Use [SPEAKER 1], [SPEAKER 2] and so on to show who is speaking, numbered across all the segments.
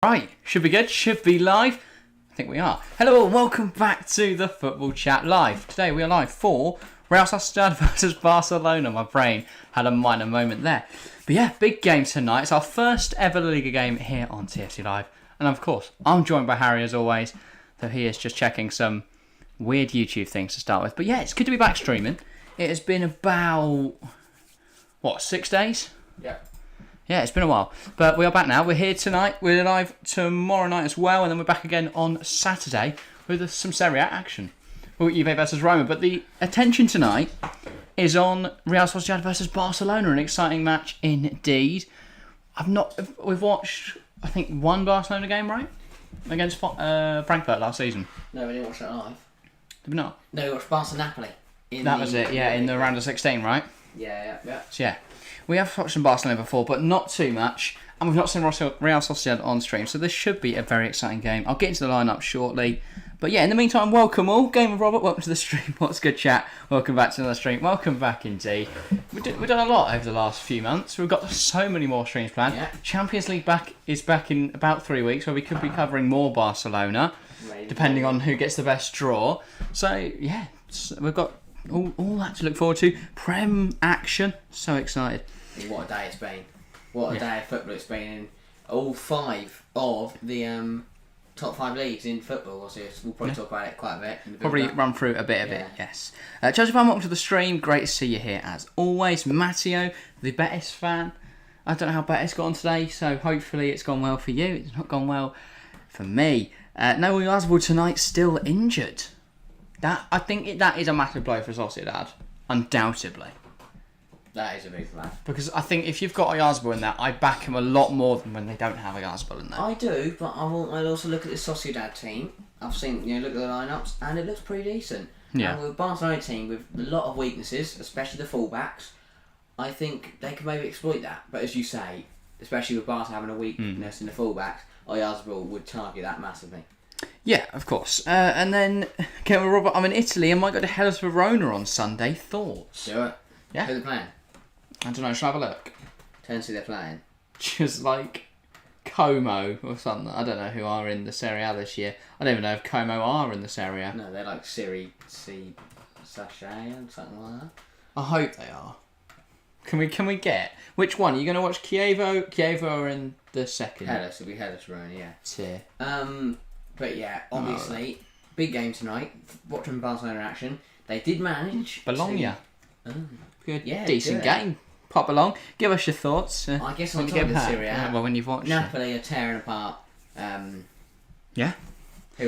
[SPEAKER 1] Right, should be good, should be live. I think we are. Hello and welcome back to the Football Chat Live. Today we are live for Real Sociedad versus Barcelona. My brain had a minor moment there. But yeah, big game tonight. It's our first ever La Liga game here on TFC Live. And of course, I'm joined by Harry as always, though he is just checking some weird YouTube things to start with. But yeah, it's good to be back streaming. It has been about, 6 days?
[SPEAKER 2] Yeah.
[SPEAKER 1] Yeah, it's been a while. But we are back now. We're here tonight. We're live tomorrow night as well. And then we're back again on Saturday with some Serie A action. We'll get Juve versus Roma. But the attention tonight is on Real Sociedad versus Barcelona. An exciting match indeed. We've watched, I think, one Barcelona game, right? Against Frankfurt last season.
[SPEAKER 2] No, we didn't watch that live.
[SPEAKER 1] Did we not?
[SPEAKER 2] No, we watched Barca-Napoli.
[SPEAKER 1] That was it, yeah, in the round of 16, right?
[SPEAKER 2] Yeah.
[SPEAKER 1] So yeah. We have watched some Barcelona before, but not too much. And we've not seen Real Sociedad on stream, so this should be a very exciting game. I'll get into the lineup shortly. But yeah, in the meantime, welcome all. Game of Robert, welcome to the stream. What's good, chat? Welcome back to another stream. Welcome back, indeed. We've done a lot over the last few months. We've got so many more streams planned. Yeah. Champions League is back in about 3 weeks, where we could be covering more Barcelona, depending on who gets the best draw. So yeah, we've got all that to look forward to. Prem action. So excited.
[SPEAKER 2] What a day it's been. What a day of football it's been in all 5 of the top 5 leagues in football. So we'll probably talk about it quite a bit.
[SPEAKER 1] Probably run through a bit of it, yes. Joseph, welcome to the stream. Great to see you here as always. Matteo, the Betis fan. I don't know how Betis got on today, so hopefully it's gone well for you. It's not gone well for me. No Oyarzábal tonight, still injured. I think that is a massive blow for Sociedad, undoubtedly.
[SPEAKER 2] That is a big blow.
[SPEAKER 1] Because I think if you've got Oyarzábal in there, I back him a lot more than when they don't have Oyarzábal in there.
[SPEAKER 2] I do, but I'll also look at the Sociedad team. I've seen, look at the lineups, and it looks pretty decent.
[SPEAKER 1] Yeah.
[SPEAKER 2] And with Barcelona team with a lot of weaknesses, especially the fullbacks, I think they can maybe exploit that. But as you say, especially with Barca having a weakness in the fullbacks, Oyarzábal would target that massively.
[SPEAKER 1] Yeah, of course. And then, Kevin Robert, I'm in Italy. I might go to Hellas Verona on Sunday. Thoughts?
[SPEAKER 2] Do it.
[SPEAKER 1] Yeah.
[SPEAKER 2] Who are they playing?
[SPEAKER 1] I don't know. Shall I have a look?
[SPEAKER 2] Turns who they're playing.
[SPEAKER 1] Just like Como or something. I don't know who are in the Serie A this year. I don't even know if Como are in the Serie A.
[SPEAKER 2] No, they're like Serie C Sachet or something like that.
[SPEAKER 1] I hope they are. Can we get which one? Are you going to watch Chievo? Chievo are in the second.
[SPEAKER 2] Hellas, it'll be Hellas Verona, yeah.
[SPEAKER 1] Tier.
[SPEAKER 2] But yeah, obviously, big game tonight. Watching Barcelona action, they did manage.
[SPEAKER 1] Bologna. Good,
[SPEAKER 2] yeah,
[SPEAKER 1] decent game. Pop along. Give us your thoughts.
[SPEAKER 2] I guess on top of the Serie A,
[SPEAKER 1] well, when you've watched
[SPEAKER 2] Napoli are tearing apart.
[SPEAKER 1] Yeah.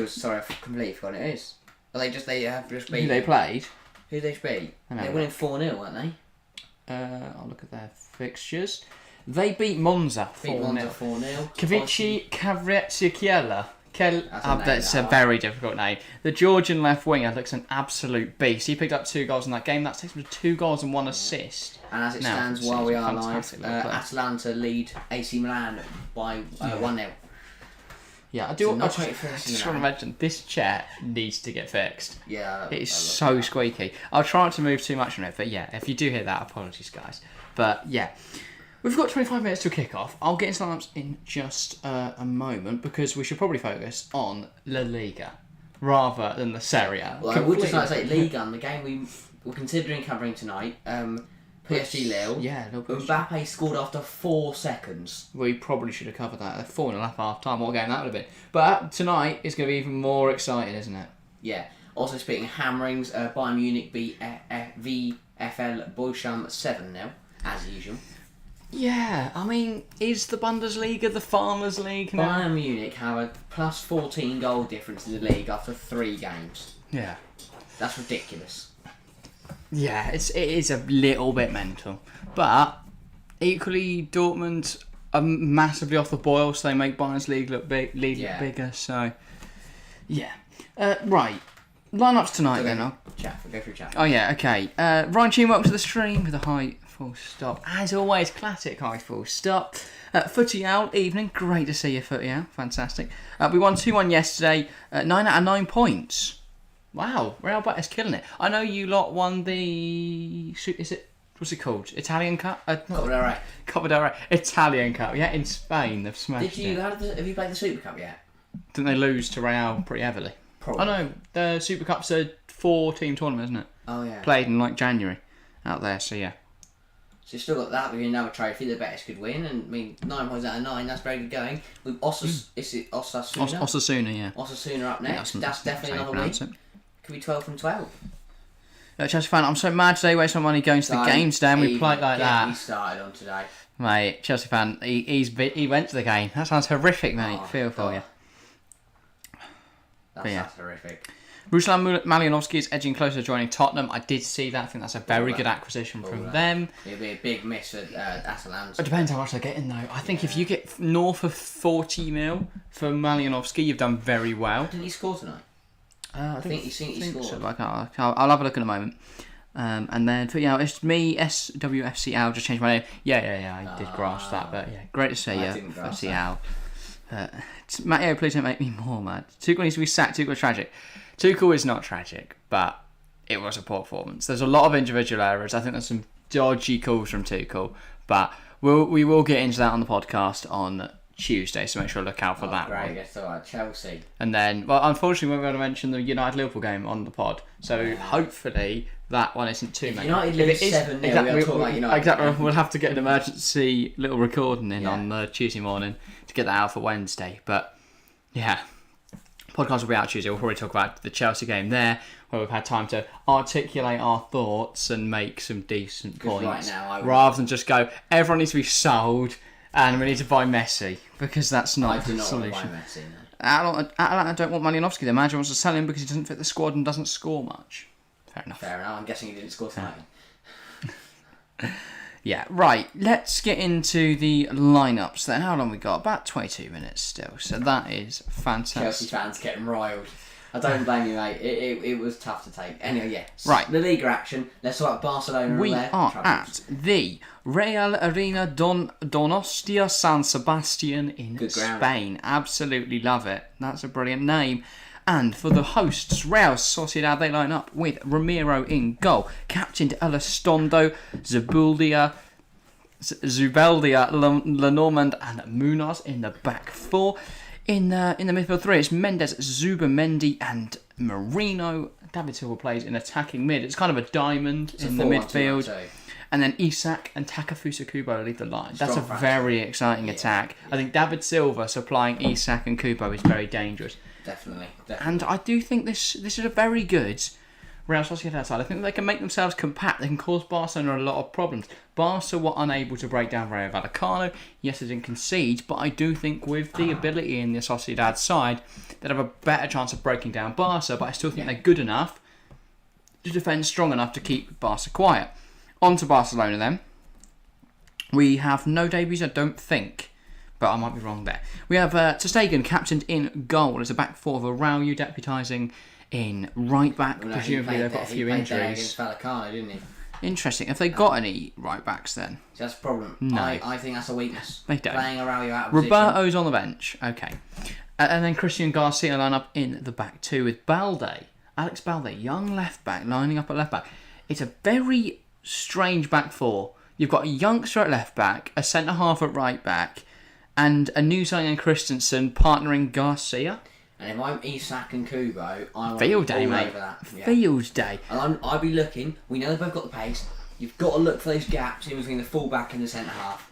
[SPEAKER 2] Sorry, I've completely forgotten who it is. They have just beat.
[SPEAKER 1] Who they played?
[SPEAKER 2] Who they beat? They're winning 4-0, weren't they?
[SPEAKER 1] I'll look at their fixtures. They beat Monza 4-0.
[SPEAKER 2] 4-0.
[SPEAKER 1] Cavici Cavriazzichiella. That's a very difficult name. The Georgian left winger looks an absolute beast. He picked up 2 goals in that game. That takes him to 2 goals and 1 assist.
[SPEAKER 2] And as it stands, while we are live, Atalanta lead AC Milan by 1-0.
[SPEAKER 1] Yeah, I do. I just want to mention this chat needs to get fixed.
[SPEAKER 2] Yeah,
[SPEAKER 1] it is so squeaky. I'll try not to move too much on it, but yeah, if you do hear that, apologies, guys. But yeah. We've got 25 minutes to kick off. I'll get into lineups in just a moment because we should probably focus on La Liga rather than the Serie A.
[SPEAKER 2] Well, I would just like to say Liga, the game we were considering covering tonight, PSG Lille.
[SPEAKER 1] Yeah,
[SPEAKER 2] Mbappe scored after 4 seconds.
[SPEAKER 1] We probably should have covered that. 4-0 at half time. What a game that would have been. But tonight is going to be even more exciting, isn't it?
[SPEAKER 2] Yeah. Also speaking of hammerings, Bayern Munich beat VfL Bochum 7-0, as usual.
[SPEAKER 1] Yeah, I mean, is the Bundesliga the Farmers' League now?
[SPEAKER 2] Bayern Munich have a plus 14 goal difference in the league after 3 games.
[SPEAKER 1] Yeah.
[SPEAKER 2] That's ridiculous.
[SPEAKER 1] Yeah, it is a little bit mental. But equally, Dortmund are massively off the boil, so they make Bayern's league look bigger. So, yeah. Right. Lineups tonight then.
[SPEAKER 2] Go through chat.
[SPEAKER 1] Oh, yeah, okay. Ryan Sheen, welcome to the stream with a high full stop. As always, classic high full stop. Footy Owl, evening. Great to see you, Footy Owl. Fantastic. We won 2-1 yesterday. 9 out of 9 points. Wow, Real Betis killing it. I know you lot won the... Is it... What's it called? Italian Cup? Copa del Rey. Italian Cup, yeah, in Spain. They've smashed it.
[SPEAKER 2] Have you played the Super Cup yet?
[SPEAKER 1] Didn't they lose to Real pretty heavily?
[SPEAKER 2] Probably.
[SPEAKER 1] Oh no, the Super Cup's a 4-team tournament, isn't it?
[SPEAKER 2] Oh yeah.
[SPEAKER 1] Played in like January out there, so yeah.
[SPEAKER 2] So you've still got that, but you another trophy the Betis could win, and I mean 9 points out of 9, that's very good going. With Osasuna?
[SPEAKER 1] Osasuna, yeah.
[SPEAKER 2] Osasuna up next. That's definitely another win. Could be 12 from 12.
[SPEAKER 1] Chelsea fan, I'm so mad today, wasting my money going to the games today, and we played like that.
[SPEAKER 2] He started on today.
[SPEAKER 1] Mate, Chelsea fan, he went to the game. That sounds horrific, mate. Feel for you.
[SPEAKER 2] That's horrific.
[SPEAKER 1] Ruslan Malinovsky is edging closer to joining Tottenham. I did see that. I think that's a very good acquisition from them.
[SPEAKER 2] It'll be a big miss at Atalanta.
[SPEAKER 1] It depends how much they're getting, though. I think if you get north of 40 mil for Malinovsky, you've done very well.
[SPEAKER 2] Didn't he score tonight?
[SPEAKER 1] I think
[SPEAKER 2] he scored.
[SPEAKER 1] So, I'll have a look in a moment. And then, it's me, SWFC Al, just changed my name. Yeah, I did grasp that, but yeah, great to see you, FC Al. Matteo, please don't make me more mad. Tuchel needs to be sacked. Tuchel is tragic. Tuchel is not tragic, but it was a poor performance. There's a lot of individual errors. I think there's some dodgy calls from Tuchel, but we will get into that on the podcast on Tuesday, so make sure to look out for that
[SPEAKER 2] great.
[SPEAKER 1] one.
[SPEAKER 2] Yes, all right, Chelsea.
[SPEAKER 1] And then, unfortunately, we won't be able to mention the United-Liverpool game on the pod, so hopefully that one isn't too many.
[SPEAKER 2] United lose 7-0, we'll talk about United.
[SPEAKER 1] Exactly, we'll have to get an emergency little recording in on the Tuesday morning to get that out for Wednesday, but yeah. Podcast will be out Tuesday. We'll probably talk about the Chelsea game there, where we've had time to articulate our thoughts and make some decent points.
[SPEAKER 2] Right now,
[SPEAKER 1] rather than just go, everyone needs to be sold and we need to buy Messi, because that's not the solution.
[SPEAKER 2] I do not want to buy Messi, no.
[SPEAKER 1] I don't want Malinovsky. The manager wants to sell him because he doesn't fit the squad and doesn't score much. Fair enough.
[SPEAKER 2] I'm guessing he didn't score tonight.
[SPEAKER 1] Yeah, right. Let's get into the lineups then. How long we got? About 22 minutes still. So that is fantastic.
[SPEAKER 2] Chelsea fans getting riled. I don't blame you, mate. It was tough to take. Anyway, yeah.
[SPEAKER 1] Right.
[SPEAKER 2] The Liga action. Let's talk about Barcelona.
[SPEAKER 1] We are at the Real Arena Donostia San Sebastian in Spain. Absolutely love it. That's a brilliant name. And for the hosts, Real Sociedad, they line up with Ramiro in goal, captained Elizondo, Zubeldia, Lenormand and Munoz in the back four. In the midfield three, it's Mendes, Zubamendi and Marino. David Silva plays in attacking mid. It's kind of a diamond in the midfield. And then Isak and Takafusa Kubo lead the line. That's a very exciting attack. I think David Silva supplying Isak and Kubo is very dangerous.
[SPEAKER 2] Definitely.
[SPEAKER 1] And I do think this is a very good Real Sociedad side. I think they can make themselves compact. They can cause Barcelona a lot of problems. Barca were unable to break down Rayo Vallecano. Yes, they didn't concede, but I do think with the ability in the Sociedad side, they'd have a better chance of breaking down Barca, but I still think they're good enough to defend strong enough to keep Barca quiet. On to Barcelona then. We have no debuts, I don't think. But I might be wrong there. We have Ter Stegen captained in goal as a back four of Araujo deputising in right back. Presumably they've got a few injuries.
[SPEAKER 2] Against Vallecano, didn't he?
[SPEAKER 1] Interesting. Have they got any right backs then?
[SPEAKER 2] That's the problem.
[SPEAKER 1] No.
[SPEAKER 2] I think that's a weakness.
[SPEAKER 1] They don't.
[SPEAKER 2] Playing Araujo out of position.
[SPEAKER 1] Roberto's on the bench. Okay. And then Christian Garcia line up in the back two with Balde. Alex Balde, young left back, lining up at left back. It's a very strange back four. You've got a youngster at left back, a centre half at right back, and a new signing Christensen partnering Garcia.
[SPEAKER 2] And if I'm Isak and Kubo, I want
[SPEAKER 1] Field
[SPEAKER 2] to
[SPEAKER 1] day,
[SPEAKER 2] be all
[SPEAKER 1] mate.
[SPEAKER 2] over that. Yeah.
[SPEAKER 1] Field day.
[SPEAKER 2] And I'll be looking. We know they've both got the pace. You've got to look for those gaps in between the full-back and the centre half.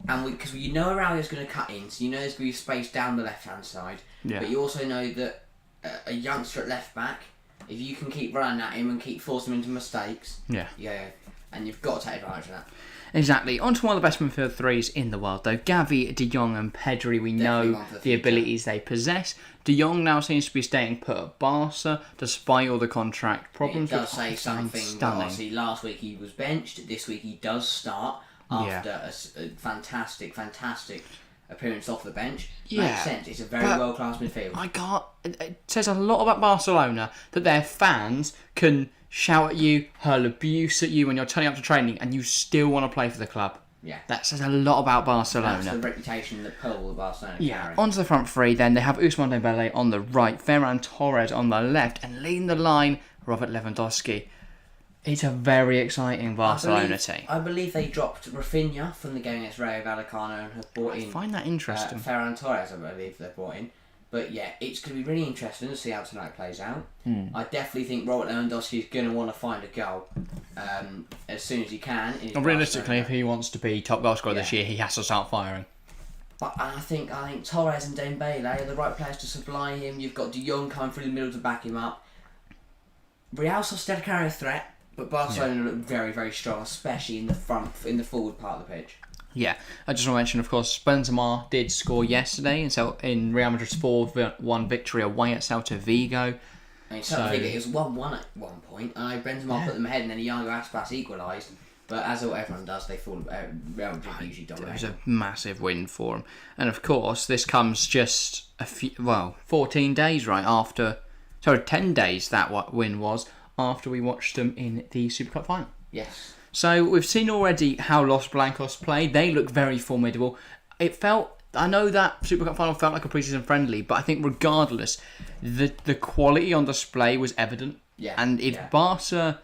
[SPEAKER 2] And because you know Araujo's going to cut in, so you know there's going to be space down the left-hand side.
[SPEAKER 1] Yeah.
[SPEAKER 2] But you also know that a youngster at left-back, if you can keep running at him and keep forcing him into mistakes,
[SPEAKER 1] Yeah.
[SPEAKER 2] and you've got to take advantage of that.
[SPEAKER 1] Exactly. On to one of the best midfield threes in the world, though. Gavi, De Jong and Pedri, we know the abilities they possess. De Jong now seems to be staying put at Barca, despite all the contract problems.
[SPEAKER 2] It does say something.
[SPEAKER 1] Stunning.
[SPEAKER 2] Obviously, last week he was benched. This week he does start after a fantastic appearance off the bench. Makes sense. It's a very world-class midfield.
[SPEAKER 1] It says a lot about Barcelona that their fans can shout at you, hurl abuse at you when you're turning up to training, and you still want to play for the club.
[SPEAKER 2] Yeah.
[SPEAKER 1] That says a lot about Barcelona.
[SPEAKER 2] That's the reputation that Paul Barcelona carry.
[SPEAKER 1] Onto the front three then. They have Ousmane Dembele on the right, Ferran Torres on the left, and leading the line, Robert Lewandowski. It's a very exciting Barcelona team.
[SPEAKER 2] I believe they dropped Rafinha from the game against Rayo Vallecano and have brought in...
[SPEAKER 1] I find that interesting.
[SPEAKER 2] Ferran Torres, I believe they've brought in. But yeah, it's going to be really interesting to see how tonight plays out. I definitely think Robert Lewandowski is going to want to find a goal as soon as he can.
[SPEAKER 1] Realistically, if he wants to be top goal scorer this year, he has to start firing.
[SPEAKER 2] But I think Torres and Dembele are the right players to supply him. You've got De Jong coming through the middle to back him up. Real Sociedad carry a threat, but Barcelona look very, very strong, especially in the forward part of the pitch.
[SPEAKER 1] Yeah, I just want to mention, of course, Benzema did score yesterday in Real Madrid's 4-1 victory away at Celta Vigo.
[SPEAKER 2] I mean, Celta Vigo, it was 1-1 at one point. Benzema put them ahead, and then Iago Aspas equalised. But as everyone does, they fall. Real Madrid usually dominate. It was
[SPEAKER 1] a massive win for them, and of course, this comes just 14 days after. Sorry, 10 days that win was after we watched them in the Super Cup final.
[SPEAKER 2] Yes.
[SPEAKER 1] So we've seen already how Los Blancos play. They look very formidable. I know that Super Cup final felt like a pre-season friendly, but I think regardless, the quality on display was evident.
[SPEAKER 2] Yeah.
[SPEAKER 1] And if Barca,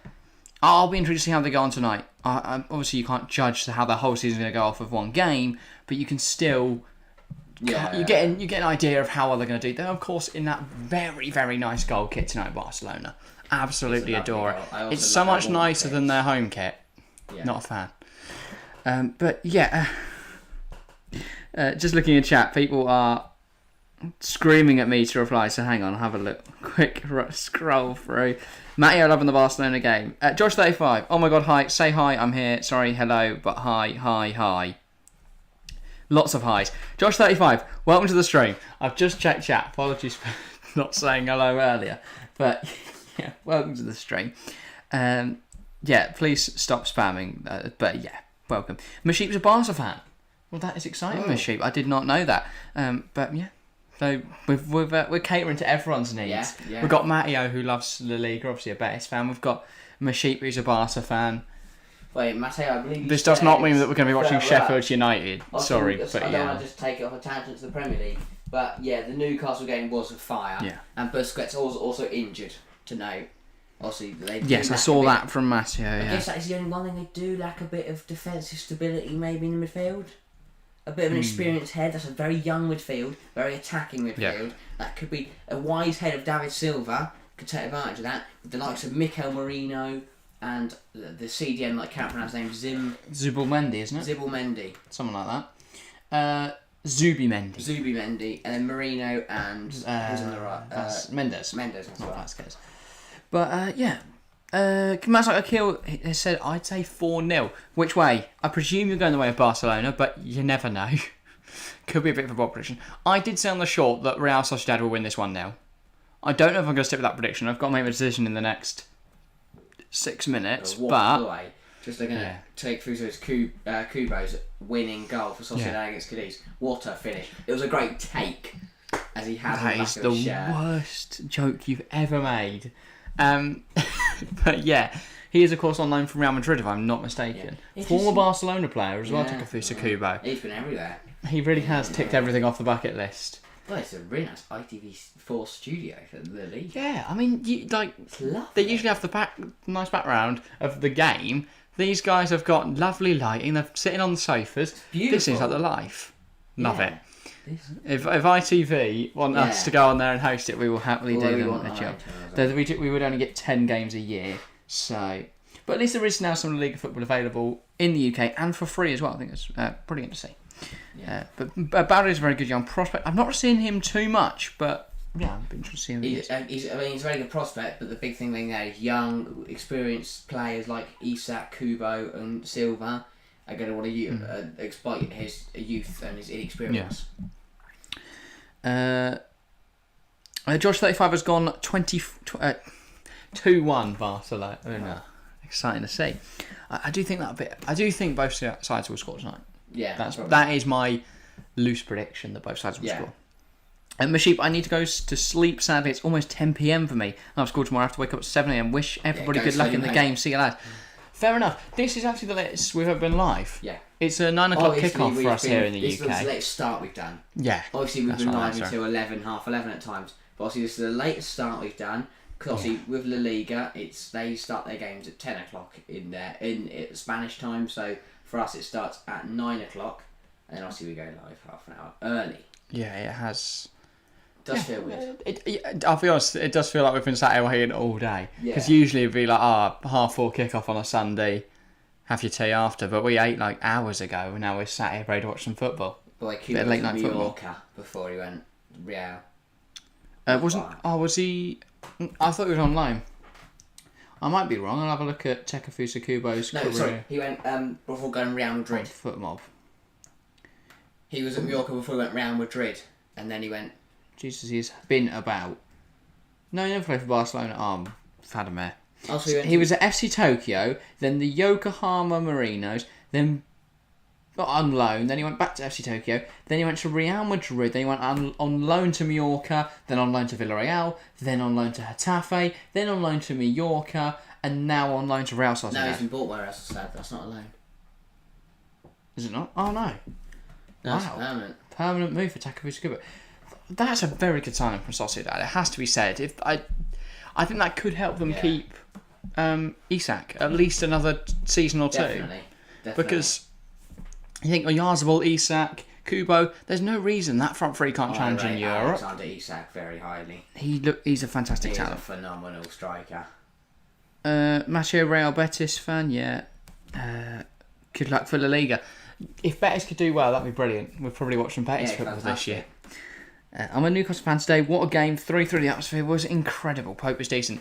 [SPEAKER 1] I'll be intrigued to see how they go on tonight. Obviously, you can't judge how the whole season is going to go off of one game, but you can still. You get an idea of how well they're going to do. They're, of course, in that very, very nice goal kit tonight, Barcelona. Absolutely adore it. It's so much nicer than their home kit. Yeah. Not a fan. But yeah, just looking in chat, people are screaming at me to reply. So hang on, I'll have a look. Quick scroll through. Matteo loving the Barcelona game. Josh35. Oh my god, hi. Say hi. I'm here. Sorry, hello, but hi. Lots of highs. Josh35. Welcome to the stream. I've just checked chat. Apologies for not saying hello earlier, but yeah, welcome to the stream. Yeah, please stop spamming. But yeah, welcome. Masheep's a Barca fan. Well, that is exciting, Masheep. I did not know that. But yeah, so we're catering to everyone's needs.
[SPEAKER 2] Yeah.
[SPEAKER 1] We've got Matteo, who loves La Liga, obviously a Betis fan. We've got Masheep, who's a Barca fan.
[SPEAKER 2] Wait, Matteo, I believe
[SPEAKER 1] this does not mean that we're going to be watching Sheffield United. Sorry, but
[SPEAKER 2] I don't want to just take it off a tangent to the Premier League. But yeah, the Newcastle game was a fire.
[SPEAKER 1] Yeah.
[SPEAKER 2] And Busquets was also injured tonight. Obviously,
[SPEAKER 1] yes, I saw that from Matteo.
[SPEAKER 2] I guess that is the only one thing they do lack a bit of defensive stability, maybe in the midfield. A bit of an experienced head. That's a very young midfield, very attacking midfield. Yeah. That could be a wise head of David Silva could take advantage of that. With the likes of Mikel Merino and the CDM, like can't pronounce his name,
[SPEAKER 1] Zubimendi, isn't it?
[SPEAKER 2] Zubimendi,
[SPEAKER 1] something like that. Zubimendi,
[SPEAKER 2] and then Merino and who's on the right?
[SPEAKER 1] Mendes.
[SPEAKER 2] That's right.
[SPEAKER 1] But yeah, Masak Akil has said I'd say 4-0. Which way? I presume you're going the way of Barcelona, but you never know. Could be a bit of a bold prediction. I did say on the short that Real Sociedad will win this 1-0. I don't know if I'm going to stick with that prediction. I've got to make a decision in the next 6 minutes. But
[SPEAKER 2] just they're going to take through those Kubo's winning goal for Sociedad against Cadiz. What a finish! It was a great take as he had.
[SPEAKER 1] That is the worst joke you've ever made. But yeah, he is of course on loan from Real Madrid, if I'm not mistaken. Former Barcelona player as well, Takefusa Kubo.
[SPEAKER 2] He's been everywhere.
[SPEAKER 1] He really has ticked everything off the bucket list.
[SPEAKER 2] Well, it's a really nice ITV4 studio for the league.
[SPEAKER 1] Yeah, I mean, they usually have the nice background of the game. These guys have got lovely lighting. They're sitting on the sofas.
[SPEAKER 2] Beautiful.
[SPEAKER 1] This seems like the life. Love it. If ITV want us to go on there and host it, we will happily do them a job. We would only get 10 games a year, so. But at least there is now some Liga football available in the UK and for free as well. I think it's brilliant to see. Yeah. But Barry is a very good young prospect. I've not seen him too much, but Yeah, I'd be interested to see him.
[SPEAKER 2] He's a very good prospect, but the big thing there is young, experienced players like Isak, Kubo, and Silva are going to want to exploit his youth and his inexperience.
[SPEAKER 1] Yeah. Josh 35 has gone 2-1 Barcelona. Exciting to see. I do think both sides will score tonight.
[SPEAKER 2] Yeah,
[SPEAKER 1] that is my loose prediction that both sides will score. And Mashib, I need to go to sleep. Sadly, it's almost 10 p.m. for me. And I've scored tomorrow. I have to wake up at 7 a.m. Wish everybody good luck in the game. See you later. Fair enough. This is actually the latest we've ever been live.
[SPEAKER 2] Yeah.
[SPEAKER 1] It's a 9 o'clock kickoff for us here in the UK.
[SPEAKER 2] This was the latest start we've done.
[SPEAKER 1] Yeah.
[SPEAKER 2] Obviously, we've been live until 11, half 11 at times. But obviously, this is the latest start we've done. Because obviously, with La Liga, they start their games at 10 o'clock in Spanish time. So for us, it starts at 9 o'clock. And then obviously, we go live half an hour early.
[SPEAKER 1] Yeah, it has.
[SPEAKER 2] Does feel weird.
[SPEAKER 1] I'll be honest, it does feel like we've been sat here waiting all day. Because usually it'd be like, 4:30 kickoff on a Sunday, have your tea after. But we ate like hours ago, and now we're sat here ready to watch some football.
[SPEAKER 2] Boy, Cuba
[SPEAKER 1] late
[SPEAKER 2] was
[SPEAKER 1] night
[SPEAKER 2] in
[SPEAKER 1] football.
[SPEAKER 2] Mallorca before he went Real.
[SPEAKER 1] Was he? I thought he was on loan. I might be wrong. I'll have a look at Tekafusa Kubo's career.
[SPEAKER 2] No, sorry. He went before going Real Madrid.
[SPEAKER 1] Foot mob.
[SPEAKER 2] He was at Mallorca before he went Real Madrid, and then he went.
[SPEAKER 1] Jesus, he's been about. No, he never played for Barcelona. I've had a mare.
[SPEAKER 2] Oh, so
[SPEAKER 1] he was at FC Tokyo, then the Yokohama Marinos, then on loan, then he went back to FC Tokyo, then he went to Real Madrid, then he went on loan to Mallorca, then on loan to Villarreal, then on loan to Getafe, then on loan to Mallorca, and now on loan to Real Sociedad.
[SPEAKER 2] No, he's been bought by Real Sociedad. That's not a loan.
[SPEAKER 1] Is it not? Oh no.
[SPEAKER 2] That's
[SPEAKER 1] Wow.
[SPEAKER 2] permanent.
[SPEAKER 1] Permanent move for Takafusa Kubo. That's a very good signing from Sociedad. It has to be said. I think that could help them keep Isak at least another season or two.
[SPEAKER 2] Definitely.
[SPEAKER 1] Because you think Oyarzabal, Isak, Kubo, there's no reason that front three can't challenge in Europe.
[SPEAKER 2] Alexander Isak very highly.
[SPEAKER 1] He's a fantastic
[SPEAKER 2] He's
[SPEAKER 1] talent.
[SPEAKER 2] a phenomenal striker.
[SPEAKER 1] Matteo Real Betis fan, yeah. Good luck for La Liga. If Betis could do well, that'd be brilliant. We'll probably watch some Betis football this year. I'm a Newcastle fan today. What a game. 3-3. The atmosphere was incredible. Pope was decent.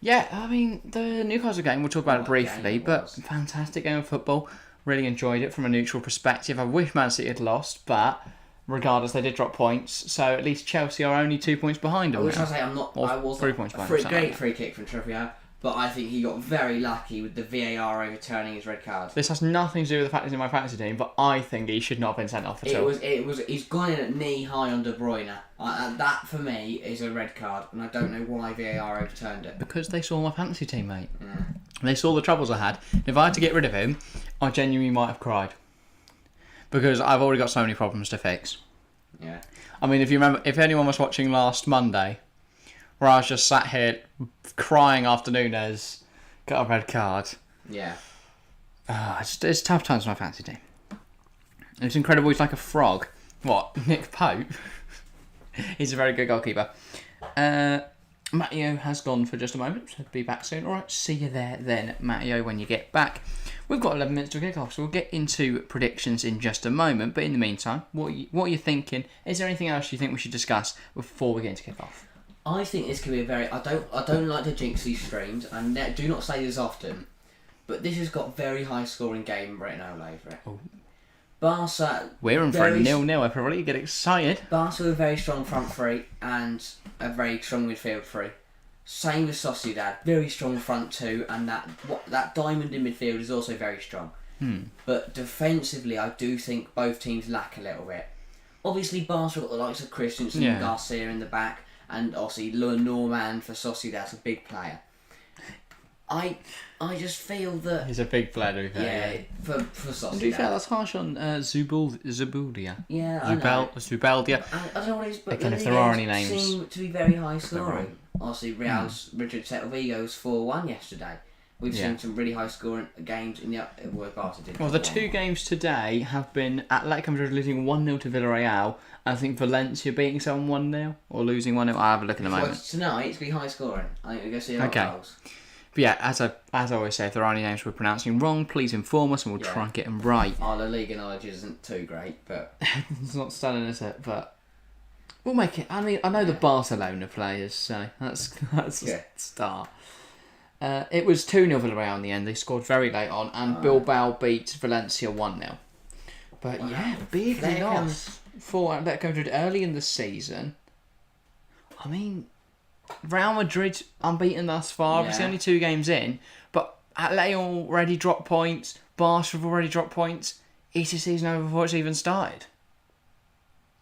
[SPEAKER 1] Yeah, I mean, the Newcastle game, we'll talk about it briefly, but fantastic game of football. Really enjoyed it from a neutral perspective. I wish Man City had lost, but regardless, they did drop points. So at least Chelsea are only 2 points behind them.
[SPEAKER 2] Which I say I wasn't
[SPEAKER 1] 3 points behind.
[SPEAKER 2] Great free kick from Trippier, but I think he got very lucky with the VAR overturning his red card.
[SPEAKER 1] This has nothing to do with the fact he's in my fantasy team, but I think he should not have been sent off at all.
[SPEAKER 2] He's gone in at knee high on De Bruyne. That for me is a red card, and I don't know why VAR overturned it.
[SPEAKER 1] Because they saw my fantasy team, mate. They saw the troubles I had. If I had to get rid of him, I genuinely might have cried. Because I've already got so many problems to fix.
[SPEAKER 2] Yeah.
[SPEAKER 1] I mean, if you remember, if anyone was watching last Monday, where I was just sat here crying after Nunes got a red card.
[SPEAKER 2] Yeah.
[SPEAKER 1] It's tough times for my fantasy team. It's incredible. He's like a frog. What? Nick Pope? He's a very good goalkeeper. Matteo has gone for just a moment, so he'll be back soon. Alright, see you there then, Matteo, when you get back. We've got 11 minutes to kick off, so we'll get into predictions in just a moment. But in the meantime, what are you thinking? Is there anything else you think we should discuss before we get into kick off?
[SPEAKER 2] I think this could be a very... I don't like to jinx these streams. I do not say this often. But this has got very high scoring game written all over it.
[SPEAKER 1] Oh.
[SPEAKER 2] Barca...
[SPEAKER 1] We're in for a 0-0, everybody. Get excited.
[SPEAKER 2] Barca with a very strong front three and a very strong midfield three. Same with Sociedad. Very strong front two, and that diamond in midfield is also very strong. But defensively, I do think both teams lack a little bit. Obviously, Barca got the likes of Christensen and Garcia in the back, and obviously Lenormand for Sociedad's a big player. I just feel that...
[SPEAKER 1] He's a big player, to be fair.
[SPEAKER 2] Yeah, for Sociedad.
[SPEAKER 1] To be fair, that's harsh on Zubuldia.
[SPEAKER 2] Yeah, I know.
[SPEAKER 1] Zubeldia.
[SPEAKER 2] I don't know what it is, but
[SPEAKER 1] again, if there are any names...
[SPEAKER 2] seem to be very high scoring. Obviously, Real's Richard Vigo's 4-1 yesterday. We've seen some really high scoring games in the Barca did.
[SPEAKER 1] Well, the two games today have been Atletico Madrid losing 1-0 to Villarreal. I think Valencia beating someone 1-0 or losing 1-0. I'll have a look in a moment.
[SPEAKER 2] Tonight it's going to be high scoring. I think we're going to see a lot of goals.
[SPEAKER 1] But yeah, as I always say, if there are any names we're pronouncing wrong, please inform us and we'll try and get them right.
[SPEAKER 2] Our La Liga knowledge isn't too great, but...
[SPEAKER 1] It's not stunning, is it? But We'll make it. I mean, I know the Barcelona players, so that's a start. It was 2-0 Villarreal in the end. They scored very late on, and Bilbao beat Valencia 1-0. But big loss for Atletico Madrid early in the season. I mean, Real Madrid unbeaten thus far. Obviously, only 2 games in, but Atletico already dropped points. Barca have already dropped points. It's a season over before it's even started.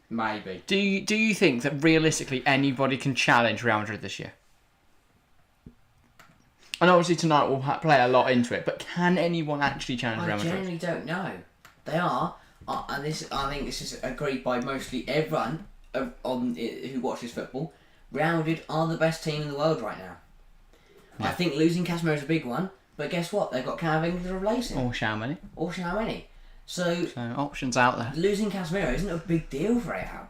[SPEAKER 2] Maybe.
[SPEAKER 1] Do you think that realistically anybody can challenge Real Madrid this year? And obviously tonight we'll play a lot into it, but can anyone actually challenge Real Madrid?
[SPEAKER 2] I genuinely don't know. They are, and I think this is agreed by mostly everyone who watches football. Real Madrid are the best team in the world right now. Yeah. I think losing Casemiro is a big one, but guess what? They've got Camavinga to replace him.
[SPEAKER 1] Or Tchouaméni.
[SPEAKER 2] So
[SPEAKER 1] options out there.
[SPEAKER 2] Losing Casemiro isn't a big deal for Real.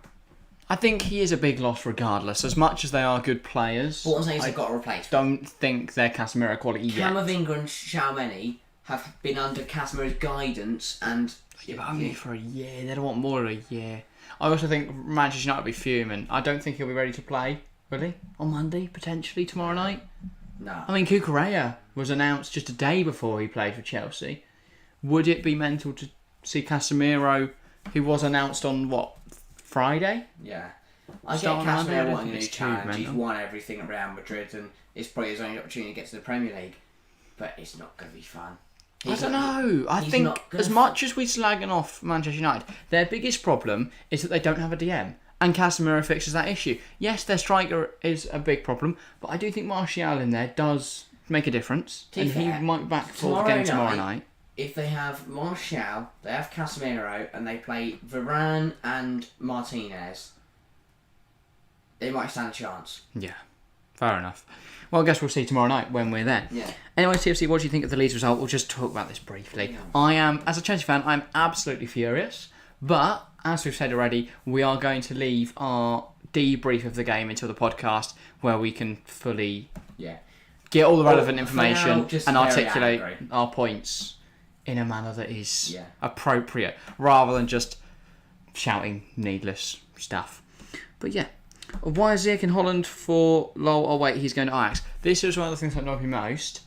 [SPEAKER 1] I think he is a big loss regardless. As much as they are good players,
[SPEAKER 2] what I'm saying is they've got to replace.
[SPEAKER 1] Don't think they're Casemiro quality yet.
[SPEAKER 2] Camavinga and Tchouaméni have been under Casemiro's guidance and...
[SPEAKER 1] Yeah, but only for a year. They don't want more than a year. I also think Manchester United will be fuming. I don't think he'll be ready to play, will he? On Monday, potentially, tomorrow night?
[SPEAKER 2] No.
[SPEAKER 1] I mean, Cucurella was announced just a day before he played for Chelsea. Would it be mental to see Casemiro, who was announced on, Friday?
[SPEAKER 2] Yeah. I get Casemiro wanting a new challenge. He's won everything at Real Madrid and it's probably his only opportunity to get to the Premier League. But it's not going to be fun.
[SPEAKER 1] I don't know. I think as much as we're slagging off Manchester United, their biggest problem is that they don't have a DM. And Casemiro fixes that issue. Yes, their striker is a big problem, but I do think Martial in there does make a difference. And he might be back for the game tomorrow night.
[SPEAKER 2] If they have Martial, they have Casemiro, and they play Varane and Martinez, they might stand a chance.
[SPEAKER 1] Yeah, fair enough. Well, I guess we'll see tomorrow night when we're there.
[SPEAKER 2] Yeah.
[SPEAKER 1] Anyway, TFC, what do you think of the Leeds result? We'll just talk about this briefly. Yeah. I am, as a Chelsea fan, I'm absolutely furious. But, as we've said already, we are going to leave our debrief of the game until the podcast where we can fully get all the relevant information and articulate our points in a manner that is appropriate, rather than just shouting needless stuff. But yeah, why is Ziyech in Holland for lol? Oh wait, he's going to Ajax. This is one of the things that annoyed me most.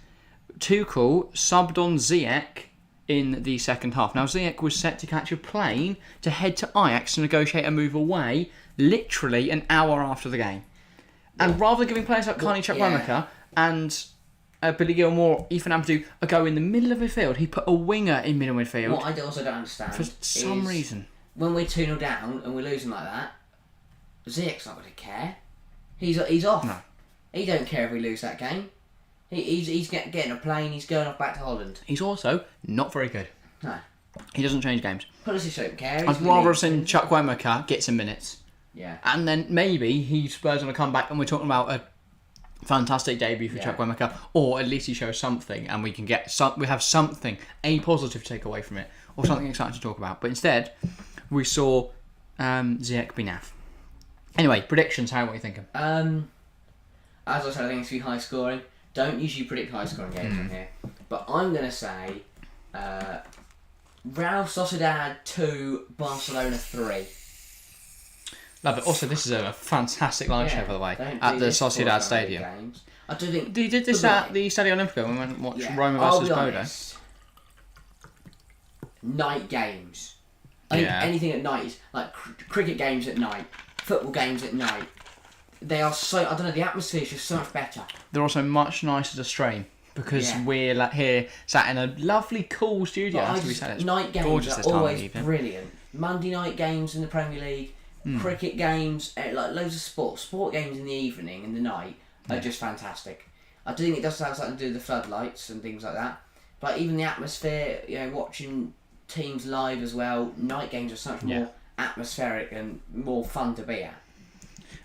[SPEAKER 1] Tuchel subbed on Ziyech in the second half. Now Ziyech was set to catch a plane to head to Ajax to negotiate a move away, literally an hour after the game. And rather than giving players like Carney Chukwuemeka and Billy Gilmore, Ethan Ampadu a go in the middle of midfield, he put a winger in middle midfield.
[SPEAKER 2] What I also don't understand
[SPEAKER 1] for some reason,
[SPEAKER 2] when we're 2-0 down and we're losing like that, Ziyech's not going to care. He's off. No. He don't care if we lose that game. He's getting a plane. He's going off back to Holland. He's
[SPEAKER 1] also not very good.
[SPEAKER 2] No.
[SPEAKER 1] He doesn't change games.
[SPEAKER 2] Pulisic don't care.
[SPEAKER 1] I'd rather have seen Chukwuemeka get some minutes.
[SPEAKER 2] Yeah.
[SPEAKER 1] And then maybe Spurs on a comeback and we're talking about a fantastic debut for Chukwuemeka, or at least he shows something and we can we have something, a positive to take away from it, or something exciting to talk about. But instead, we saw Ziyech be naff. Anyway, predictions, what are you thinking?
[SPEAKER 2] As I said, I think it's going to be high scoring. Don't usually predict high scoring games on here. But I'm going to say Real Sociedad 2, Barcelona 3.
[SPEAKER 1] Love it. Also, this is a fantastic live show, by the way, at the Sociedad Stadium.
[SPEAKER 2] Games. I do think...
[SPEAKER 1] They did this at the Stadio Olimpico when we went and watched Roma versus Bodo.
[SPEAKER 2] Night games. I think anything at night is like cricket games at night, football games at night. They are so... I don't know, the atmosphere is just so much better.
[SPEAKER 1] They're also much nicer to stream because we're here sat in a lovely, cool studio.
[SPEAKER 2] Night games are always brilliant. Monday night games in the Premier League, cricket games, like loads of sport games in the evening and the night are just fantastic. I do think it does have something to do with the floodlights and things like that. But even the atmosphere, watching teams live as well, night games are so much more atmospheric and more fun to be at.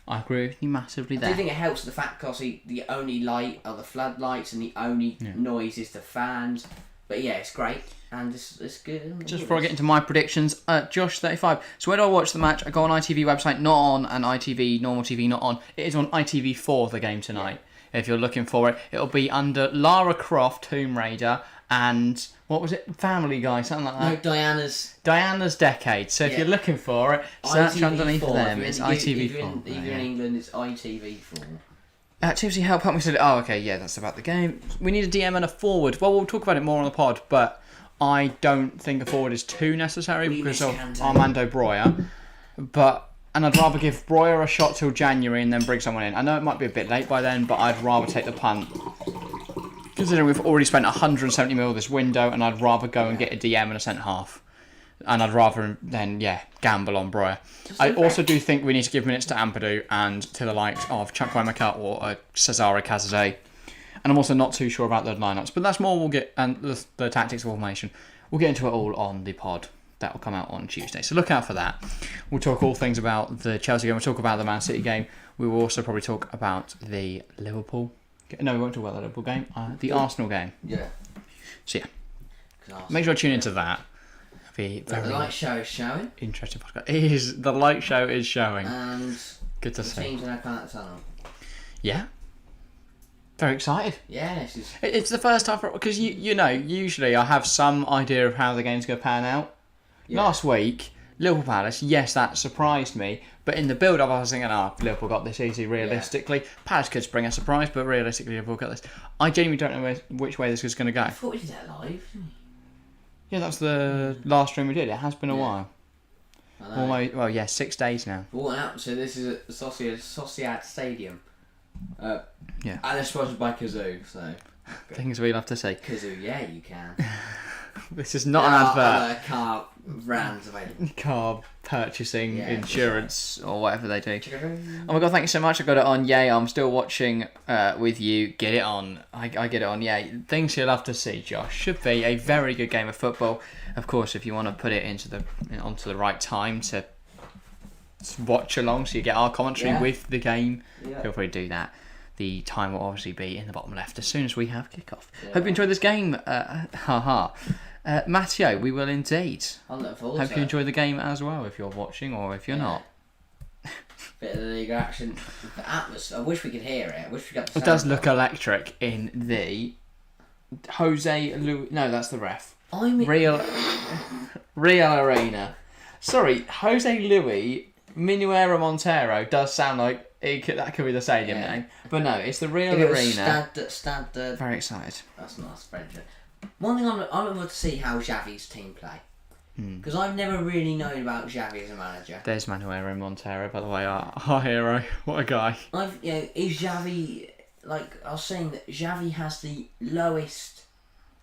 [SPEAKER 1] I agree with you massively there.
[SPEAKER 2] I do think it helps the fact because the only light are the floodlights and the only noise is the fans. But yeah, it's great and it's good.
[SPEAKER 1] Just before I get into my predictions, Josh35. So where do I watch the match? I go on ITV website, not on, and ITV, normal TV, not on. It is on ITV4, the game tonight. if you're looking for it. It'll be under Lara Croft, Tomb Raider, and what was it? Family Guy, something like that.
[SPEAKER 2] No,
[SPEAKER 1] Diana's Decade. So if you're looking for it, search
[SPEAKER 2] ITV4.
[SPEAKER 1] underneath them. It's ITV4.
[SPEAKER 2] If you're in England, it's ITV4.
[SPEAKER 1] Tipsy, help me say. Oh, okay, yeah, that's about the game. We need a DM and a forward. Well, we'll talk about it more on the pod, but I don't think a forward is too necessary because of Armando Broja. And I'd rather give Broja a shot till January and then bring someone in. I know it might be a bit late by then, but I'd rather take the punt. Considering we've already spent 170 mil this window, and I'd rather go and get a DM and a centre half. And I'd rather then, gamble on Broja. I also do think we need to give minutes to Ampadu and to the likes of Chukwuemeka or Cesare Cazadei. And I'm also not too sure about the lineups, but that's more we'll get, and the tactics of formation. We'll get into it all on the pod. That will come out on Tuesday. So look out for that. We'll talk all things about the Chelsea game. We'll talk about the Man City game. We will also probably talk about the Liverpool. No, we won't talk about the Liverpool game. The Arsenal game.
[SPEAKER 2] Yeah.
[SPEAKER 1] So make sure to tune into that. The
[SPEAKER 2] light show is showing.
[SPEAKER 1] Interesting podcast. The light show is showing.
[SPEAKER 2] And
[SPEAKER 1] good to see.
[SPEAKER 2] Teams in our kind of tunnel.
[SPEAKER 1] Yeah. Very excited.
[SPEAKER 2] Yeah,
[SPEAKER 1] it's the first time because you know usually I have some idea of how the game's going to pan out. Yeah. Last week, Liverpool Palace, yes, that surprised me. But in the build-up, I was thinking, Liverpool got this easy realistically. Yeah. Palace could spring a surprise, but realistically, Liverpool got this. I genuinely don't know which way this is going to go.
[SPEAKER 2] I thought we did that live, didn't we?
[SPEAKER 1] Yeah, that's the last stream we did. It has been a while. Almost, 6 days now.
[SPEAKER 2] So this is at the Sociedad Stadium. And it's sponsored by Kazoo, so...
[SPEAKER 1] Things we'll have to say.
[SPEAKER 2] Kazoo, yeah, you can.
[SPEAKER 1] This is not an advert.
[SPEAKER 2] Other car brands available.
[SPEAKER 1] Car purchasing, insurance, or whatever they do. Oh my god, thank you so much. I got it on. Yay, I'm still watching with you. Get it on. I get it on. Yay. Things you'll have to see, Josh. Should be a very good game of football. Of course, if you want to put it onto the right time to watch along, so you get our commentary with the game, feel free to do that. The time will obviously be in the bottom left as soon as we have kickoff. Hope you enjoyed this game. Matteo, we will indeed. Hope you enjoy the game as well if you're watching or if you're not.
[SPEAKER 2] Bit of the league action. The atmosphere. I wish we could hear it. I wish we got the sound.
[SPEAKER 1] It does look electric in the Jose Louis. No, that's the ref. Real Arena. Sorry, Jose Louis Minuera Montero does sound like that could be the stadium name, but no, it's the Real Arena.
[SPEAKER 2] Stade.
[SPEAKER 1] Very excited.
[SPEAKER 2] That's nice French. One thing I'm looking to see how Xavi's team play, because I've never really known about Xavi as a manager.
[SPEAKER 1] There's Manuel Montero, by the way, our hero. What a guy!
[SPEAKER 2] Is Xavi I was saying that Xavi has the lowest.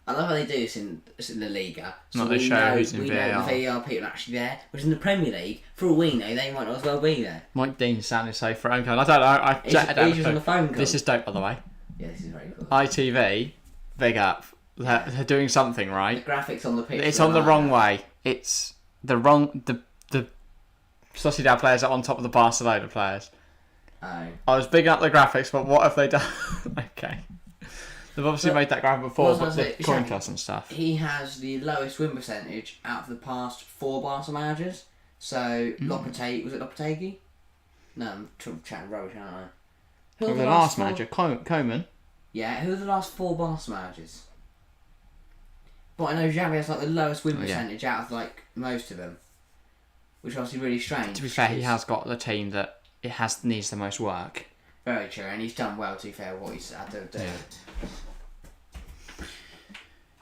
[SPEAKER 2] I love how they do this in La Liga. So
[SPEAKER 1] they show who's in
[SPEAKER 2] VAR.
[SPEAKER 1] VAR.
[SPEAKER 2] We know the VAR people are actually there. Whereas in the Premier League, for all we know, they might not as well be there.
[SPEAKER 1] Mike Dean sounded so phone call. I don't know.
[SPEAKER 2] He's on the phone call.
[SPEAKER 1] This is dope, by the way.
[SPEAKER 2] Yeah, this is very cool.
[SPEAKER 1] ITV, big up. They're doing something right.
[SPEAKER 2] The graphics on the pitch.
[SPEAKER 1] It's on the wrong way. It's the wrong. The Sociedad players are on top of the Barcelona players.
[SPEAKER 2] Oh.
[SPEAKER 1] I was bigging up the graphics, but what have they done? Okay. They've obviously made that graphic before, but the coin toss and stuff.
[SPEAKER 2] He has the lowest win percentage out of the past 4 Barca managers. So, Lopetegui, was it Lopetegui? No, I'm chatting rubbish, aren't I?
[SPEAKER 1] Who was the last manager? Koeman?
[SPEAKER 2] Yeah, who are the last 4 Barca managers? But I know Xavi has the lowest win percentage out of most of them. Which is obviously really strange.
[SPEAKER 1] To be fair, he has got the team that needs the most work.
[SPEAKER 2] Very true, and he's done well, to be fair, what he's had to do.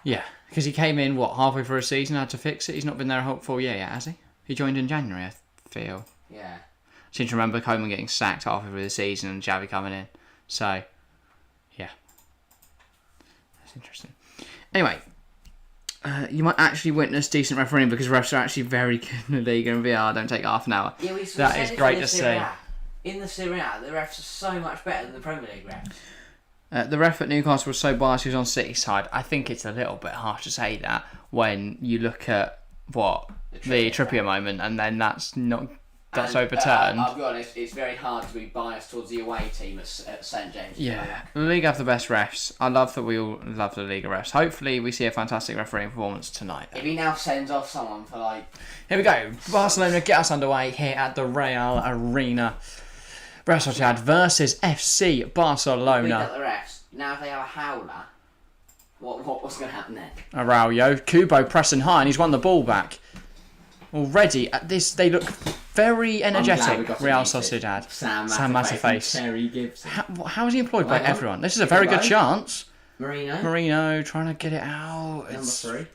[SPEAKER 1] Yeah, because he came in, halfway through a season, had to fix it. He's not been there a whole full year yet, has he? He joined in January, I feel.
[SPEAKER 2] Yeah.
[SPEAKER 1] I seem to remember Koeman getting sacked halfway through the season and Xavi coming in. So, yeah. That's interesting. Anyway, you might actually witness decent refereeing because refs are actually very good in the league and VR don't take half an hour.
[SPEAKER 2] Yeah,
[SPEAKER 1] that is great to see.
[SPEAKER 2] In the Serie A, the refs are so much better than the Premier League refs.
[SPEAKER 1] The ref at Newcastle was so biased he was on City's side. I think it's a little bit harsh to say that when you look at the Trippier moment and then that's overturned.
[SPEAKER 2] I'll be honest, it's very hard to be biased towards the away team at St James.
[SPEAKER 1] Yeah, the league have the best refs. I love that we all love the league of refs. Hopefully we see a fantastic refereeing performance tonight.
[SPEAKER 2] If he now sends off someone for
[SPEAKER 1] Here we go. Barcelona get us underway here at the Real Arena. Real Sociedad versus FC
[SPEAKER 2] We got
[SPEAKER 1] Barcelona.
[SPEAKER 2] the refs. Now if they have a howler, what's going to happen then?
[SPEAKER 1] Araujo, Kubo pressing high, and he's won the ball back. Already at this, they look very
[SPEAKER 2] I'm glad we
[SPEAKER 1] energetic.
[SPEAKER 2] got
[SPEAKER 1] Real
[SPEAKER 2] it muted.
[SPEAKER 1] Sociedad.
[SPEAKER 2] Sam
[SPEAKER 1] Matterface.
[SPEAKER 2] Terry Gibson.
[SPEAKER 1] How is he employed by
[SPEAKER 2] Why not?
[SPEAKER 1] everyone? This is a very good
[SPEAKER 2] Kubo.
[SPEAKER 1] chance.
[SPEAKER 2] Marino,
[SPEAKER 1] trying to get it out.
[SPEAKER 2] number 3.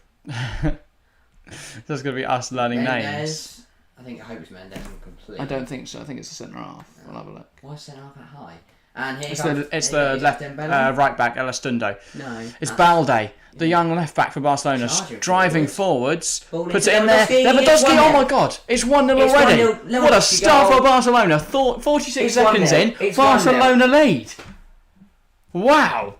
[SPEAKER 1] That's going to be us learning names.
[SPEAKER 2] Mendes. I hope it's Mendes. I'm completely.
[SPEAKER 1] I don't think so. I think it's the centre half. I'll have a look.
[SPEAKER 2] Why is centre half that high? And here
[SPEAKER 1] It's the left right back, Elastundo.
[SPEAKER 2] No.
[SPEAKER 1] It's Balde, the young left back for Barcelona,
[SPEAKER 2] Charging
[SPEAKER 1] driving
[SPEAKER 2] forwards.
[SPEAKER 1] forwards.
[SPEAKER 2] Ball
[SPEAKER 1] Puts
[SPEAKER 2] into
[SPEAKER 1] it in there.
[SPEAKER 2] Lewandowski.
[SPEAKER 1] Lewandowski,
[SPEAKER 2] It's 1-0.
[SPEAKER 1] oh my god, it's 1-0
[SPEAKER 2] It's
[SPEAKER 1] already.
[SPEAKER 2] 1-0.
[SPEAKER 1] What a
[SPEAKER 2] Lewandowski
[SPEAKER 1] start
[SPEAKER 2] goal.
[SPEAKER 1] for Barcelona. 46
[SPEAKER 2] It's
[SPEAKER 1] seconds
[SPEAKER 2] 1-0.
[SPEAKER 1] in,
[SPEAKER 2] It's
[SPEAKER 1] Barcelona lead. Wow.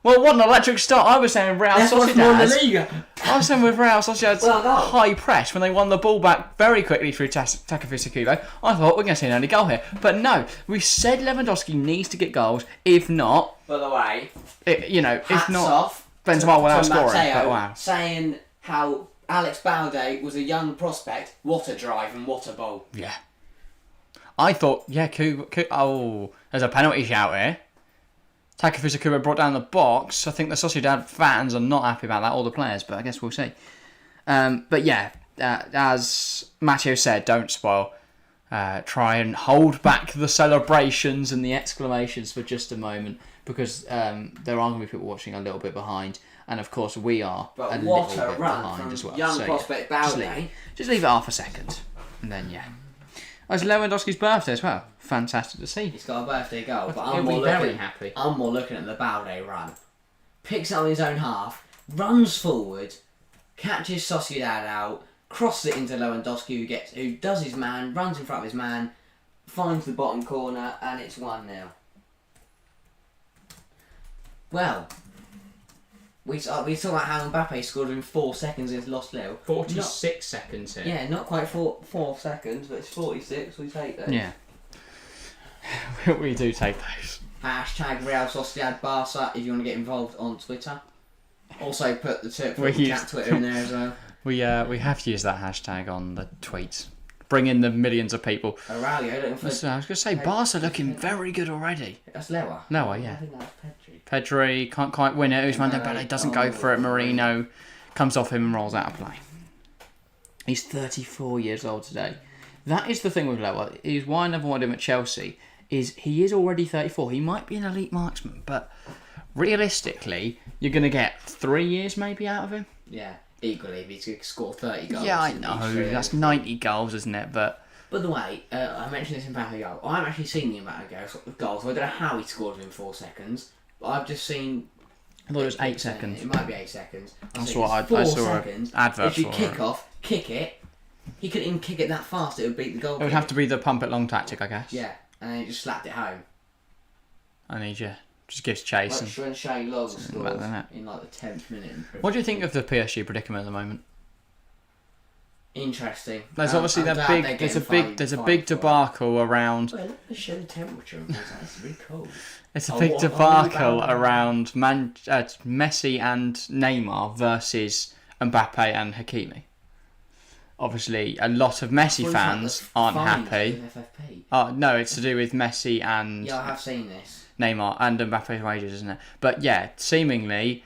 [SPEAKER 1] Well, what an electric start. I was saying Real
[SPEAKER 2] That's what's more in the
[SPEAKER 1] Sociedad.
[SPEAKER 2] league.
[SPEAKER 1] I was saying with Real Sociedad's
[SPEAKER 2] Well done.
[SPEAKER 1] high press when they won the ball back very quickly through Takefusa Kubo. I thought we're going to see an early goal here. But no, we said Lewandowski needs to get goals. If not,
[SPEAKER 2] By the way,
[SPEAKER 1] if
[SPEAKER 2] hats
[SPEAKER 1] not,
[SPEAKER 2] off
[SPEAKER 1] Benzema will
[SPEAKER 2] to
[SPEAKER 1] outscore him.
[SPEAKER 2] Matteo
[SPEAKER 1] But wow.
[SPEAKER 2] saying how Alex Balde was a young prospect. What a drive and what a ball.
[SPEAKER 1] Yeah. I thought, oh, there's a penalty shout here. Takefusa Kubo brought down the box. I think the Sociedad fans are not happy about that, all the players, but I guess we'll see. But yeah, as Matteo said, don't spoil. Try and hold back the celebrations and the exclamations for just a moment, because there are going to be people watching a little bit behind, and of course we are
[SPEAKER 2] But
[SPEAKER 1] a
[SPEAKER 2] what
[SPEAKER 1] little
[SPEAKER 2] a
[SPEAKER 1] bit
[SPEAKER 2] run
[SPEAKER 1] behind
[SPEAKER 2] from
[SPEAKER 1] as well.
[SPEAKER 2] young
[SPEAKER 1] So,
[SPEAKER 2] prospect
[SPEAKER 1] yeah,
[SPEAKER 2] Balde.
[SPEAKER 1] just leave it half a second, and then yeah. Oh, it's Lewandowski's birthday as well. Fantastic to see.
[SPEAKER 2] He's got a birthday goal, but
[SPEAKER 1] He'll
[SPEAKER 2] I'm
[SPEAKER 1] be
[SPEAKER 2] more
[SPEAKER 1] very
[SPEAKER 2] looking.
[SPEAKER 1] happy.
[SPEAKER 2] I'm more looking at the Balde run. Picks up his own half, runs forward, catches Sociedad out, crosses it into Lewandowski, who does his man, runs in front of his man, finds the bottom corner, and it's 1-0. Well, we talk about how Mbappe scored in 4 seconds and it's lost Lille.
[SPEAKER 1] 46 seconds here.
[SPEAKER 2] Yeah, not quite 4 seconds, but it's 46. We take those.
[SPEAKER 1] Yeah. We do take those.
[SPEAKER 2] Hashtag Real Sociedad Barca if you want to get involved on Twitter. Also put the chat Twitter in there as well.
[SPEAKER 1] We have used that hashtag on the tweets. Bring in the millions of people.
[SPEAKER 2] Aurelio looking for...
[SPEAKER 1] So I was going to say, Barca looking very good already.
[SPEAKER 2] That's Lewa.
[SPEAKER 1] Lewa, yeah.
[SPEAKER 2] I think that's Pedri.
[SPEAKER 1] Pedri can't quite win it. Ousmane Dembele doesn't go for it. Marino comes off him and rolls out of play. He's 34 years old today. That is the thing with Lewa. Is why I never wanted him at Chelsea. Is he is already 34. He might be an elite marksman, but realistically, you're going to get 3 years maybe out of him.
[SPEAKER 2] Yeah, equally if he's going to score 30 goals.
[SPEAKER 1] Yeah, I know. That's 90 goals, isn't it? But
[SPEAKER 2] by the way, I mentioned this in Mbappe goal. I haven't actually seen the amount of goals, so I don't know how he scored them in 4 seconds. But I've just seen...
[SPEAKER 1] I thought it was 8 seconds.
[SPEAKER 2] It might be 8 seconds.
[SPEAKER 1] That's what I
[SPEAKER 2] 4
[SPEAKER 1] saw
[SPEAKER 2] seconds.
[SPEAKER 1] an advert
[SPEAKER 2] If you
[SPEAKER 1] for
[SPEAKER 2] kick it, he couldn't even kick it that fast, it would beat the goal.
[SPEAKER 1] It would have to be the pump it long tactic, I guess.
[SPEAKER 2] Yeah, and then he just slapped it home.
[SPEAKER 1] And he just gives chase.
[SPEAKER 2] Like when Shane Long scored
[SPEAKER 1] better than that.
[SPEAKER 2] in like the 10th minute.
[SPEAKER 1] What do you think of the PSG predicament at the moment?
[SPEAKER 2] Interesting.
[SPEAKER 1] There's obviously
[SPEAKER 2] I'm
[SPEAKER 1] that
[SPEAKER 2] glad
[SPEAKER 1] big.
[SPEAKER 2] they're
[SPEAKER 1] There's a
[SPEAKER 2] getting
[SPEAKER 1] big
[SPEAKER 2] fined for it.
[SPEAKER 1] debacle around.
[SPEAKER 2] Well, let me show the temperature. It's really cold.
[SPEAKER 1] It's a
[SPEAKER 2] Oh,
[SPEAKER 1] big
[SPEAKER 2] what-
[SPEAKER 1] debacle
[SPEAKER 2] oh,
[SPEAKER 1] around Messi and Neymar versus Mbappe and Hakimi. Obviously, a lot of Messi fans aren't happy. No, it's to do with Messi and
[SPEAKER 2] Yeah, I have seen this.
[SPEAKER 1] Neymar and Mbappe's wages, isn't it? But yeah, seemingly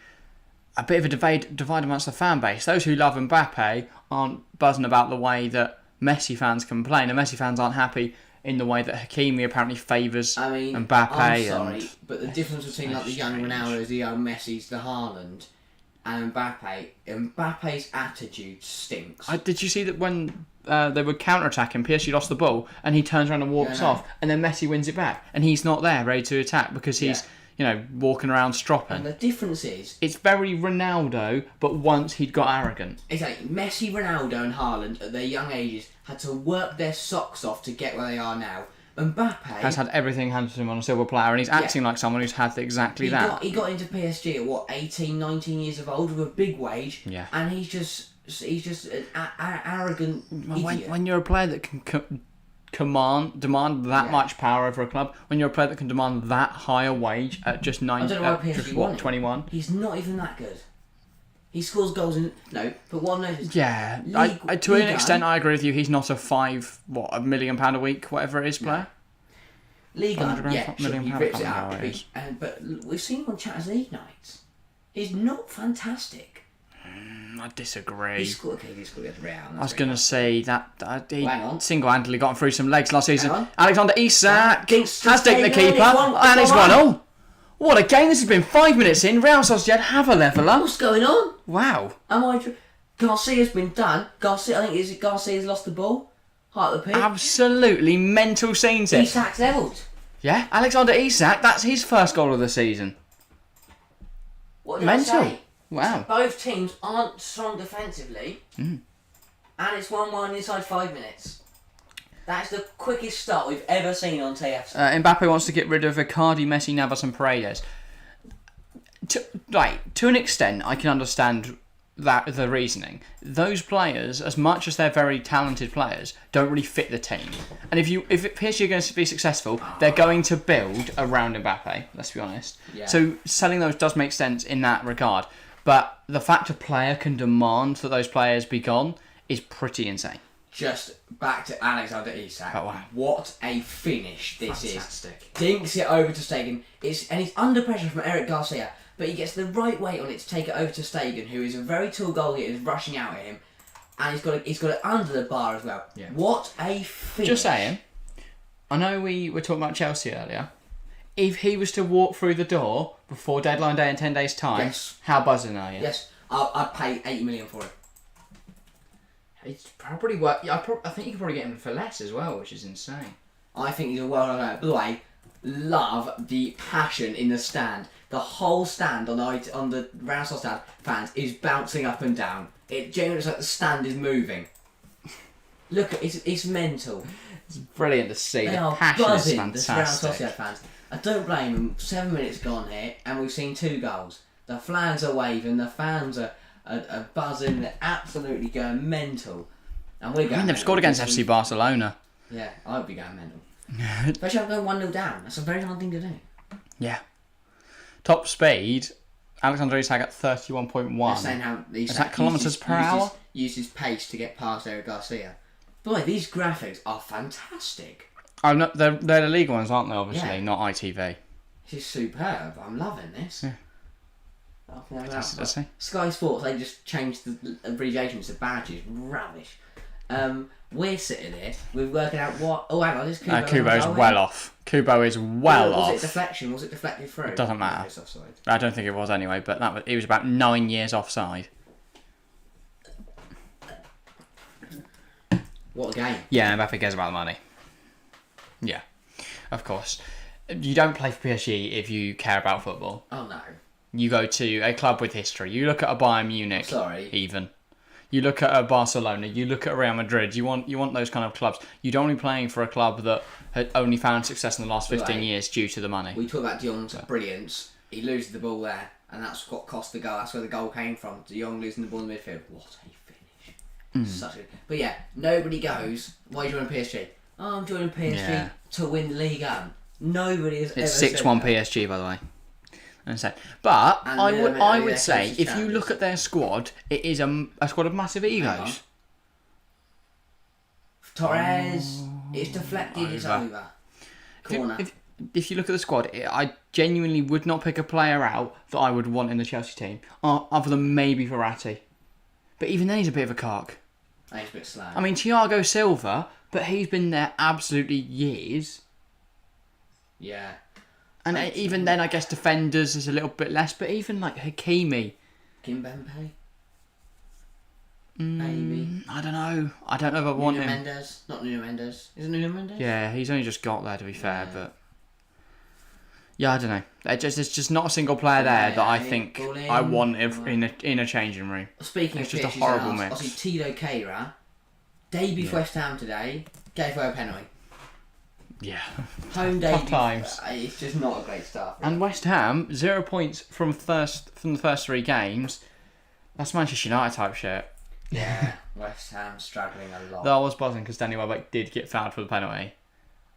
[SPEAKER 1] a bit of a divide amongst the fan base. Those who love Mbappe aren't buzzing about the way that Messi fans complain, and Messi fans aren't happy in the way that Hakimi apparently favours Mbappe.
[SPEAKER 2] I'm sorry, but the
[SPEAKER 1] it's
[SPEAKER 2] difference between like the young
[SPEAKER 1] strange.
[SPEAKER 2] Ronaldo's, the young Messi's, the Haaland, and Mbappe's attitude stinks.
[SPEAKER 1] Did you see that when they were counter-attacking, PSG lost the ball, and he turns around and walks off, and then Messi wins it back, and he's not there ready to attack because he's walking around stropping.
[SPEAKER 2] And the difference is...
[SPEAKER 1] It's very Ronaldo, but once he'd got arrogant.
[SPEAKER 2] It's like Messi, Ronaldo and Haaland at their young ages had to work their socks off to get where they are now. Mbappe...
[SPEAKER 1] has had everything handed to him on a silver platter, and he's acting like someone who's had exactly that.
[SPEAKER 2] He got into PSG at, what, 18, 19 years of old with a big wage, and he's just an arrogant idiot.
[SPEAKER 1] When you're a player that can demand that much power over a club, when you're a player that can demand that higher wage at just 21?
[SPEAKER 2] He's not even that good. He scores goals in... No, but one notice...
[SPEAKER 1] Yeah, to an extent I agree with you. He's not a £1 million a week, whatever it is, player.
[SPEAKER 2] Liga, yeah, sure,
[SPEAKER 1] £100
[SPEAKER 2] he rips it
[SPEAKER 1] I
[SPEAKER 2] out.
[SPEAKER 1] can't remember how it is.
[SPEAKER 2] But we've seen him on Champions League nights. He's not fantastic.
[SPEAKER 1] I disagree.
[SPEAKER 2] He scored against Real.
[SPEAKER 1] I was going to say that he
[SPEAKER 2] Hang on.
[SPEAKER 1] single-handedly got him through some legs last season.
[SPEAKER 2] Hang on.
[SPEAKER 1] Alexander Isak
[SPEAKER 2] Dinks
[SPEAKER 1] has taken the keeper, and it's 1-1. What a game. This has been 5 minutes in. Real Sociedad have a leveller.
[SPEAKER 2] What's going on?
[SPEAKER 1] Wow.
[SPEAKER 2] Garcia's been done. Garcia's lost the ball. Heart of the pitch.
[SPEAKER 1] Absolutely mental scenes here.
[SPEAKER 2] Isak's levelled.
[SPEAKER 1] Yeah, Alexander Isak, that's his first goal of the season.
[SPEAKER 2] What did
[SPEAKER 1] Mental.
[SPEAKER 2] I say?
[SPEAKER 1] Wow.
[SPEAKER 2] Both teams aren't strong defensively, and it's 1-1 inside 5 minutes. That's the quickest start we've ever seen on TFC.
[SPEAKER 1] Mbappe wants to get rid of Icardi, Messi, Navas and Paredes. To an extent, I can understand the reasoning. Those players, as much as they're very talented players, don't really fit the team. And if PSG are going to be successful, they're going to build around Mbappe, let's be honest.
[SPEAKER 2] Yeah.
[SPEAKER 1] So selling those does make sense in that regard. But the fact a player can demand that those players be gone is pretty insane.
[SPEAKER 2] Just back to Alexander Isak.
[SPEAKER 1] Oh, wow.
[SPEAKER 2] What a finish this
[SPEAKER 1] Fantastic.
[SPEAKER 2] is. Dinks it over to Stegen. And he's under pressure from Eric Garcia, but he gets the right weight on it to take it over to Stegen, who is a very tall goalie and is rushing out at him. And he's got it under the bar as well.
[SPEAKER 1] Yeah.
[SPEAKER 2] What a finish.
[SPEAKER 1] Just saying, I know we were talking about Chelsea earlier. If he was to walk through the door before deadline day in 10 days' time,
[SPEAKER 2] Yes.
[SPEAKER 1] how buzzing are you?
[SPEAKER 2] Yes, I'd pay 80 million for it.
[SPEAKER 1] It's probably worth. I think you could probably get him for less as well, which is insane.
[SPEAKER 2] I think he's a well-known player. By the way, love the passion in the stand. The whole stand on the Real Sociedad fans is bouncing up and down. It genuinely looks like the stand is moving. Look, it's mental.
[SPEAKER 1] It's brilliant to see.
[SPEAKER 2] They
[SPEAKER 1] The
[SPEAKER 2] are
[SPEAKER 1] passion is
[SPEAKER 2] buzzing, the Real
[SPEAKER 1] fantastic.
[SPEAKER 2] Sociedad fans. I don't blame them. 7 minutes gone here, and we've seen 2 goals. The flags are waving, the fans are buzzing, they're absolutely going mental. And we're going
[SPEAKER 1] They've scored against FC Barcelona.
[SPEAKER 2] Yeah, I would be going mental. Especially if I'm going 1-0 down. That's a very hard thing to do.
[SPEAKER 1] Yeah. Top speed, Alexander Isak at 31.1.
[SPEAKER 2] They're saying how
[SPEAKER 1] Is that kilometres per hour?
[SPEAKER 2] Use his pace to get past Eric Garcia. Boy, these graphics are fantastic.
[SPEAKER 1] Oh, no, they're the league ones, aren't they? Obviously,
[SPEAKER 2] Yeah.
[SPEAKER 1] not ITV.
[SPEAKER 2] This is superb. I'm loving this.
[SPEAKER 1] Yeah.
[SPEAKER 2] That's
[SPEAKER 1] Let's see.
[SPEAKER 2] Sky Sports, they just changed the abbreviations to badges. Rubbish. We're sitting here, we're working out what... Oh, hang on, this Kubo.
[SPEAKER 1] Kubo's well off. Kubo is well off.
[SPEAKER 2] Was it deflection? Was it deflected through?
[SPEAKER 1] It doesn't matter.
[SPEAKER 2] No, it's offside.
[SPEAKER 1] I don't think it was anyway, but he was about 9 years offside.
[SPEAKER 2] What a game.
[SPEAKER 1] Yeah, Mbappe cares about the money. Yeah, of course. You don't play for PSG if you care about football.
[SPEAKER 2] Oh, no.
[SPEAKER 1] You go to a club with history. You look at a Bayern Munich.
[SPEAKER 2] Sorry.
[SPEAKER 1] Even. You look at a Barcelona. You look at a Real Madrid. You want those kind of clubs. You don't want to be playing for a club that had only found success in the last 15 years due to the money.
[SPEAKER 2] We talk about De Jong's brilliance. He loses the ball there, and that's what cost the goal. That's where the goal came from. De Jong losing the ball in the midfield. What a finish. Such a... But yeah, nobody goes, why are you joining PSG? Oh, I'm joining PSG to win the League 1. Nobody has
[SPEAKER 1] It's
[SPEAKER 2] ever
[SPEAKER 1] 6-1
[SPEAKER 2] said that.
[SPEAKER 1] PSG, by the way. But
[SPEAKER 2] And
[SPEAKER 1] I would
[SPEAKER 2] they're
[SPEAKER 1] say,
[SPEAKER 2] closest
[SPEAKER 1] if you
[SPEAKER 2] champions.
[SPEAKER 1] look at their squad, it is a squad of massive egos.
[SPEAKER 2] Torres, it's deflected, it's over. Corner.
[SPEAKER 1] If you look at the squad, I genuinely would not pick a player out that I would want in the Chelsea team, other than maybe Verratti. But even then, he's a bit of a cock.
[SPEAKER 2] He's a bit slow.
[SPEAKER 1] I mean, Thiago Silva, but he's been there absolutely years.
[SPEAKER 2] Yeah.
[SPEAKER 1] And even then, I guess defenders is a little bit less. But even like Hakimi,
[SPEAKER 2] Kimpembe? Maybe.
[SPEAKER 1] I don't know. I don't know if I want
[SPEAKER 2] Nuno
[SPEAKER 1] him.
[SPEAKER 2] Mendes? Not Nuno Mendes. Is it Nuno Mendes?
[SPEAKER 1] Yeah, he's only just got there, to be fair. But yeah, I don't know. There's just not a single player there that I think I want in a changing room.
[SPEAKER 2] Speaking
[SPEAKER 1] It's
[SPEAKER 2] of
[SPEAKER 1] just a
[SPEAKER 2] PSG,
[SPEAKER 1] horrible mix.
[SPEAKER 2] obviously Tito Keira, debut for West Ham today, gave away a penalty.
[SPEAKER 1] Yeah.
[SPEAKER 2] Home debut.
[SPEAKER 1] times.
[SPEAKER 2] It's just not a great start.
[SPEAKER 1] And West Ham, 0 points from the first 3 games. That's Manchester United type shit.
[SPEAKER 2] Yeah, West Ham struggling a lot.
[SPEAKER 1] Though I was buzzing because Danny Welbeck did get fouled for the penalty.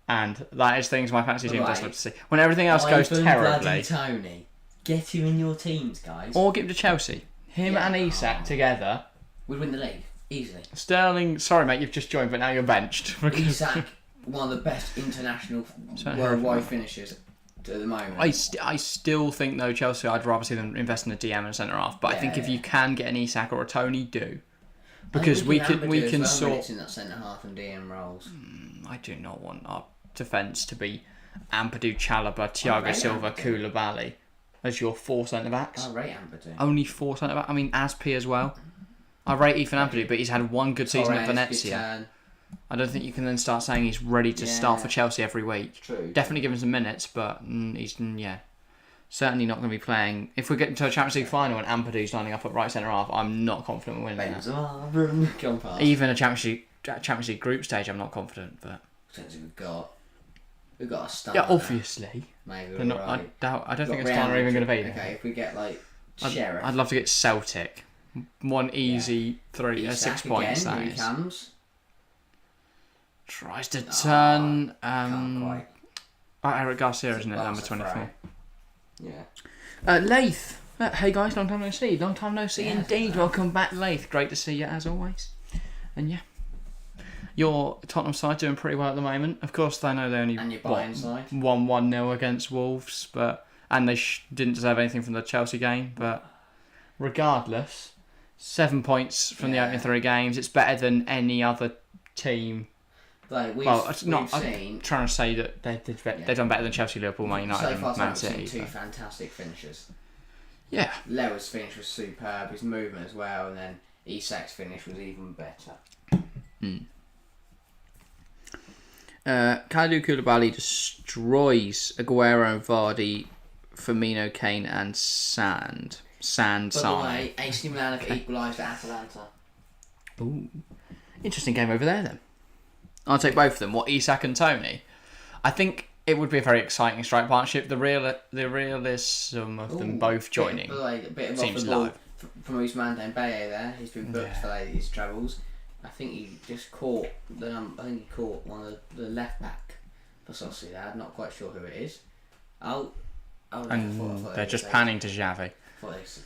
[SPEAKER 1] And that is things my fantasy team does love to see. When everything else goes
[SPEAKER 2] Ivan
[SPEAKER 1] terribly.
[SPEAKER 2] bloody Tony. Get him in your teams, guys.
[SPEAKER 1] Or give it to Chelsea. Him
[SPEAKER 2] Yeah.
[SPEAKER 1] and Isak together.
[SPEAKER 2] We'd win the league. Easily.
[SPEAKER 1] Sterling, sorry mate, you've just joined, but now you're benched.
[SPEAKER 2] Isak, one of the best international
[SPEAKER 1] Certainly
[SPEAKER 2] worldwide finishers at the moment.
[SPEAKER 1] I still think though Chelsea, I'd rather see them invest in a DM and a centre half. But I think if you can get an Isak or a Tony, do, because we can sort
[SPEAKER 2] in that centre half and DM roles.
[SPEAKER 1] I do not want our defence to be Ampadu, Chalobah, Thiago Silva, Koulibaly as your 4 centre backs.
[SPEAKER 2] I rate Ampadu.
[SPEAKER 1] Only 4 centre backs. I mean Aspi as well. I rate Ethan Ampadu, but he's had one good season at Venezia. I don't think you can then start saying he's ready to start for Chelsea every week.
[SPEAKER 2] True.
[SPEAKER 1] Definitely give him some minutes, but he's certainly not going to be playing. If we get into a Champions League final and Ampadu's lining up at right centre half, I'm not confident we're winning that. Even a Champions League group stage, I'm not confident. But
[SPEAKER 2] we've got a star.
[SPEAKER 1] Yeah, obviously.
[SPEAKER 2] Maybe
[SPEAKER 1] they're not, I don't think Aston are even going to be there.
[SPEAKER 2] Okay, if we get like Sheriff.
[SPEAKER 1] I'd love to get Celtic. One easy 6 points.
[SPEAKER 2] Again,
[SPEAKER 1] that
[SPEAKER 2] he
[SPEAKER 1] is.
[SPEAKER 2] comes.
[SPEAKER 1] Tries to turn.
[SPEAKER 2] Can't quite.
[SPEAKER 1] Eric Garcia, isn't it? Number 24.
[SPEAKER 2] Yeah.
[SPEAKER 1] Laith. Hey guys, long time no see. Long time no see indeed.
[SPEAKER 2] Yeah.
[SPEAKER 1] Welcome back, Laith. Great to see you as always. And yeah, your Tottenham side doing pretty well at the moment. Of course, I know they only
[SPEAKER 2] And your Bayern side.
[SPEAKER 1] won 1-0 against Wolves, and they didn't deserve anything from the Chelsea game. But regardless, 7 points from the opening 3 games. It's better than any other team.
[SPEAKER 2] Like
[SPEAKER 1] I'm
[SPEAKER 2] seen,
[SPEAKER 1] trying to say that they've done better than Chelsea, Liverpool, Man United,
[SPEAKER 2] so far,
[SPEAKER 1] and Man
[SPEAKER 2] we've
[SPEAKER 1] City.
[SPEAKER 2] seen 2 fantastic finishes.
[SPEAKER 1] Yeah.
[SPEAKER 2] Leo's finish was superb, his movement as well, and then Isak's finish was even better.
[SPEAKER 1] Kalidou Koulibaly destroys Aguero and Vardy, Firmino, Kane, and Sand.
[SPEAKER 2] By the way, AC Milan have equalised at Atalanta.
[SPEAKER 1] Ooh, interesting game over there then. I'll take both of them. What, Isak and Tony? I think it would be a very exciting strike partnership. The realism of them both joining
[SPEAKER 2] a bit of
[SPEAKER 1] seems low.
[SPEAKER 2] From Ousmane Dembele there, he's been booked for his travels. I think he just caught one of the left back for Sociedad. Not quite sure who it is.
[SPEAKER 1] They're just panning to Xavi.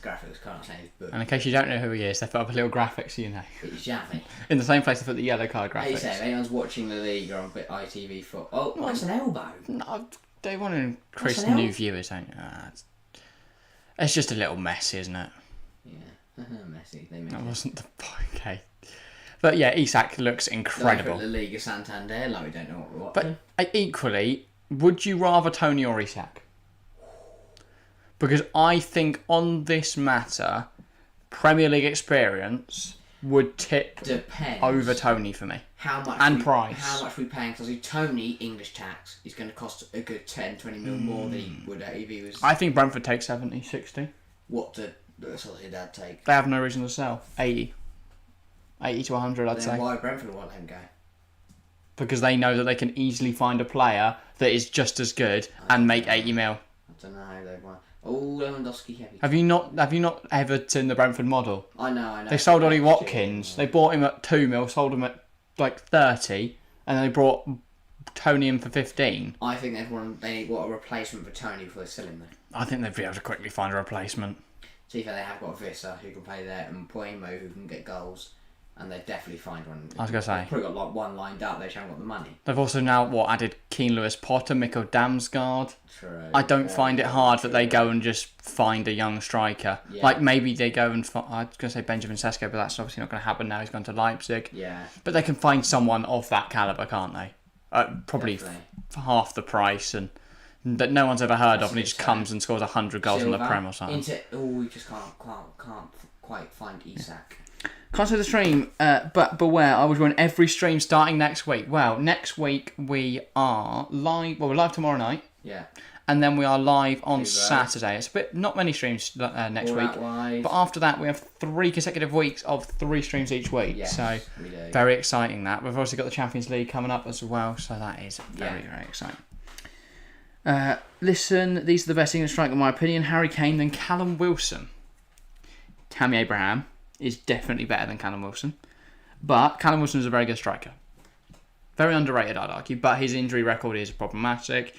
[SPEAKER 2] Graphics can't say his book.
[SPEAKER 1] And in case you don't know who he is, they put up a little graphic so you know.
[SPEAKER 2] It's Xavi.
[SPEAKER 1] In the same place they put the yellow card graphics.
[SPEAKER 2] Hey, say, if anyone's watching the league or on ITV for that's an elbow.
[SPEAKER 1] No, they want to increase new viewers, don't you? It's just a little messy, isn't it?
[SPEAKER 2] Yeah, messy.
[SPEAKER 1] That wasn't the point. Okay. But yeah, Isak looks incredible.
[SPEAKER 2] Like the Liga Santander, like we don't know what we're watching.
[SPEAKER 1] But equally, would you rather Tony or Isak? Because I think on this matter, Premier League experience would tip over Tony for me.
[SPEAKER 2] How much?
[SPEAKER 1] And price.
[SPEAKER 2] How much are we paying? Because Tony, English tax, is going to cost a good 10, 20 mil more than he would if he was...
[SPEAKER 1] I think Brentford take 70, 60.
[SPEAKER 2] What did the Sociedad take?
[SPEAKER 1] They have no reason to sell. 80. 80 to 100, I'd say.
[SPEAKER 2] Then why Brentford want him go?
[SPEAKER 1] Because they know that they can easily find a player that is just as good and make 80 mil.
[SPEAKER 2] I don't know how they want... Oh, Lewandowski heavy.
[SPEAKER 1] Have you not ever seen the Brentford model?
[SPEAKER 2] I know.
[SPEAKER 1] They sold Ollie Watkins. They bought him at 2 mil, sold him at like 30, and they brought Tony in for 15.
[SPEAKER 2] I think they want a replacement for Tony before they sell him though.
[SPEAKER 1] I think they'd be able to quickly find a replacement.
[SPEAKER 2] To be fair, they have got Visser who can play there and Poimo who can get goals. And they'd definitely find one.
[SPEAKER 1] I was going to say.
[SPEAKER 2] They've probably got like one lined up, they just haven't got the money.
[SPEAKER 1] They've also now, added Keane Lewis Potter, Mikko Damsgaard.
[SPEAKER 2] True.
[SPEAKER 1] I don't find it hard that they go and just find a young striker. Yeah. Like maybe they go and I was going to say Benjamin Sesko, but that's obviously not going to happen now. He's gone to Leipzig.
[SPEAKER 2] Yeah.
[SPEAKER 1] But they can find someone of that calibre, can't they? Probably for half the price and that no one's ever heard of, and he just comes and scores 100 goals in the Prem or something.
[SPEAKER 2] We just can't quite find Isak.
[SPEAKER 1] Can't say the stream, but beware, I was running every stream starting next week. Well, next week we are live. Well, we're live tomorrow night.
[SPEAKER 2] Yeah.
[SPEAKER 1] And then we are live on Saturday. It's not many streams next week. But after that, we have 3 consecutive weeks of 3 streams each week.
[SPEAKER 2] Yes,
[SPEAKER 1] so
[SPEAKER 2] we do.
[SPEAKER 1] Very exciting that. We've also got the Champions League coming up as well. So that is very exciting. Listen, these are the best English striker in my opinion. Harry Kane, then Callum Wilson. Tammy Abraham is definitely better than Callum Wilson. But Callum Wilson is a very good striker. Very underrated, I'd argue. But his injury record is problematic.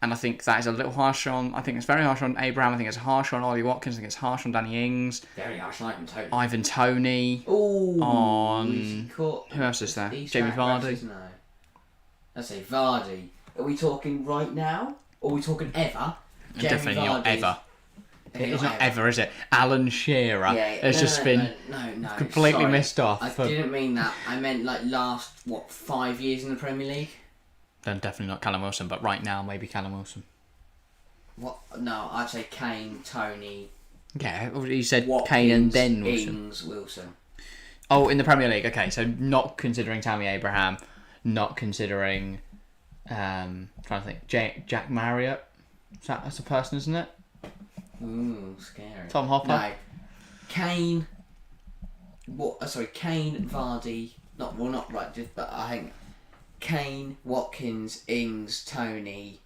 [SPEAKER 1] And I think that is a little harsh on... I think it's very harsh on Abraham. I think it's harsh on Ollie Watkins. I think it's harsh on Danny Ings.
[SPEAKER 2] Very harsh on
[SPEAKER 1] Ivan Toney.
[SPEAKER 2] Ooh,
[SPEAKER 1] on... Who else is there? Jamie Vardy.
[SPEAKER 2] Let's say Vardy. Are we talking right now? Or are we talking ever?
[SPEAKER 1] Definitely not ever.
[SPEAKER 2] Okay,
[SPEAKER 1] It's not ever, is it? Alan Shearer has just been
[SPEAKER 2] no,
[SPEAKER 1] completely
[SPEAKER 2] sorry.
[SPEAKER 1] missed off.
[SPEAKER 2] I didn't mean that. I meant like last 5 years in the Premier League.
[SPEAKER 1] Then definitely not Callum Wilson, but right now maybe Callum Wilson.
[SPEAKER 2] What? No, I'd say Kane, Tony.
[SPEAKER 1] Yeah, you said
[SPEAKER 2] Watkins,
[SPEAKER 1] Kane and then Wilson.
[SPEAKER 2] Ings, Wilson.
[SPEAKER 1] Oh, in the Premier League. Okay, so not considering Tammy Abraham, not considering. Trying to think. Jack Marriott. That's a person, isn't it?
[SPEAKER 2] Ooh, scary.
[SPEAKER 1] Tom Hopper.
[SPEAKER 2] No. Kane. Kane, Vardy. Not right. But I think Kane, Watkins, Ings, Tony.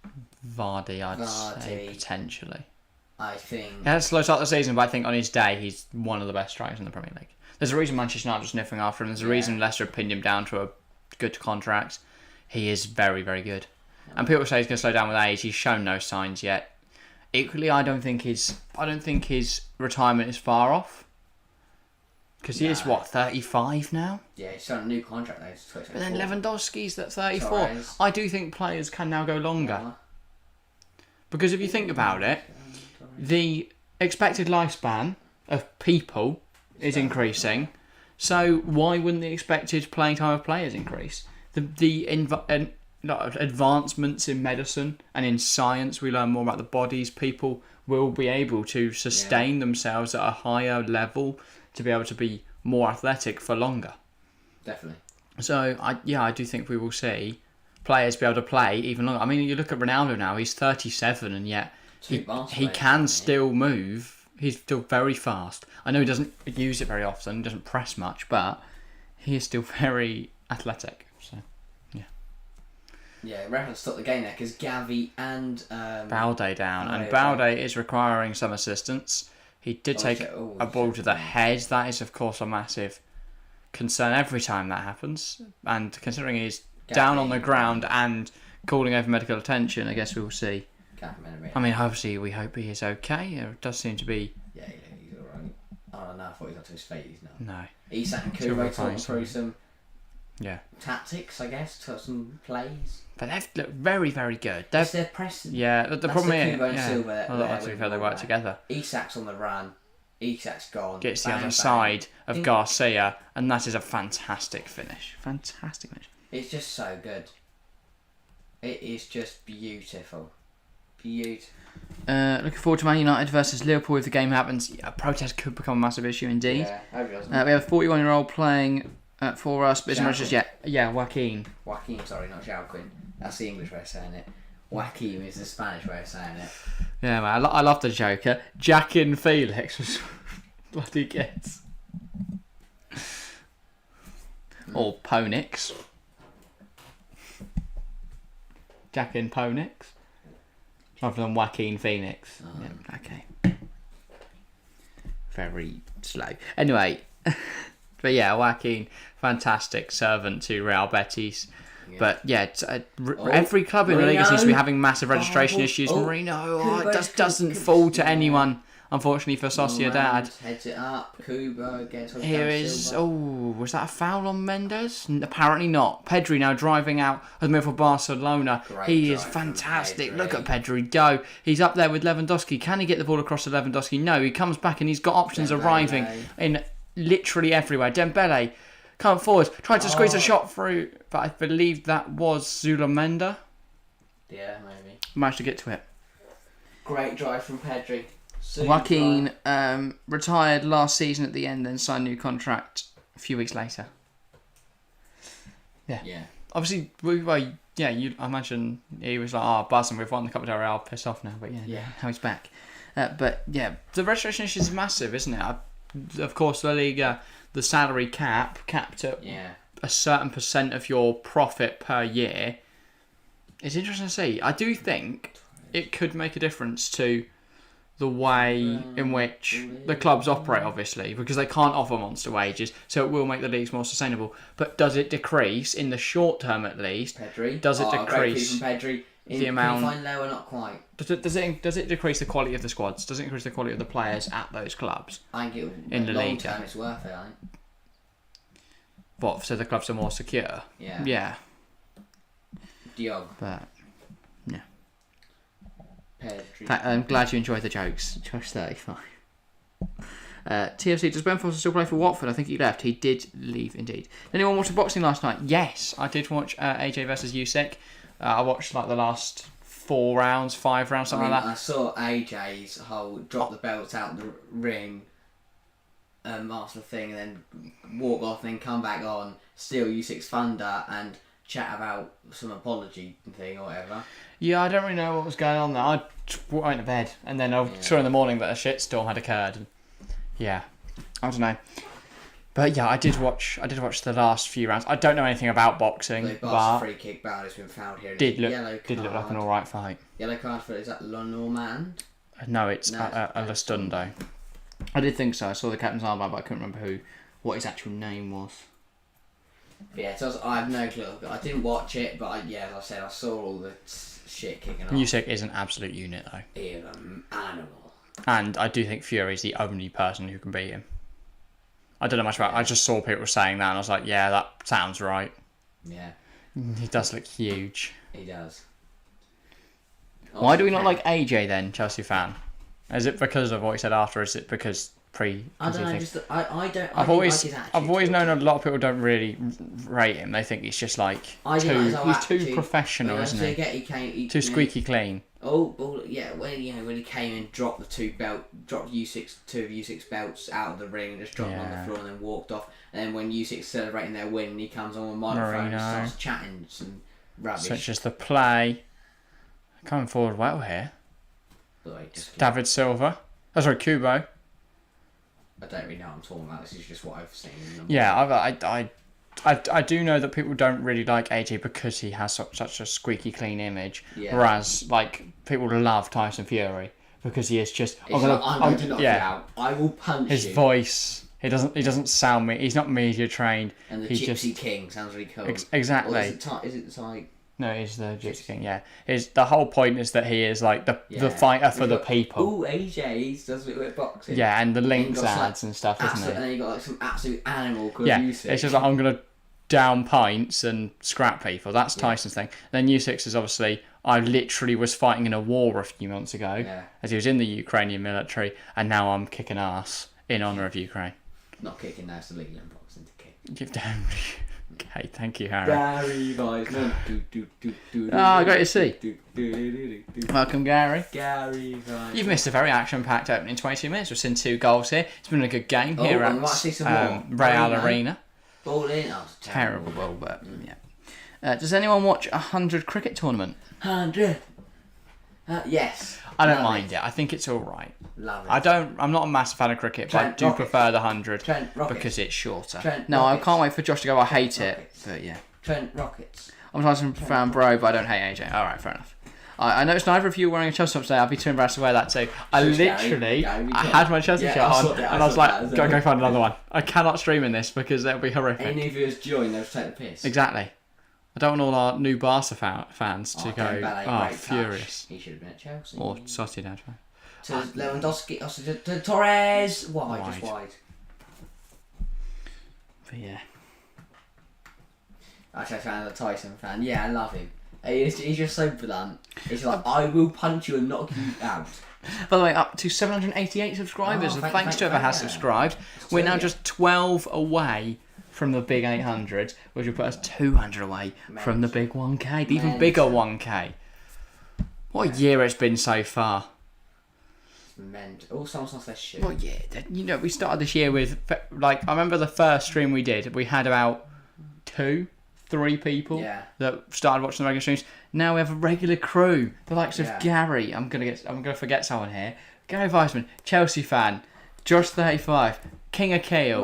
[SPEAKER 1] Vardy, I'd say potentially.
[SPEAKER 2] I think.
[SPEAKER 1] He had a slow start of the season, but I think on his day he's one of the best strikers in the Premier League. There's a reason Manchester United are sniffing after him. There's a reason Leicester pinned him down to a good contract. He is very, very good. And people say he's going to slow down with age. He's shown no signs yet. Equally, I don't think his retirement is far off. Because he is 35 now.
[SPEAKER 2] Yeah, he's on a new contract though.
[SPEAKER 1] But then Lewandowski's at 34.
[SPEAKER 2] Torres.
[SPEAKER 1] I do think players can now go longer. Because if you think about it, the expected lifespan of people is increasing. So why wouldn't the expected playing time of players increase? The advancements in medicine and in science, we learn more about the bodies. People will be able to sustain themselves at a higher level to be able to be more athletic for longer.
[SPEAKER 2] Definitely.
[SPEAKER 1] So I do think we will see players be able to play even longer. I mean, you look at Ronaldo now; he's 37, and yet he can still move. He's still very fast. I know he doesn't use it very often, doesn't press much, but he is still very athletic. So, yeah.
[SPEAKER 2] Yeah, reference stopped the game there because Gavi and
[SPEAKER 1] Balde down, and Balde is requiring some assistance. He did take a ball to the head. That is, of course, a massive concern every time that happens. And considering he's down on the ground and calling over medical attention, I guess we will see. I mean, obviously, we hope he is okay. It does seem to be.
[SPEAKER 2] Yeah, he's alright. Oh no, I thought he got to his feet. He's not.
[SPEAKER 1] No.
[SPEAKER 2] Isak and Kubo talking through some tactics, I guess, to some plays.
[SPEAKER 1] But they've looked very, very good.
[SPEAKER 2] They're pressing.
[SPEAKER 1] Yeah, the problem is.
[SPEAKER 2] Kubo and Silva.
[SPEAKER 1] To be fair, they work together.
[SPEAKER 2] Isak's on the run. Isak's gone.
[SPEAKER 1] Gets the other side of Garcia, and that is a fantastic finish. Fantastic finish.
[SPEAKER 2] It's just so good. It is just beautiful. Beautiful.
[SPEAKER 1] Looking forward to Man United versus Liverpool if the game happens. Yeah, protest could become a massive issue indeed.
[SPEAKER 2] Yeah, I hope it doesn't.
[SPEAKER 1] We have a 41-year-old playing for us, but it's not just yet. Yeah, Joaquin.
[SPEAKER 2] Joaquin, sorry, not Joaquin. That's the English way of saying it. Joaquin is the Spanish way of saying it.
[SPEAKER 1] Yeah, man, I love the Joker. Jackin Felix was bloody gets. Or Ponix. Jackin Ponix. Rather than Joaquin Phoenix.
[SPEAKER 2] Oh.
[SPEAKER 1] Yeah, okay. Very slow. Anyway, but yeah, Joaquin, fantastic servant to Real Betis. Yeah. But yeah, every club in the league seems to be having massive registration issues. Marino, it doesn't fall to anyone, unfortunately, for Sociedad.
[SPEAKER 2] Heads it up. Kubo gets on.
[SPEAKER 1] Here is. Was that a foul on Mendes? Apparently not. Pedri now driving out of the middle for Barcelona. He is fantastic. Look at Pedri go. He's up there with Lewandowski. Can he get the ball across to Lewandowski? No. He comes back and he's got options arriving in literally everywhere. Dembele. Come forward, tried to squeeze a shot through, but I believe that was Zulamenda.
[SPEAKER 2] Yeah, maybe.
[SPEAKER 1] Managed to get to it.
[SPEAKER 2] Great drive from Pedri.
[SPEAKER 1] Joaquin retired last season at the end, then signed a new contract a few weeks later. Yeah. Obviously, I imagine he was like, buzzing, we've won the Copa del Rey, pissed off now, but now he's back. But yeah, the registration issue is massive, isn't it? Of course, La Liga, the salary capped at a certain % of your profit per year. It's interesting to see. I do think it could make a difference to the way in which the clubs operate, obviously, because they can't offer monster wages, so it will make the leagues more sustainable. But does it decrease, in the short term at least, does it decrease the amount...
[SPEAKER 2] Can you find lower? Not quite.
[SPEAKER 1] Does it decrease the quality of the squads? Does it increase the quality of the players at those clubs?
[SPEAKER 2] I think
[SPEAKER 1] in the
[SPEAKER 2] long
[SPEAKER 1] league
[SPEAKER 2] term it's worth it, I think.
[SPEAKER 1] What, so the clubs are more secure?
[SPEAKER 2] Yeah.
[SPEAKER 1] Yeah.
[SPEAKER 2] Diog.
[SPEAKER 1] But yeah,
[SPEAKER 2] Pedri.
[SPEAKER 1] I'm glad you enjoyed the jokes. Josh 35. TFC, does Ben Foster still play for Watford? I think he left. He did leave, indeed. Did anyone watch the boxing last night? Yes, I did watch AJ versus Usyk. I watched like the last 5 rounds, something like that.
[SPEAKER 2] I saw AJ's whole drop the belts out the ring, master thing, and then walk off, and then come back on, steal Usyk's thunder, and chat about some apology thing or whatever.
[SPEAKER 1] Yeah, I don't really know what was going on there. I went to bed, and then I saw in the morning that a shitstorm had occurred. Yeah, I don't know. But yeah, I did watch the last few rounds. I don't know anything about boxing,
[SPEAKER 2] The
[SPEAKER 1] but
[SPEAKER 2] free kick battle has been found here.
[SPEAKER 1] did look
[SPEAKER 2] Yellow
[SPEAKER 1] like an alright fight.
[SPEAKER 2] Yellow card for, is that Lenormand?
[SPEAKER 1] No, it's Alastundo. I did think so. I saw the captain's armband, but I couldn't remember what his actual name was.
[SPEAKER 2] But yeah, so I have no clue. I didn't watch it, but as I said, I saw all the shit kicking off.
[SPEAKER 1] Usyk is an absolute unit, though.
[SPEAKER 2] He is an animal.
[SPEAKER 1] And I do think Fury's the only person who can beat him. I don't know much about it. I just saw people saying that, and I was like, yeah, that sounds right.
[SPEAKER 2] Yeah.
[SPEAKER 1] He does look huge.
[SPEAKER 2] He does.
[SPEAKER 1] Why do we not like AJ then, Chelsea fan? Is it because of what he said after? Or is it because
[SPEAKER 2] I don't know.
[SPEAKER 1] I've always known a lot of people don't really rate him. They think he's just like he's too professional, isn't he? Too squeaky clean.
[SPEAKER 2] Oh yeah. When he came in, dropped dropped two of Usyk's belts out of the ring and just dropped them on the floor and then walked off. And then when Usyk's celebrating their win, he comes on with a microphone and starts chatting some rubbish.
[SPEAKER 1] Such as the play. Coming forward well here. David Silva. Oh, sorry, Kubo.
[SPEAKER 2] I don't really know what I'm talking about. This is just what I've seen.
[SPEAKER 1] Yeah, I do know that people don't really like AJ because he has such a squeaky clean image. Yeah. Whereas, like, people love Tyson Fury because he is just.
[SPEAKER 2] I'm going to knock you out. I will punch
[SPEAKER 1] his
[SPEAKER 2] you.
[SPEAKER 1] His voice. He doesn't sound me. He's not media trained.
[SPEAKER 2] And the Gypsy King sounds really cool.
[SPEAKER 1] Exactly.
[SPEAKER 2] Or is it like?
[SPEAKER 1] No, he's the Gypsy King. Yeah, the whole point is that he is like the fighter for the people.
[SPEAKER 2] Oh, AJ, he does a bit of boxing.
[SPEAKER 1] Yeah, and the links ads and stuff, isn't it?
[SPEAKER 2] And then you got like some absolute animal.
[SPEAKER 1] Yeah, it's just like I'm gonna down pints and scrap people. That's Tyson's thing. Then Usyk's is obviously I literally was fighting in a war a few months ago as he was in the Ukrainian military, and now I'm kicking ass in honour of Ukraine.
[SPEAKER 2] Not kicking ass, illegal in boxing to kick.
[SPEAKER 1] You've done. Okay, thank you, Harry.
[SPEAKER 2] Gary Weissman.
[SPEAKER 1] Great to see. Welcome, Gary.
[SPEAKER 2] Gary Weissman.
[SPEAKER 1] You've missed a very action-packed opening 22 minutes. We've seen 2 goals here. It's been a good game here at Real Arena.
[SPEAKER 2] Ball in.
[SPEAKER 1] Terrible, but yeah. Does anyone watch 100 cricket tournament?
[SPEAKER 2] 100. Yes.
[SPEAKER 1] I don't mind it. I think it's all right.
[SPEAKER 2] Love it.
[SPEAKER 1] I'm not a massive fan of cricket, but I do prefer the 100 because it's shorter. I can't wait for Josh to go. I hate it, but yeah.
[SPEAKER 2] Trent Rockets.
[SPEAKER 1] I'm a Tyson fan, bro, but I don't hate AJ. All right, fair enough. I noticed neither of you were wearing a Chelsea top today. I'd be too embarrassed to wear that too. I had my Chelsea shirt on, and I was like, go find another one. I cannot stream in this because it'll be horrific.
[SPEAKER 2] Any viewers join, they'll take the piss.
[SPEAKER 1] Exactly. I don't want all our new Barca fans to go furious.
[SPEAKER 2] He should have been at Chelsea.
[SPEAKER 1] Or Sociedad.
[SPEAKER 2] To Lewandowski, to Torres. Wide, just wide.
[SPEAKER 1] But yeah.
[SPEAKER 2] Actually, I'm a Tyson fan. Yeah, I love him. He's just so blunt. He's like, I will punch you and knock you out.
[SPEAKER 1] By the way, up to 788 subscribers. Thanks to whoever has subscribed. We're now just 12 away from the big 800, which will put us 200 away from the big 1k, the even bigger 1k. What a year it's been so far.
[SPEAKER 2] Oh, someone's lost their shit.
[SPEAKER 1] Well, yeah, we started this year with, like, I remember the first stream we did, we had about 2-3 people that started watching the regular streams. Now we have a regular crew, the likes of Gary. I'm gonna forget someone here. Gary Weissman, Chelsea fan, Josh 35, King Akil,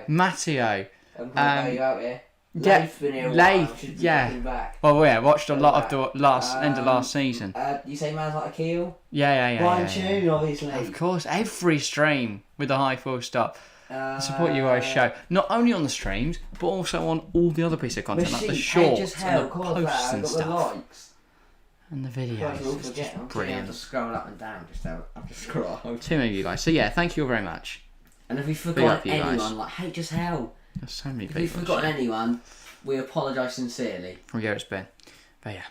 [SPEAKER 1] Matteo.
[SPEAKER 2] I'm gonna go you out here.
[SPEAKER 1] Leif's
[SPEAKER 2] been here a while. Back.
[SPEAKER 1] Well, watched a lot of the end of last season.
[SPEAKER 2] You say man's like Akil?
[SPEAKER 1] Yeah.
[SPEAKER 2] Ryan Tune, obviously.
[SPEAKER 1] Of course, every stream with a high full stop. The support you guys show, not only on the streams, but also on all the other pieces of content, like the shorts and the posts and stuff. And the videos. It's just brilliant.
[SPEAKER 2] I have to scroll up and down just to scroll.
[SPEAKER 1] Too many of you guys. So yeah, thank you very much.
[SPEAKER 2] And if we forgot anyone, like hate just hell.
[SPEAKER 1] There's so many
[SPEAKER 2] people.
[SPEAKER 1] If
[SPEAKER 2] we've forgotten anyone, we apologise sincerely.
[SPEAKER 1] Well, yeah, it's been. But yeah.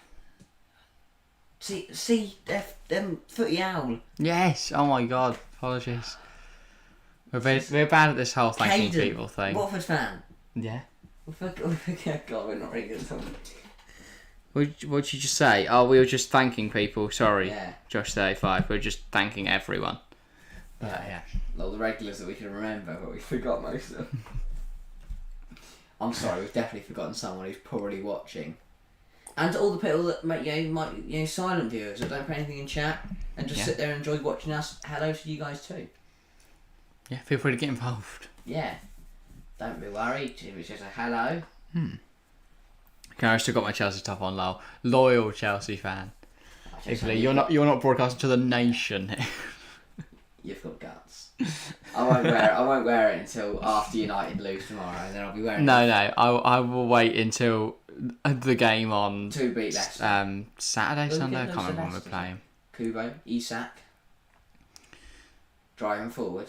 [SPEAKER 2] See, them footy owl.
[SPEAKER 1] Yes. Oh my God. Apologies. We're bad at this whole thanking
[SPEAKER 2] Caden,
[SPEAKER 1] people thing.
[SPEAKER 2] Watford fan.
[SPEAKER 1] Yeah.
[SPEAKER 2] God, we're not really good at something.
[SPEAKER 1] What did you just say? Oh, we were just thanking people. Sorry,
[SPEAKER 2] Yeah.
[SPEAKER 1] Josh 35. We were just thanking everyone. Yeah.
[SPEAKER 2] All the regulars that we can remember, but we forgot most of them. I'm sorry, we've definitely forgotten someone who's probably watching. And all the people that might silent viewers that don't put anything in chat and just sit there and enjoy watching us. Hello to you guys too.
[SPEAKER 1] Yeah, feel free to get involved.
[SPEAKER 2] Yeah. Don't be worried. If it's just a hello.
[SPEAKER 1] Okay, I've still got my Chelsea top on, lol. Loyal Chelsea fan. Hopefully, you're not broadcasting to the nation.
[SPEAKER 2] You've got guts. I won't wear it until after United lose tomorrow, and then I'll be wearing it.
[SPEAKER 1] No, I will wait until the game on
[SPEAKER 2] To beat Leicester.
[SPEAKER 1] Saturday, Sunday. I can't remember when we're playing.
[SPEAKER 2] Kubo, Isak, driving forward,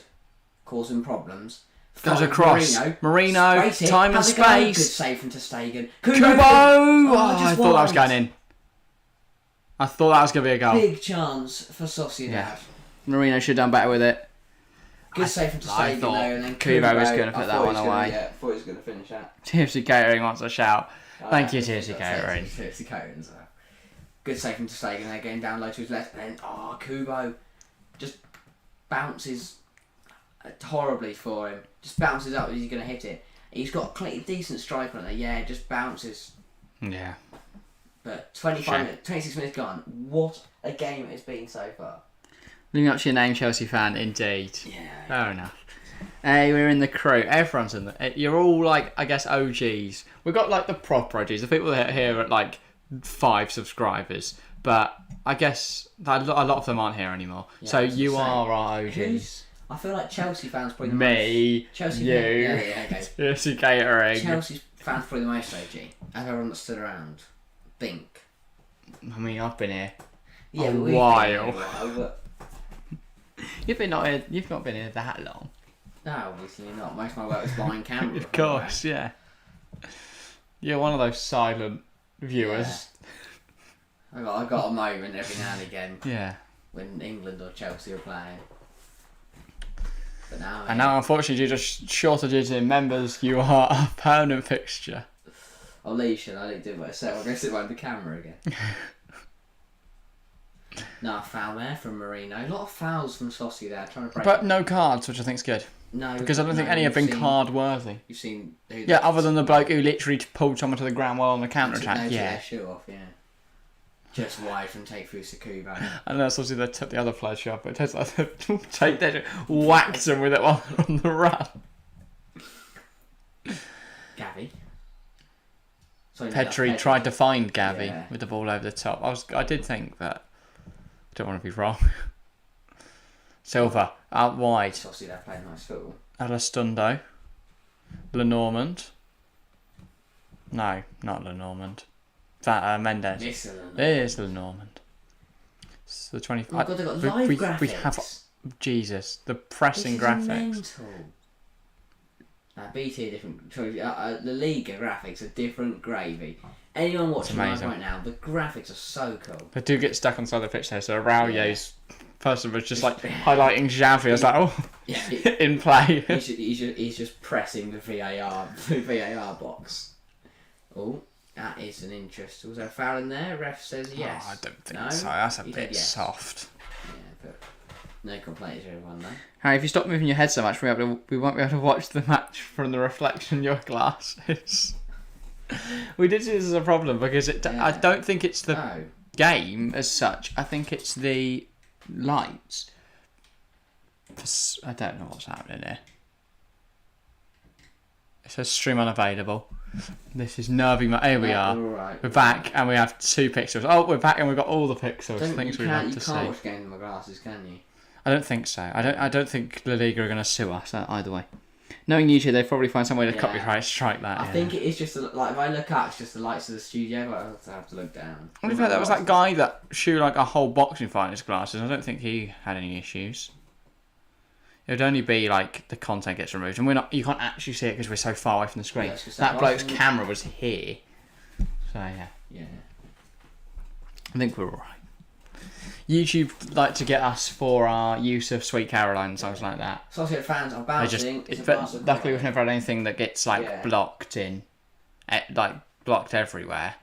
[SPEAKER 2] causing problems.
[SPEAKER 1] Goes across. Marino, time and space.
[SPEAKER 2] Good save from ter Stegen.
[SPEAKER 1] Kubo! I thought that was going in. I thought that was going to be a goal.
[SPEAKER 2] Big chance for Sociedad.
[SPEAKER 1] Yeah. Marino should have done better with it.
[SPEAKER 2] Good save from ter Stegen though, and then
[SPEAKER 1] Kubo was going to put that one away.
[SPEAKER 2] I thought he was going to finish that.
[SPEAKER 1] TFC Catering wants a shout. Thank you, TFC Catering.
[SPEAKER 2] TFC Catering. Good save from ter Stegen there, getting down low to his left, and then Kubo just bounces horribly for him. Just bounces up as he's going to hit it. He's got a decent strike on it. Yeah, it just bounces.
[SPEAKER 1] Yeah.
[SPEAKER 2] But 26 minutes gone. What a game it has been so far.
[SPEAKER 1] Living up to your name, Chelsea fan, indeed.
[SPEAKER 2] Yeah.
[SPEAKER 1] Fair enough. Hey, we're in the crew. Everyone's in the... You're all, like, I guess, OGs. We've got, like, the proper OGs. The people that are here at, like, 5 subscribers. But I guess a lot of them aren't here anymore.
[SPEAKER 2] Yeah,
[SPEAKER 1] so you are our OGs.
[SPEAKER 2] I feel like Chelsea fans probably the
[SPEAKER 1] Me,
[SPEAKER 2] most... Chelsea
[SPEAKER 1] you,
[SPEAKER 2] okay.
[SPEAKER 1] Chelsea Catering.
[SPEAKER 2] Chelsea fans probably the most OG. As everyone that stood around. Think.
[SPEAKER 1] I mean, I've been here
[SPEAKER 2] Yeah,
[SPEAKER 1] a
[SPEAKER 2] but
[SPEAKER 1] while.
[SPEAKER 2] But...
[SPEAKER 1] You've not been here that long.
[SPEAKER 2] No, obviously not. Most of my work was behind camera.
[SPEAKER 1] Of course, yeah. You're one of those silent viewers.
[SPEAKER 2] Yeah. I got a moment every now and again.
[SPEAKER 1] Yeah.
[SPEAKER 2] When England or Chelsea are playing. But now,
[SPEAKER 1] and now, unfortunately, due to shortages in members, you are a permanent fixture.
[SPEAKER 2] I'll leave shit. I didn't do what I said. I'll go sit behind the camera again. No, a foul there from Marino. A lot of fouls from Sociedad trying to break.
[SPEAKER 1] But no cards, which I think's good.
[SPEAKER 2] No,
[SPEAKER 1] because I don't think any have been card worthy.
[SPEAKER 2] You've seen who?
[SPEAKER 1] Yeah, other than the bloke who literally pulled someone to the ground while on the counter attack. Yeah.
[SPEAKER 2] Their shoe off. Yeah. Just wide from Takefusa Kubo.
[SPEAKER 1] And that's obviously they took the other player's shot, but it takes like take that, whacked him with it while on the run.
[SPEAKER 2] Gavi.
[SPEAKER 1] Petri tried to find Gavi with the ball over the top. I did think that. I don't want to be wrong. Silva out wide.
[SPEAKER 2] Sociedad playing nice football.
[SPEAKER 1] Alastundo. Lenormand. No, not Lenormand. That Mendes. It is Lenormand. So the 20.
[SPEAKER 2] Oh God, they've got live graphics.
[SPEAKER 1] We have Jesus, the pressing graphics.
[SPEAKER 2] Mental. BT are different. The Liga graphics are different gravy. Anyone watching live right now, the graphics are so cool.
[SPEAKER 1] They do get stuck on the side of the pitch there. So Araujo's person was just like highlighting Xavi. I was like, oh, in play.
[SPEAKER 2] He's just pressing the VAR box. Oh, that is an interest. Was there a foul in there? Ref says yes.
[SPEAKER 1] Oh, I don't think so. That's a bit soft.
[SPEAKER 2] Yeah, but no complaints to everyone though.
[SPEAKER 1] Harry, if you stop moving your head so much, we won't be able to watch the match from the reflection in your glasses. We did see this as a problem because I don't think it's the game as such. I think it's the lights. I don't know what's happening here. It says stream unavailable. This is nerving. Here we are.
[SPEAKER 2] Right.
[SPEAKER 1] We're back and we have 2 pixels. Oh, we're back and we've got all the pixels. Things we want to see.
[SPEAKER 2] You can't watch games with my glasses, can you?
[SPEAKER 1] I don't think so. I don't think La Liga are going to sue us either way. Knowing YouTube, they'd probably find some way to copyright strike that.
[SPEAKER 2] I think it is just like if I look up, it's just the lights of the studio. But I have to look down.
[SPEAKER 1] In fact, there was that guy that shoot like a whole boxing fight in his glasses. I don't think he had any issues. It would only be like the content gets removed, and you can't actually see it because we're so far away from the screen. That bloke's camera was here. So yeah. I think we're alright. YouTube like to get us for our use of Sweet Caroline and songs like that.
[SPEAKER 2] Sociedad fans are bouncing.
[SPEAKER 1] Luckily, we've never had anything that gets blocked blocked everywhere.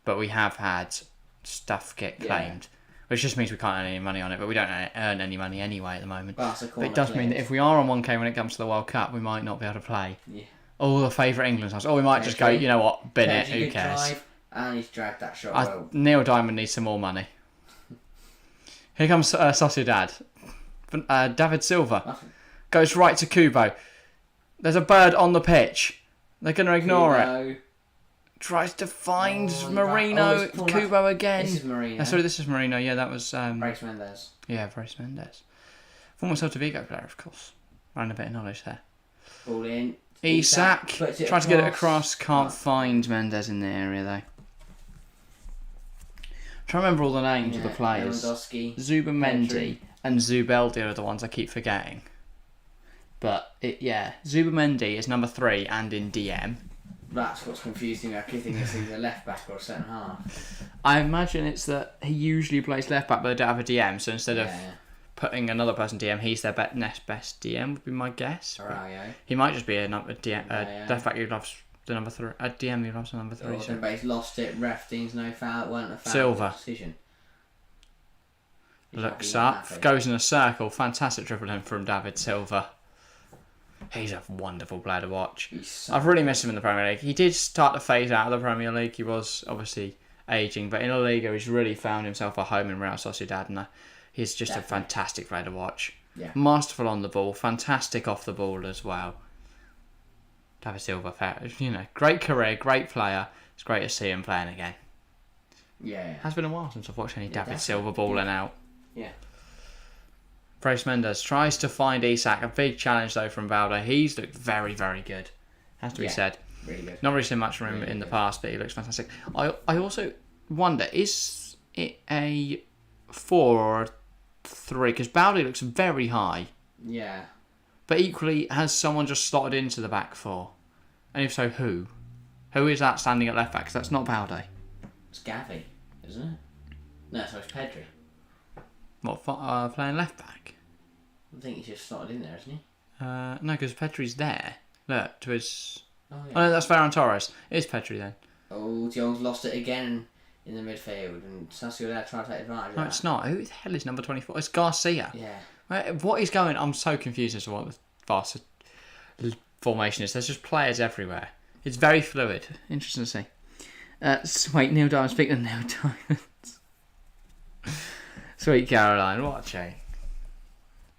[SPEAKER 1] But we have had stuff get claimed, which just means we can't earn any money on it. But we don't earn any money anyway at the moment. But it does mean that if we are on 1K when it comes to the World Cup, we might not be able to play. Yeah. All the favourite England songs. Or we might just go, you know what, bin it, who cares?
[SPEAKER 2] And he's dragged that shot.
[SPEAKER 1] Neil Diamond needs some more money. Here comes Sociedad. David Silva goes right to Kubo. There's a bird on the pitch. They're going to ignore it. Tries to find Marino. Kubo again.
[SPEAKER 2] This is Marino.
[SPEAKER 1] Sorry, this is Marino. Yeah, that was...
[SPEAKER 2] Bryce Mendes.
[SPEAKER 1] Yeah, Bryce Mendes. Former Celta Vigo player, of course. Ran a bit of knowledge there.
[SPEAKER 2] Ball in.
[SPEAKER 1] Isak. Trying to get it across. Can't find Mendes in the area, though. I'm trying to remember all the names of the players. Zubamendi and Zubeldia are the ones I keep forgetting. But, Zubamendi is number 3 and in DM.
[SPEAKER 2] That's what's confusing me. I keep thinking it's either left back or centre half.
[SPEAKER 1] I imagine it's that he usually plays left back, but they don't have a DM. So instead of putting another person DM, he's their next best DM. Would be my guess. He might just be a DM, left back who loves the number 3. A DM who loves the number 3.
[SPEAKER 2] So he's lost it. Ref deems no foul. It weren't a foul.
[SPEAKER 1] Silva
[SPEAKER 2] Decision.
[SPEAKER 1] Looks up, goes in a circle. Fantastic dribbling from David Silva. He's a wonderful player to watch. I've really missed him in the Premier League. He did start to phase out of the Premier League. He was obviously ageing, but in La Liga he's really found himself a home in Real Sociedad, and he's just a fantastic player to watch. Yeah. Masterful on the ball, fantastic off the ball as well. David Silva, great career, great player. It's great to see him playing again.
[SPEAKER 2] Yeah.
[SPEAKER 1] It has been a while since I've watched any David Silva balling out.
[SPEAKER 2] Yeah.
[SPEAKER 1] Bryce Mendes tries to find Isak. A big challenge though from Valde. He's looked very, very good. Has to be said.
[SPEAKER 2] Really good.
[SPEAKER 1] Not really seen much from him in the past, but he looks fantastic. I also wonder, is it a 4 or a 3? Because Balde looks very high.
[SPEAKER 2] Yeah.
[SPEAKER 1] But equally, has someone just slotted into the back 4? And if so, who? Who is that standing at left back? Because that's not Balde.
[SPEAKER 2] It's Gavi, isn't it? No, so it's Pedri.
[SPEAKER 1] What, playing left back?
[SPEAKER 2] I think he's just slotted in there, isn't he?
[SPEAKER 1] No, because Pedri's there. Look, to his... Oh, no, that's Ferran Torres. It is Pedri then.
[SPEAKER 2] Oh, Dion's lost it again in the midfield, and Sociedad trying to take advantage of that.
[SPEAKER 1] No, it's not. Who the hell is number 24? It's Garcia.
[SPEAKER 2] Yeah.
[SPEAKER 1] What is going... I'm so confused as to what the Barca formation is. There's just players everywhere. It's very fluid. Interesting to see. Wait, Neil Diamond. Speaking of Neil Diamonds. Sweet Caroline, what a shame.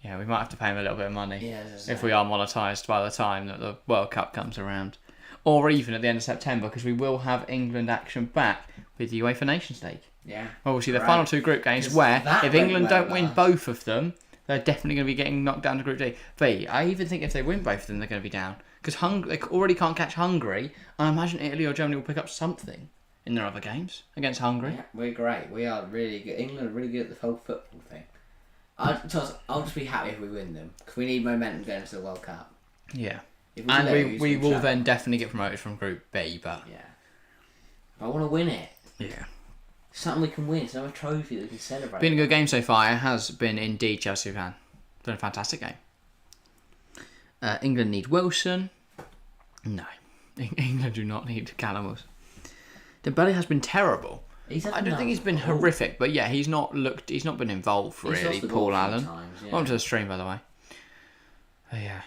[SPEAKER 1] Yeah, we might have to pay him a little bit of money if we are monetised by the time that the World Cup comes around. Or even at the end of September, because we will have England action back with the UEFA Nations League.
[SPEAKER 2] Yeah.
[SPEAKER 1] Well, we'll see the final 2 group games where, if England don't win both of them, they're definitely going to be getting knocked down to Group D. I even think if they win both of them, they're going to be down. Because they already can't catch Hungary, and I imagine Italy or Germany will pick up something in their other games against Hungary.
[SPEAKER 2] Yeah, we're great. We are really good. England are really good at the whole football thing. I'll just be happy if we win them, because we need momentum going into the World Cup.
[SPEAKER 1] Yeah. And we will then definitely get promoted from Group B, but...
[SPEAKER 2] Yeah. I want to win it.
[SPEAKER 1] Yeah.
[SPEAKER 2] Something we can win. It's another trophy that we can celebrate.
[SPEAKER 1] Been a good game so far. It has been indeed Chelsea fan. Been a fantastic game. England need Wilson. No. England do not need Callum Wilson. Dembele has been terrible. I don't think he's been horrific, but yeah, he's not been involved really, Paul Allen. Welcome to the stream, by the way. Yeah.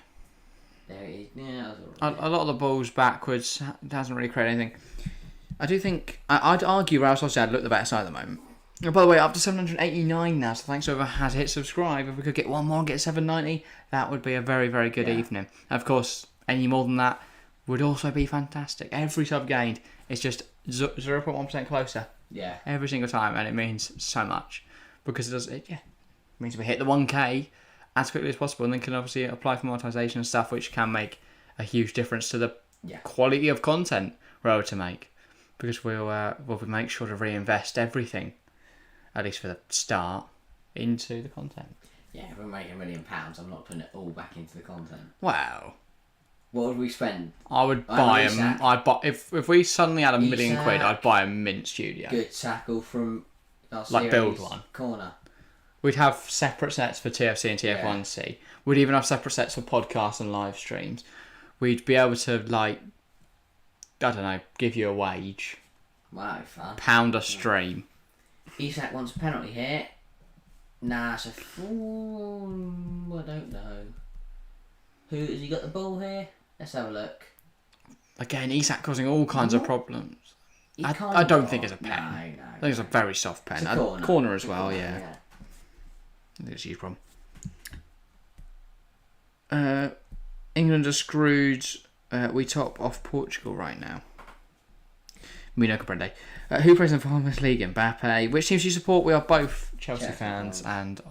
[SPEAKER 1] A lot of the balls backwards. It hasn't really created anything. I do think... I'd argue Real Sociedad look the better side at the moment. And by the way, up to 789 now, so thanks to whoever has hit subscribe. If we could get one more and get 790, that would be a very, very good evening. And of course, any more than that would also be fantastic. Every sub gained is just 0.1% closer.
[SPEAKER 2] Yeah.
[SPEAKER 1] Every single time, and it means so much. Because it means we hit the 1K as quickly as possible, and then can obviously apply for monetization and stuff, which can make a huge difference to the quality of content we're able to make. Because we'll make sure to reinvest everything, at least for the start, into the content.
[SPEAKER 2] Yeah, if we're making £1 million, I'm not putting it all back into the content.
[SPEAKER 1] Wow.
[SPEAKER 2] What would we spend?
[SPEAKER 1] I would buy them. If we suddenly had £1 million, I'd buy a mint studio.
[SPEAKER 2] Good tackle from
[SPEAKER 1] like build one.
[SPEAKER 2] Corner.
[SPEAKER 1] We'd have separate sets for TFC and TF1C. We'd even have separate sets for podcasts and live streams. We'd be able to, like, I don't know, give you a wage.
[SPEAKER 2] Wow, fun.
[SPEAKER 1] Pound a stream.
[SPEAKER 2] Isak wants a penalty here. Nah, it's a fool. I don't know. Who has he got the ball here? Let's have a look.
[SPEAKER 1] Again, Isak causing all kinds of problems. I don't think it's a pen.
[SPEAKER 2] No.
[SPEAKER 1] I think it's a very soft pen.
[SPEAKER 2] It's a corner.
[SPEAKER 1] Corner as well, yeah. I think it's a huge problem. England are screwed. We top off Portugal right now. We no comprende. Who plays in the Farmers League? Mbappe. Which teams do you support? We are both Chelsea fans, and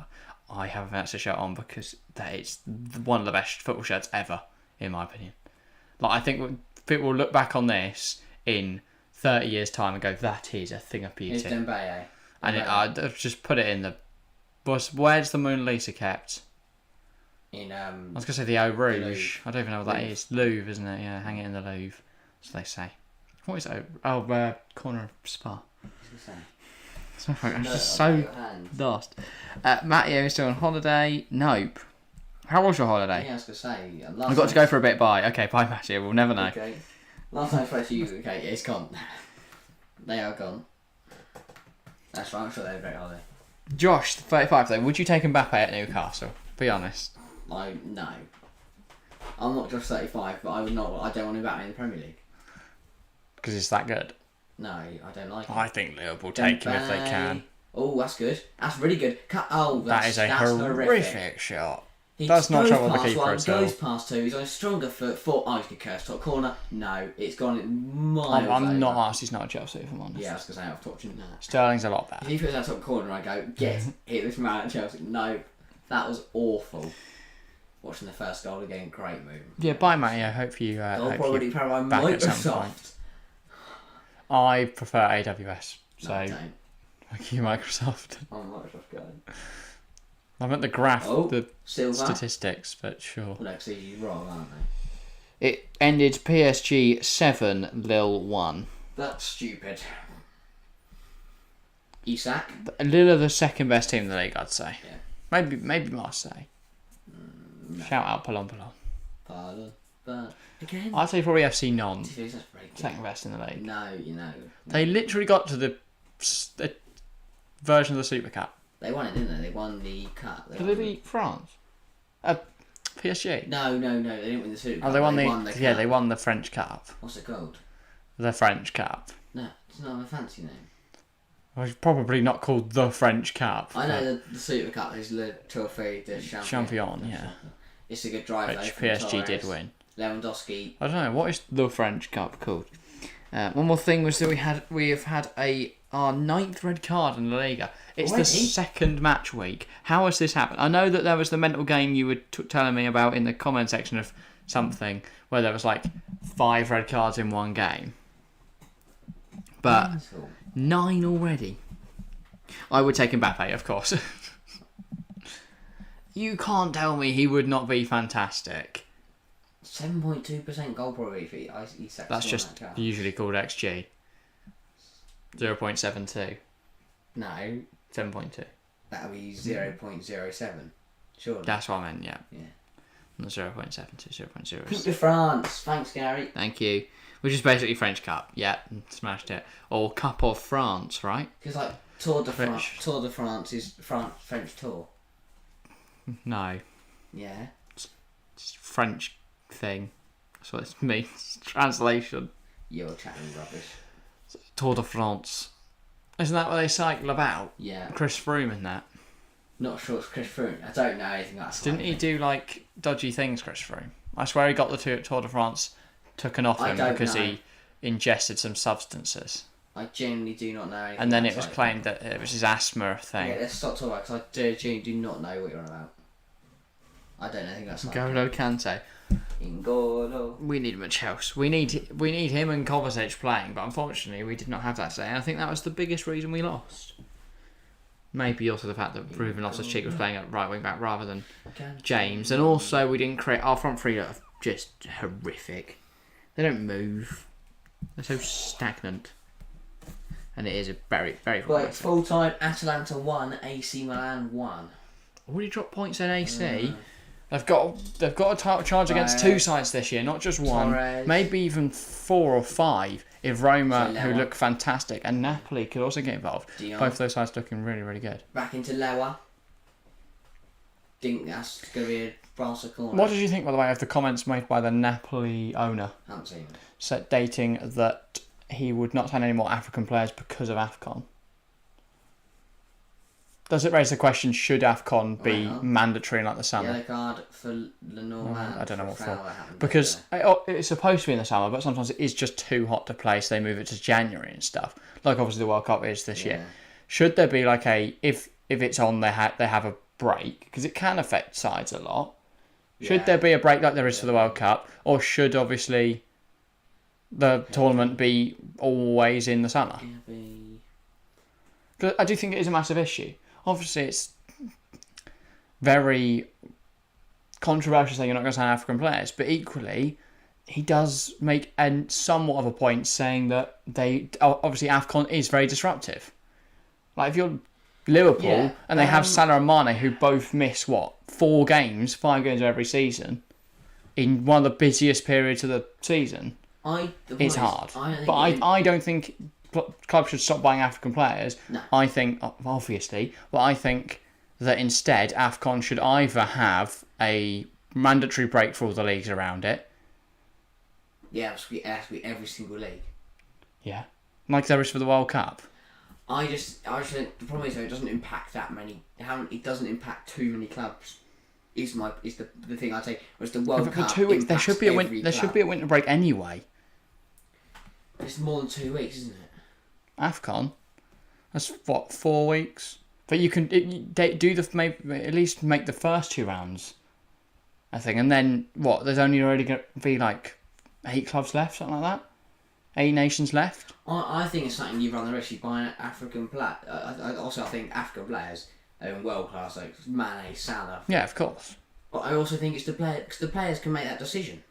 [SPEAKER 1] I have a Manchester shirt on because it's one of the best football shirts ever, in my opinion. Like, I think people will look back on this in 30 years' time and go, that is a thing of beauty.
[SPEAKER 2] It's Dembele.
[SPEAKER 1] And I've just put it in the... Where's the Mona Lisa kept?
[SPEAKER 2] In
[SPEAKER 1] I was going to say the Eau Rouge. I don't even know what that is. Louvre, isn't it? Yeah, hang it in the Louvre. That's what they say. What is it? Oh, corner of Spa. I'm just so lost. Matteo is still on holiday. Nope. How was your holiday?
[SPEAKER 2] Yeah, I was going to say.
[SPEAKER 1] I've got to go for a bit. Bye. Okay, bye, Matteo. We'll never know.
[SPEAKER 2] Okay. Last time I spoke to you, okay, it's gone. They are gone. That's right, I'm sure they had a great holiday.
[SPEAKER 1] Josh, 35 though, would you take Mbappe at Newcastle? Be honest.
[SPEAKER 2] No. I'm not just 35, but I would not. I don't want Mbappe in the Premier League.
[SPEAKER 1] Because it's that good?
[SPEAKER 2] No, I don't like it.
[SPEAKER 1] I think Liverpool take him if they can.
[SPEAKER 2] Oh, that's good. That's really good.
[SPEAKER 1] That's a horrific shot.
[SPEAKER 2] He
[SPEAKER 1] Does not trouble the
[SPEAKER 2] past
[SPEAKER 1] keeper
[SPEAKER 2] one,
[SPEAKER 1] at all.
[SPEAKER 2] goes past two, he's on a stronger foot, I was going to curse, top corner, no, it's gone miles
[SPEAKER 1] I'm
[SPEAKER 2] over.
[SPEAKER 1] not asked, he's not a Chelsea, if I'm honest.
[SPEAKER 2] Yeah, I was going to say, I've talked to him that.
[SPEAKER 1] Sterling's a lot better.
[SPEAKER 2] If he puts that top corner, I go, hit this man at Chelsea. No, that was awful. Watching the first goal again, great move.
[SPEAKER 1] Yeah, bye, Matty. I hope you
[SPEAKER 2] probably powered by
[SPEAKER 1] back at some point.
[SPEAKER 2] Microsoft.
[SPEAKER 1] I prefer AWS, so
[SPEAKER 2] No, I don't.
[SPEAKER 1] thank you, Microsoft.
[SPEAKER 2] I'm a Microsoft guy.
[SPEAKER 1] I meant the graph, the
[SPEAKER 2] Silver.
[SPEAKER 1] statistics, but sure.
[SPEAKER 2] Well, actually, you're wrong, aren't they?
[SPEAKER 1] It ended PSG 7, Lille 1.
[SPEAKER 2] That's stupid. Isak?
[SPEAKER 1] Lille are the second best team in the league, I'd say.
[SPEAKER 2] Yeah.
[SPEAKER 1] Maybe Marseille.
[SPEAKER 2] No.
[SPEAKER 1] Shout out Palon.
[SPEAKER 2] Pardon. But again,
[SPEAKER 1] I'd say probably FC Nantes,
[SPEAKER 2] that's very good.
[SPEAKER 1] second best in the league.
[SPEAKER 2] No, you know.
[SPEAKER 1] They literally got to the version of the Super Cup.
[SPEAKER 2] They won it, didn't they? They won the cup.
[SPEAKER 1] Did they beat France? PSG?
[SPEAKER 2] No, they didn't win the Super Cup.
[SPEAKER 1] Oh, they won the
[SPEAKER 2] cup.
[SPEAKER 1] they won the French Cup.
[SPEAKER 2] What's it called?
[SPEAKER 1] The French Cup.
[SPEAKER 2] No, it's not a fancy name.
[SPEAKER 1] Well, it's probably not called the French Cup.
[SPEAKER 2] I know the Super Cup is Le Trophée de
[SPEAKER 1] Champion, yeah.
[SPEAKER 2] It's a good drive,
[SPEAKER 1] Which
[SPEAKER 2] though,
[SPEAKER 1] PSG did win.
[SPEAKER 2] Lewandowski.
[SPEAKER 1] I don't know, what is the French Cup called? One more thing was that we have had our 9th red card in La Liga. It's
[SPEAKER 2] Already?
[SPEAKER 1] the second match week. How has this happened? I know that there was the mental game you were telling me about in the comment section of something where there was like 5 red cards in one game. But 9 already. I would take Mbappe, of course. You can't tell me he would not be fantastic.
[SPEAKER 2] 7.2% goal probability for Isak.
[SPEAKER 1] That's just usually called XG. 0.72.
[SPEAKER 2] No.
[SPEAKER 1] 7.2.
[SPEAKER 2] That would be 0.07. Sure.
[SPEAKER 1] That's what I meant, yeah.
[SPEAKER 2] Yeah.
[SPEAKER 1] Not 0.72, 0.06.
[SPEAKER 2] Coupe de France. Thanks, Gary.
[SPEAKER 1] Thank you. Which is basically French Cup. Yeah, smashed it. Or Cup of France, right?
[SPEAKER 2] Because like Tour de France is French Tour.
[SPEAKER 1] No.
[SPEAKER 2] Yeah.
[SPEAKER 1] It's French thing. That's what it means. Translation.
[SPEAKER 2] You're chatting rubbish.
[SPEAKER 1] Tour de France. Isn't that what they cycle about?
[SPEAKER 2] Yeah.
[SPEAKER 1] Chris Froome in that.
[SPEAKER 2] Not sure it's Chris Froome. I don't know anything about that.
[SPEAKER 1] Didn't he do like dodgy things, Chris Froome? I swear he got the Tour de France taken off him because he ingested some substances.
[SPEAKER 2] I genuinely do not know anything.
[SPEAKER 1] And then it was claimed that it was his asthma thing.
[SPEAKER 2] Yeah, let's stop talking about it because I genuinely do not know what you're on about. I don't know anything about cycling.
[SPEAKER 1] N'Golo Kante.
[SPEAKER 2] N'Golo.
[SPEAKER 1] We need him at Chelsea. We need him and Kovacic playing, but unfortunately we did not have that today. And I think that was the biggest reason we lost. Maybe also the fact that Ruben Loftus-Cheek was playing at right wing back rather than James, and also we didn't create our front three are just horrific. They don't move. They're so stagnant. and it is a very, very
[SPEAKER 2] Right,
[SPEAKER 1] progressive.
[SPEAKER 2] full time. Atalanta 1, AC Milan 1.
[SPEAKER 1] Already dropped points in AC. They've got a charge against 2 sides this year, not just one.
[SPEAKER 2] Torres.
[SPEAKER 1] Maybe even 4 or 5 if Roma,
[SPEAKER 2] So
[SPEAKER 1] who
[SPEAKER 2] Lewa.
[SPEAKER 1] look fantastic, and Napoli could also get involved.
[SPEAKER 2] Dion.
[SPEAKER 1] Both of those sides looking really, really good.
[SPEAKER 2] Back into Lewa. Think that's going to be a Barca corner.
[SPEAKER 1] What did you think, by the way, of the comments made by the Napoli owner,
[SPEAKER 2] Haven't seen it.
[SPEAKER 1] stating that he would not sign any more African players because of AFCON? Does it raise the question, should AFCON be
[SPEAKER 2] Well,
[SPEAKER 1] mandatory in like the summer?
[SPEAKER 2] Yellow card for Lenormand.
[SPEAKER 1] I don't know what
[SPEAKER 2] foul
[SPEAKER 1] for.
[SPEAKER 2] that happened
[SPEAKER 1] Because
[SPEAKER 2] yesterday.
[SPEAKER 1] it's supposed to be in the summer, but sometimes it is just too hot to play, so they move it to January and stuff. Like obviously the World Cup is this year. Should there be like if it's on, they have a break, because it can affect sides a lot. Should there be a break like there is for the World Cup, or should obviously the tournament be always in the summer? Because I do think it is a massive issue. Obviously, it's very controversial saying you're not going to sign African players, but equally, he does make somewhat of a point saying that obviously AFCON is very disruptive. Like if you're Liverpool and they have Salah and Mane who both miss 5 games every season in one of the busiest periods of the season. It's hard. I don't think clubs should stop buying African players.
[SPEAKER 2] No.
[SPEAKER 1] I think, obviously, but I think that instead AFCON should either have a mandatory break for all the leagues around it.
[SPEAKER 2] Yeah, it has to be every single league.
[SPEAKER 1] Yeah, like there is for the World Cup.
[SPEAKER 2] I just think the problem is though it doesn't impact that many. It doesn't impact too many clubs. Is the thing I say? Whereas the World
[SPEAKER 1] For
[SPEAKER 2] Cup
[SPEAKER 1] 2 weeks, there should be a
[SPEAKER 2] winter
[SPEAKER 1] winter break anyway.
[SPEAKER 2] It's more than 2 weeks, isn't it?
[SPEAKER 1] AFCON, that's 4 weeks. But you can maybe at least make the first 2 rounds, I think, and then there's only already going to be like 8 clubs left, something like that. 8 nations left.
[SPEAKER 2] I think it's something you run the risk of buying African players. I think African players are in world class, like Mane, Salah.
[SPEAKER 1] Yeah, of course.
[SPEAKER 2] But I also think it's the players, because the players can make that decision.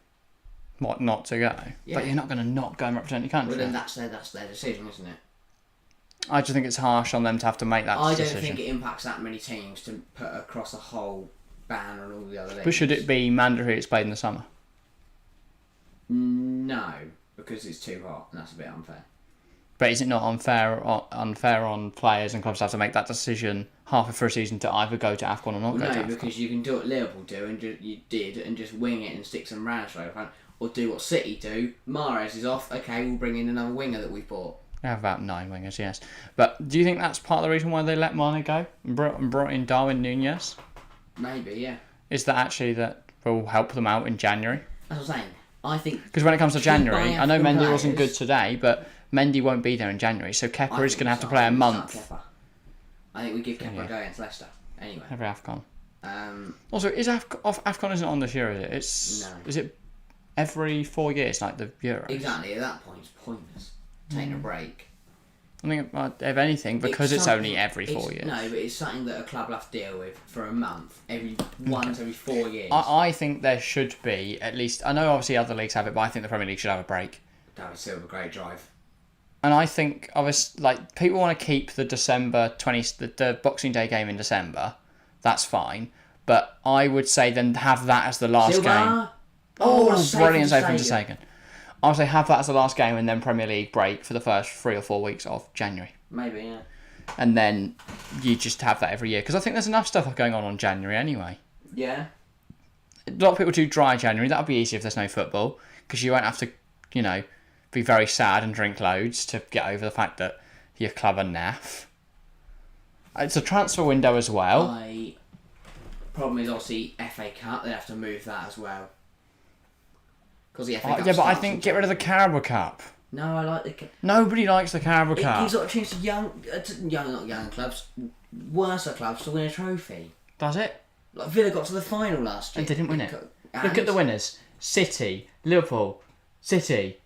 [SPEAKER 1] What, not to go?
[SPEAKER 2] Yeah.
[SPEAKER 1] But you're not going to not go and represent your country.
[SPEAKER 2] Well, then that's their decision, isn't it?
[SPEAKER 1] I just think it's harsh on them to have to make that decision.
[SPEAKER 2] I don't think it impacts that many teams to put across a whole ban on all the other leagues.
[SPEAKER 1] But should it be mandatory it's played in the summer?
[SPEAKER 2] No, because it's too hot, and that's a bit unfair.
[SPEAKER 1] But is it not unfair on players and clubs to have to make that decision halfway through a season to either go to AFCON or not go to AFCON?
[SPEAKER 2] No, because you can do what Liverpool do, and just wing it and stick some Ranish over front, or do what City do. Mahrez is off. Okay, we'll bring in another winger that we bought.
[SPEAKER 1] We have about 9 wingers, yes. But do you think that's part of the reason why they let Mane go and brought in Darwin Núñez?
[SPEAKER 2] Maybe, yeah.
[SPEAKER 1] Is that actually that will help them out in January?
[SPEAKER 2] That's what I'm saying. I think
[SPEAKER 1] because when it comes to January, I know
[SPEAKER 2] African
[SPEAKER 1] Mendy wasn't good
[SPEAKER 2] players-
[SPEAKER 1] today, but Mendy won't be there in January, so Kepa
[SPEAKER 2] I
[SPEAKER 1] is
[SPEAKER 2] think
[SPEAKER 1] going to have to
[SPEAKER 2] we
[SPEAKER 1] play a
[SPEAKER 2] start
[SPEAKER 1] month
[SPEAKER 2] Kepa. I think we give Kepa
[SPEAKER 1] Yeah.
[SPEAKER 2] a go against Leicester. Anyway.
[SPEAKER 1] every AFCON.
[SPEAKER 2] Um,
[SPEAKER 1] Also, AFCON isn't on this year, is it? Is it every 4 years, like the Euros?
[SPEAKER 2] exactly. At that point, it's pointless taking a break.
[SPEAKER 1] I think, if anything, because it's only every 4 years.
[SPEAKER 2] No, but it's something that a club will have to deal with for a month, once every 4 years.
[SPEAKER 1] I think there should be, at least, I know obviously other leagues have it, but I think the Premier League should have a break.
[SPEAKER 2] David Silva, great drive.
[SPEAKER 1] And I think, obviously, like, people want to keep the the Boxing Day game in December. That's fine. But I would say then have that as the last
[SPEAKER 2] Silva!
[SPEAKER 1] game.
[SPEAKER 2] Oh,
[SPEAKER 1] Brilliant save from Sagan. I would say have that as the last game and then Premier League break for the first 3 or 4 weeks of January.
[SPEAKER 2] Maybe, yeah.
[SPEAKER 1] And then you just have that every year. Because I think there's enough stuff going on January anyway.
[SPEAKER 2] Yeah.
[SPEAKER 1] A lot of people do dry January. That would be easy if there's no football. Because you won't have to, be very sad and drink loads to get over the fact that your club are naff. It's a transfer window as well.
[SPEAKER 2] Problem is obviously FA Cup. They have to move that as well. Because the FA Cup
[SPEAKER 1] Yeah, but I
[SPEAKER 2] starts
[SPEAKER 1] think
[SPEAKER 2] in
[SPEAKER 1] get rid of the
[SPEAKER 2] January.
[SPEAKER 1] Carabao Cup.
[SPEAKER 2] No, I like the.
[SPEAKER 1] Nobody likes the Carabao
[SPEAKER 2] It
[SPEAKER 1] Cup.
[SPEAKER 2] gives opportunities to not young clubs, worse clubs to win a trophy.
[SPEAKER 1] Does it?
[SPEAKER 2] Like Villa got to the final last year
[SPEAKER 1] And didn't win it.
[SPEAKER 2] And
[SPEAKER 1] Look at the winners. City, Liverpool, City.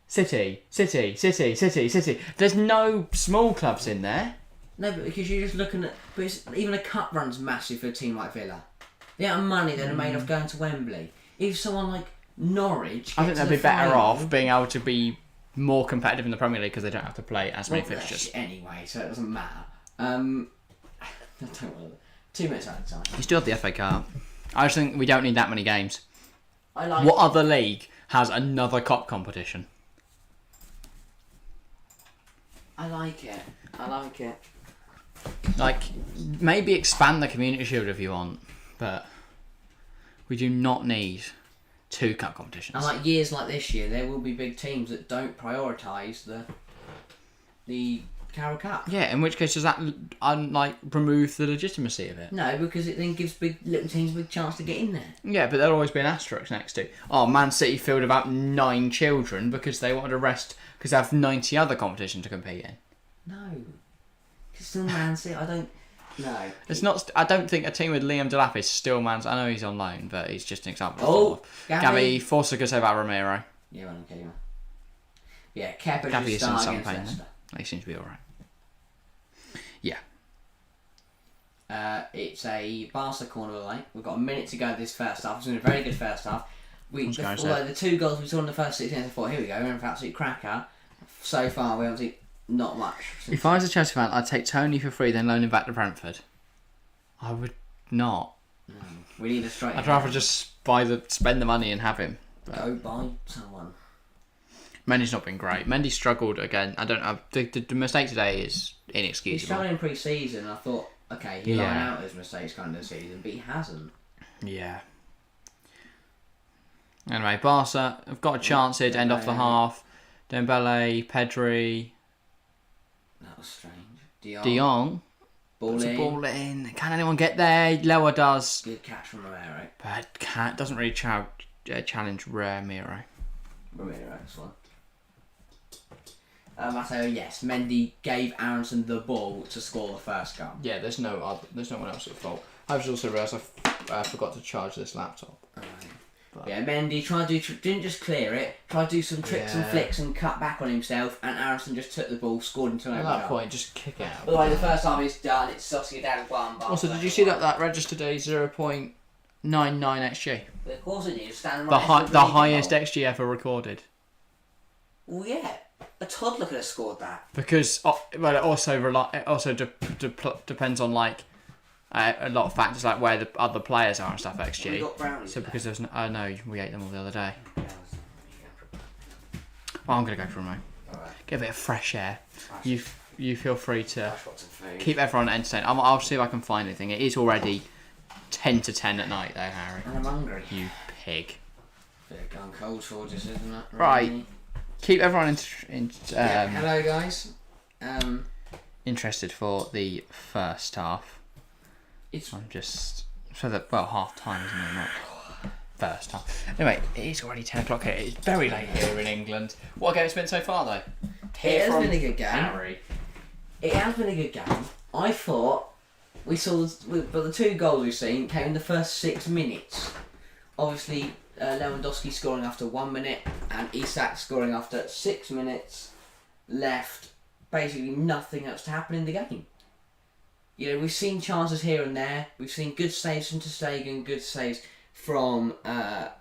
[SPEAKER 1] There's no small clubs in there.
[SPEAKER 2] No, but because you're just looking at. But even a cup run's massive for a team like Villa. The amount of money they're made off going to Wembley. If someone like Norwich.
[SPEAKER 1] I think they'd be better off being able to be more competitive in the Premier League because they don't have to play as many fixtures.
[SPEAKER 2] Anyway, so it doesn't matter. I don't want 2 minutes out of time.
[SPEAKER 1] You still have the FA Cup. I just think we don't need that many games.
[SPEAKER 2] What
[SPEAKER 1] other league has another cup competition?
[SPEAKER 2] I like it.
[SPEAKER 1] Like, maybe expand the Community Shield if you want, but we do not need 2 cup competitions.
[SPEAKER 2] And like years like this year, there will be big teams that don't prioritise the Carroll Cup.
[SPEAKER 1] Yeah, in which case does that remove the legitimacy of it?
[SPEAKER 2] No, because it then gives little teams a big chance to get in there.
[SPEAKER 1] Yeah, but there'll always be an asterisk next to. Oh, Man City filled about 9 children because they wanted to rest because they have 90 other competitions to compete in.
[SPEAKER 2] No, it's still Man City. I don't. No,
[SPEAKER 1] it's not. I don't think a team with Liam Delap is still Man. I know he's on loan, but he's just an example.
[SPEAKER 2] Oh,
[SPEAKER 1] Gabby Forster could say about Romero.
[SPEAKER 2] Yeah, well, okay. Yeah, Kepa
[SPEAKER 1] Gabby
[SPEAKER 2] just
[SPEAKER 1] is in
[SPEAKER 2] start
[SPEAKER 1] some
[SPEAKER 2] against
[SPEAKER 1] pain.
[SPEAKER 2] Leicester.
[SPEAKER 1] He seems to be all right. Yeah.
[SPEAKER 2] It's a Barca corner away. We've got a minute to go this first half. It's been a very good first half. Although the 2 goals we saw in the first 6 minutes, I thought, here we go, we're in for an absolute cracker. So far, we haven't seen not much.
[SPEAKER 1] If I was a Chelsea fan, I'd take Tony for free, then loan him back to Brentford. I would not.
[SPEAKER 2] No, we need a straight.
[SPEAKER 1] I'd rather just spend the money and have him. But
[SPEAKER 2] go buy someone.
[SPEAKER 1] Mendy's not been great. Mendy struggled again. I don't know. The mistake today is
[SPEAKER 2] He
[SPEAKER 1] inexcusable.
[SPEAKER 2] struggled in pre-season. I thought, okay, he'll line out his mistakes kind of the season, but he hasn't.
[SPEAKER 1] Yeah. Anyway, Barca have got a chance here to end off the half. Dembele, Pedri,
[SPEAKER 2] That was strange.
[SPEAKER 1] De Jong.
[SPEAKER 2] Ball in.
[SPEAKER 1] Ball in. Can anyone get there? Lower does.
[SPEAKER 2] Good catch from Romero.
[SPEAKER 1] But doesn't really challenge Ramiro.
[SPEAKER 2] Romero, excellent. Matteo, yes, Mendy gave Aronson the ball to score the first goal.
[SPEAKER 1] Yeah, there's no one else at fault. I just also realised I forgot to charge this laptop.
[SPEAKER 2] Yeah, Mendy didn't just clear it, tried to do some tricks and flicks and cut back on himself, and Aronson just took the ball, scored into an open goal.
[SPEAKER 1] At that point, just kick it out.
[SPEAKER 2] By the way, the first half is done. It's Sociedad 1.
[SPEAKER 1] Also, did you see that registered a 0.99 XG?
[SPEAKER 2] Of course it did.
[SPEAKER 1] The highest XG ever recorded.
[SPEAKER 2] Well, yeah. A toddler could have scored that.
[SPEAKER 1] Because it also depends on a lot of factors like where the other players are and stuff. XG.
[SPEAKER 2] We got brownies.
[SPEAKER 1] So because there's no, we ate them all the other day. Well, I'm gonna go for a moment.
[SPEAKER 2] Alright.
[SPEAKER 1] Get a bit of fresh air. You feel free to
[SPEAKER 2] Food.
[SPEAKER 1] keep everyone entertained. I'll see if I can find anything. It is already 10 to 10 at night though, Harry.
[SPEAKER 2] And I'm hungry.
[SPEAKER 1] You pig.
[SPEAKER 2] Bit of gun cold shortages, isn't it?
[SPEAKER 1] Right. Keep everyone
[SPEAKER 2] hello guys.
[SPEAKER 1] interested for the first half. I'm just half time, isn't it? Not first half. Anyway, it is already 10 o'clock here. It's very late here in England. What a game it's been so far, though.
[SPEAKER 2] It has been a good game.
[SPEAKER 1] Harry.
[SPEAKER 2] It has been a good game. I thought but the 2 goals we've seen came in the first 6 minutes. Obviously, Lewandowski scoring after 1 minute and Isak scoring after 6 minutes left basically nothing else to happen in the game. You know, we've seen chances here and there. We've seen good saves from ter Stegen, good saves from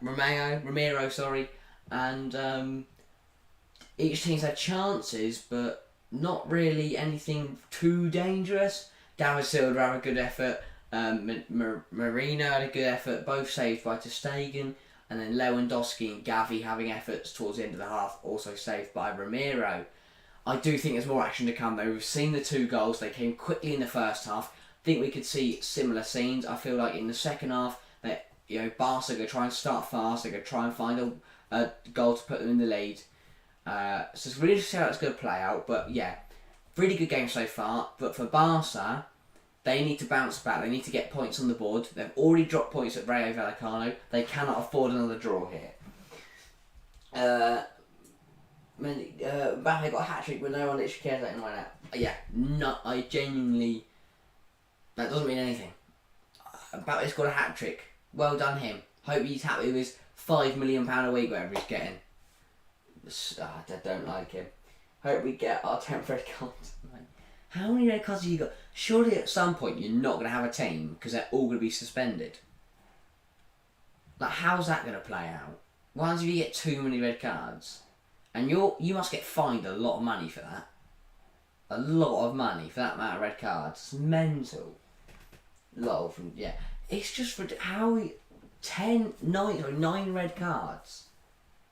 [SPEAKER 2] Ramiro, and each team's had chances, but not really anything too dangerous. David Silva had a good effort. Marino had a good effort, both saved by ter Stegen, and then Lewandowski and Gavi having efforts towards the end of the half, also saved by Ramiro. I do think there's more action to come though. We've seen the 2 goals, they came quickly in the first half. I think we could see similar scenes. I feel like in the second half that Barca are going to try and start fast, they're going to try and find a goal to put them in the lead. So it's really interesting how it's going to play out, but yeah, really good game so far. But for Barca, they need to bounce back. They need to get points on the board. They've already dropped points at Rayo Vallecano. They cannot afford another draw here. Mbappe got a hat-trick with no one literally cares about him right now. I genuinely... That doesn't mean anything. Mbappe's got a hat-trick. Well done him. Hope he's happy with his £5 million a week, whatever he's getting. I don't like him. Hope we get our 10th red card. How many red cards have you got? Surely at some point you're not going to have a team because they're all going to be suspended. How's that going to play out? What happens if you get too many red cards? and you must get fined a lot of money for that. A lot of money for that amount of red cards. It's mental. Yeah. It's just for how 9 red cards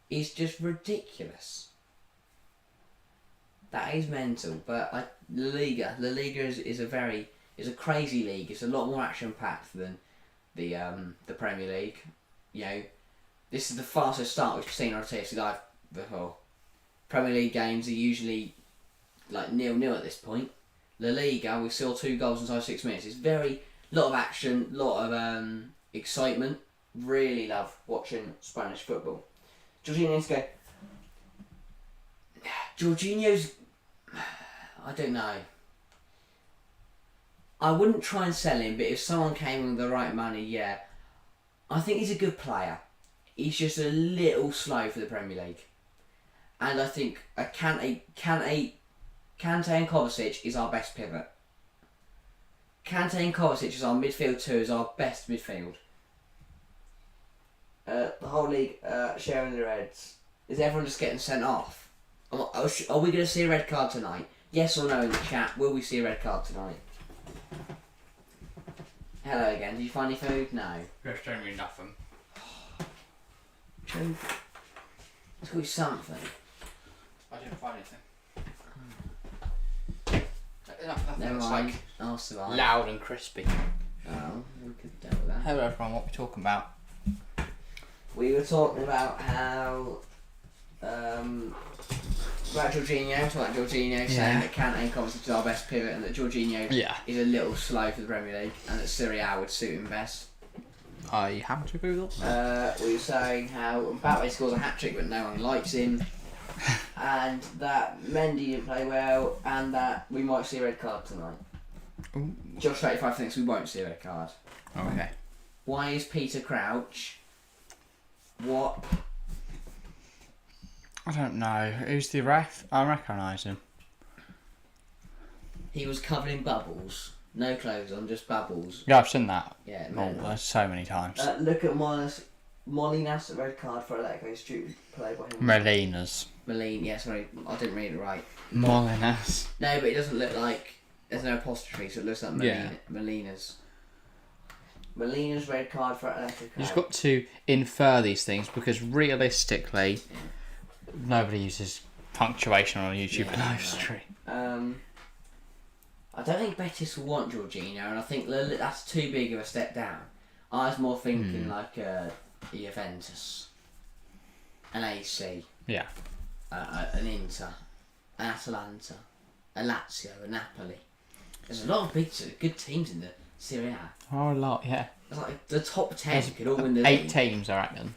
[SPEAKER 2] is just ridiculous. That is mental. But La Liga is a crazy league. It's a lot more action packed than the Premier League. You know, this is the fastest start we've seen on Sociedad before. Premier League games are usually like 0-0 at this point. La Liga, we saw 2 goals inside 6 minutes. It's lot of action, lot of excitement. Really love watching Spanish football. Jorginho's, I don't know. I wouldn't try and sell him, but if someone came with the right money, yeah. I think he's a good player. He's just a little slow for the Premier League. And I think Kante and Kovacic is our best pivot. Kante and Kovacic is our midfield 2, is our best midfield. The whole league sharing the reds. Is everyone just getting sent off? Are we going to see a red card tonight? Yes or no in the chat. Will we see a red card tonight? Hello again. Did you find any food? No.
[SPEAKER 1] Just showing me nothing.
[SPEAKER 2] Let's go something.
[SPEAKER 1] I didn't find anything.
[SPEAKER 2] Never
[SPEAKER 1] It's
[SPEAKER 2] mind.
[SPEAKER 1] like
[SPEAKER 2] I'll survive.
[SPEAKER 1] loud and crispy.
[SPEAKER 2] Oh, we could deal with that.
[SPEAKER 1] Hello everyone, what are we talking about?
[SPEAKER 2] We were talking about how about Jorginho, saying that Kante and Kovacic is our best pivot and that Jorginho is a little slow for the Premier League and that Serie A would suit him best.
[SPEAKER 1] I happen to agree with that.
[SPEAKER 2] We were saying how Mbappe scores a hat-trick but no one likes him and that Mendy didn't play well and that we might see a red card tonight.
[SPEAKER 1] Ooh.
[SPEAKER 2] Josh 35 thinks we won't see a red card.
[SPEAKER 1] Okay.
[SPEAKER 2] Why is Peter Crouch? What?
[SPEAKER 1] I don't know. Who's the ref? I recognise him.
[SPEAKER 2] He was covered in bubbles. No clothes on, just bubbles.
[SPEAKER 1] Yeah, I've seen that.
[SPEAKER 2] Yeah,
[SPEAKER 1] So many times.
[SPEAKER 2] look at Molinas, red card for Atletico Street, played by him.
[SPEAKER 1] Molinas.
[SPEAKER 2] Yeah, sorry, I didn't read it right.
[SPEAKER 1] Molinas.
[SPEAKER 2] No, but it doesn't look like, there's no apostrophe, so it looks like Molinas. Molinas, red card for Atletico.
[SPEAKER 1] You just got to infer these things because realistically, nobody uses punctuation on a YouTube live stream.
[SPEAKER 2] I don't think Betis will want Jorginho, and I think that's too big of a step down. I was more thinking like Juventus, an AC, an Inter, an Atalanta, a Lazio, a Napoli. There's a lot of good teams in the Serie A.
[SPEAKER 1] Oh, a lot, yeah.
[SPEAKER 2] It's like the top 10 could all win the league.
[SPEAKER 1] 8 teams, I reckon.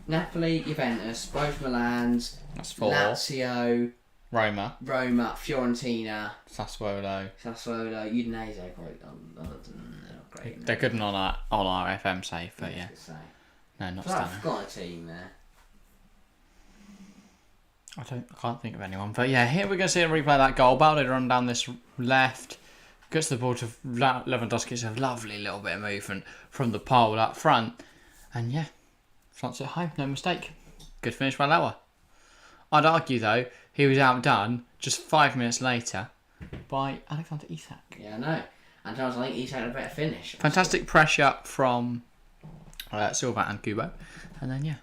[SPEAKER 2] Napoli, Juventus, both Milans,
[SPEAKER 1] That's 4.
[SPEAKER 2] Lazio,
[SPEAKER 1] Roma,
[SPEAKER 2] Fiorentina,
[SPEAKER 1] Sassuolo,
[SPEAKER 2] Udinese. Probably not great.
[SPEAKER 1] They're good on our FM save, but yeah. No, not
[SPEAKER 2] I've
[SPEAKER 1] standing.
[SPEAKER 2] forgotten a team there.
[SPEAKER 1] I can't think of anyone. But yeah, here we're going to see him replay that goal. Balde run down this left. Gets the ball to Lewandowski. It's a lovely little bit of movement from the pole up front. And yeah, France at home. No mistake. Good finish by Lewa. I'd argue, though, he was outdone just 5 minutes later by Alexander Isak.
[SPEAKER 2] Yeah, I know. And I think Isak had a better finish.
[SPEAKER 1] Fantastic pressure from Silva and Kubo. And then,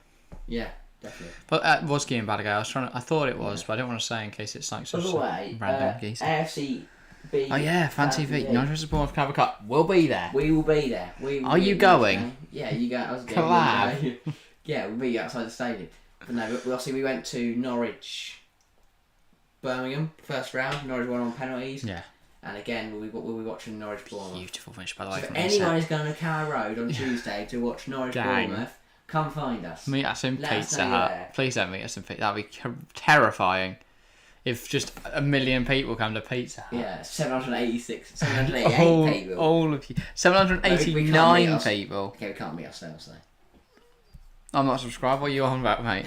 [SPEAKER 2] Yeah, definitely.
[SPEAKER 1] But was Guillaume Balaguer. I thought it was, but I didn't want to say in case it's like such
[SPEAKER 2] a
[SPEAKER 1] random geese.
[SPEAKER 2] AFC B.
[SPEAKER 1] Oh yeah, Fan TV. Nitro's Born Cover Cup. We'll be there.
[SPEAKER 2] We will be there.
[SPEAKER 1] Are you going?
[SPEAKER 2] Yeah, you go. I was going.
[SPEAKER 1] Collab.
[SPEAKER 2] Yeah, we'll be outside the stadium. But no, we went to Norwich, Birmingham, first round. Norwich won on penalties.
[SPEAKER 1] Yeah.
[SPEAKER 2] And again, we'll be watching Norwich Bournemouth.
[SPEAKER 1] Beautiful finish, by the way.
[SPEAKER 2] So if anyone is going to Carrow Road on Tuesday to watch Norwich Bournemouth, come find us.
[SPEAKER 1] Meet us in Pizza Hut. Please don't meet us in Pizza Hut. That'd be terrifying. If just 1 million people come to Pizza Hut.
[SPEAKER 2] Yeah, 788 people.
[SPEAKER 1] All of you. 789 people.
[SPEAKER 2] Okay, we can't meet ourselves though.
[SPEAKER 1] I'm not subscribed. What are you on about, mate?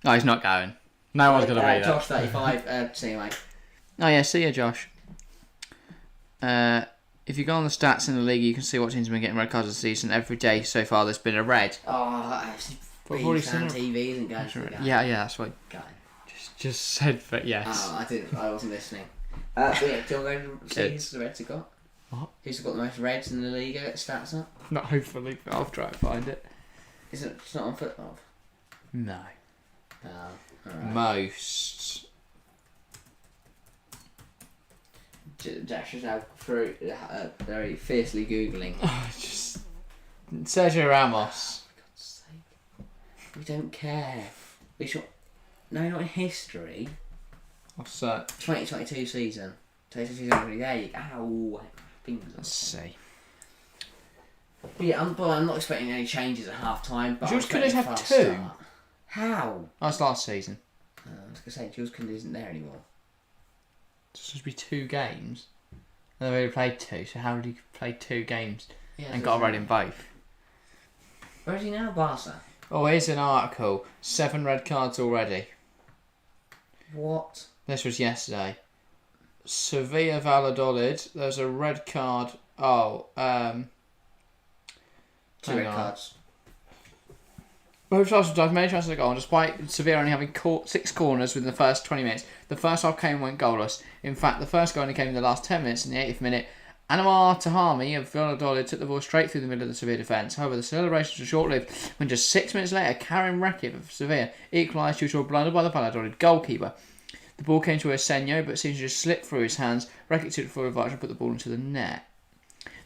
[SPEAKER 1] No, he's not going. No one's going to be there.
[SPEAKER 2] Josh 35, see you, mate.
[SPEAKER 1] Oh yeah, see you, Josh. If you go on the stats in the league, you can see what teams have been getting red cards this season. Every day so far, there's been a red.
[SPEAKER 2] Oh,
[SPEAKER 1] But I've already
[SPEAKER 2] Sound
[SPEAKER 1] seen
[SPEAKER 2] TV isn't going to the game.
[SPEAKER 1] Yeah, that's what
[SPEAKER 2] Go.
[SPEAKER 1] just said, but yes.
[SPEAKER 2] Oh, I didn't. I wasn't listening. But yeah, do you want to go and see who's the Reds have got?
[SPEAKER 1] What?
[SPEAKER 2] Who's got the most Reds in the league? Get stats up.
[SPEAKER 1] Not hopefully, but I'll try to find it.
[SPEAKER 2] It's not on football.
[SPEAKER 1] No.
[SPEAKER 2] Oh, alright.
[SPEAKER 1] Most.
[SPEAKER 2] Jack's just now very fiercely googling.
[SPEAKER 1] Just Sergio Ramos.
[SPEAKER 2] For God's sake. We don't care. We should. No, not in history.
[SPEAKER 1] What's that?
[SPEAKER 2] 2022 season. 2022 season already there. Ow. Fingers.
[SPEAKER 1] Let's see.
[SPEAKER 2] But yeah, I'm not expecting any changes at half time. But
[SPEAKER 1] Jules
[SPEAKER 2] I'm
[SPEAKER 1] Koundé's
[SPEAKER 2] expecting a
[SPEAKER 1] have
[SPEAKER 2] fast
[SPEAKER 1] 2?
[SPEAKER 2] start. How?
[SPEAKER 1] That's last season.
[SPEAKER 2] I was going to say, Jules Koundé isn't there anymore.
[SPEAKER 1] It's supposed to be 2 games. And they've already played 2, so how did he play 2 games
[SPEAKER 2] Yeah,
[SPEAKER 1] and got a red in both?
[SPEAKER 2] Where is he now, Barca?
[SPEAKER 1] Oh, here's an article. 7 red cards already.
[SPEAKER 2] What?
[SPEAKER 1] This was yesterday. Sevilla Valladolid. There's a red card. Oh,
[SPEAKER 2] 2 red cards.
[SPEAKER 1] Both sides have many chances to goal, despite Sevilla only having 6 corners within the first 20 minutes. The first half came and went goalless. In fact, the first goal only came in the last 10 minutes. In the 80th minute, Anwar Tahami of Valladolid took the ball straight through the middle of the Sevilla defence. However, the celebrations were short-lived when just 6 minutes later, Karim Rakib of Sevilla equalised due to a blunder by the Valladolid goalkeeper. The ball came to Arsenio, but seemed to just slip through his hands. Rakib took the full advantage and put the ball into the net.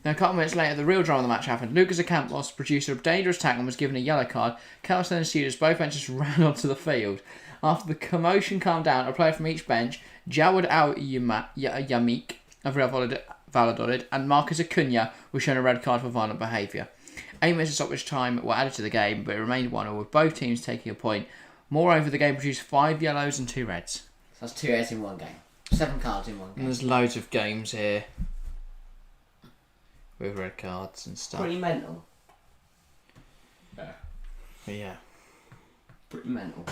[SPEAKER 1] Now, a couple of minutes later, the real drama of the match happened. Lucas Ocampos, producer of dangerous tackle, was given a yellow card. Carlson and Students both benches ran onto the field. After the commotion calmed down, a player from each bench, Jawad Al-Yamik of Real Valladolid and Marcus Acuna were shown a red card for violent behaviour. 8 minutes of stoppage time were added to the game, but it remained 1-1 with both teams taking a point. Moreover, the game produced 5 yellows and 2 reds.
[SPEAKER 2] So that's 2 reds in one game. 7 cards in one game.
[SPEAKER 1] And there's loads of games here with red cards and stuff.
[SPEAKER 2] Pretty mental.
[SPEAKER 1] Yeah.
[SPEAKER 2] Pretty mental.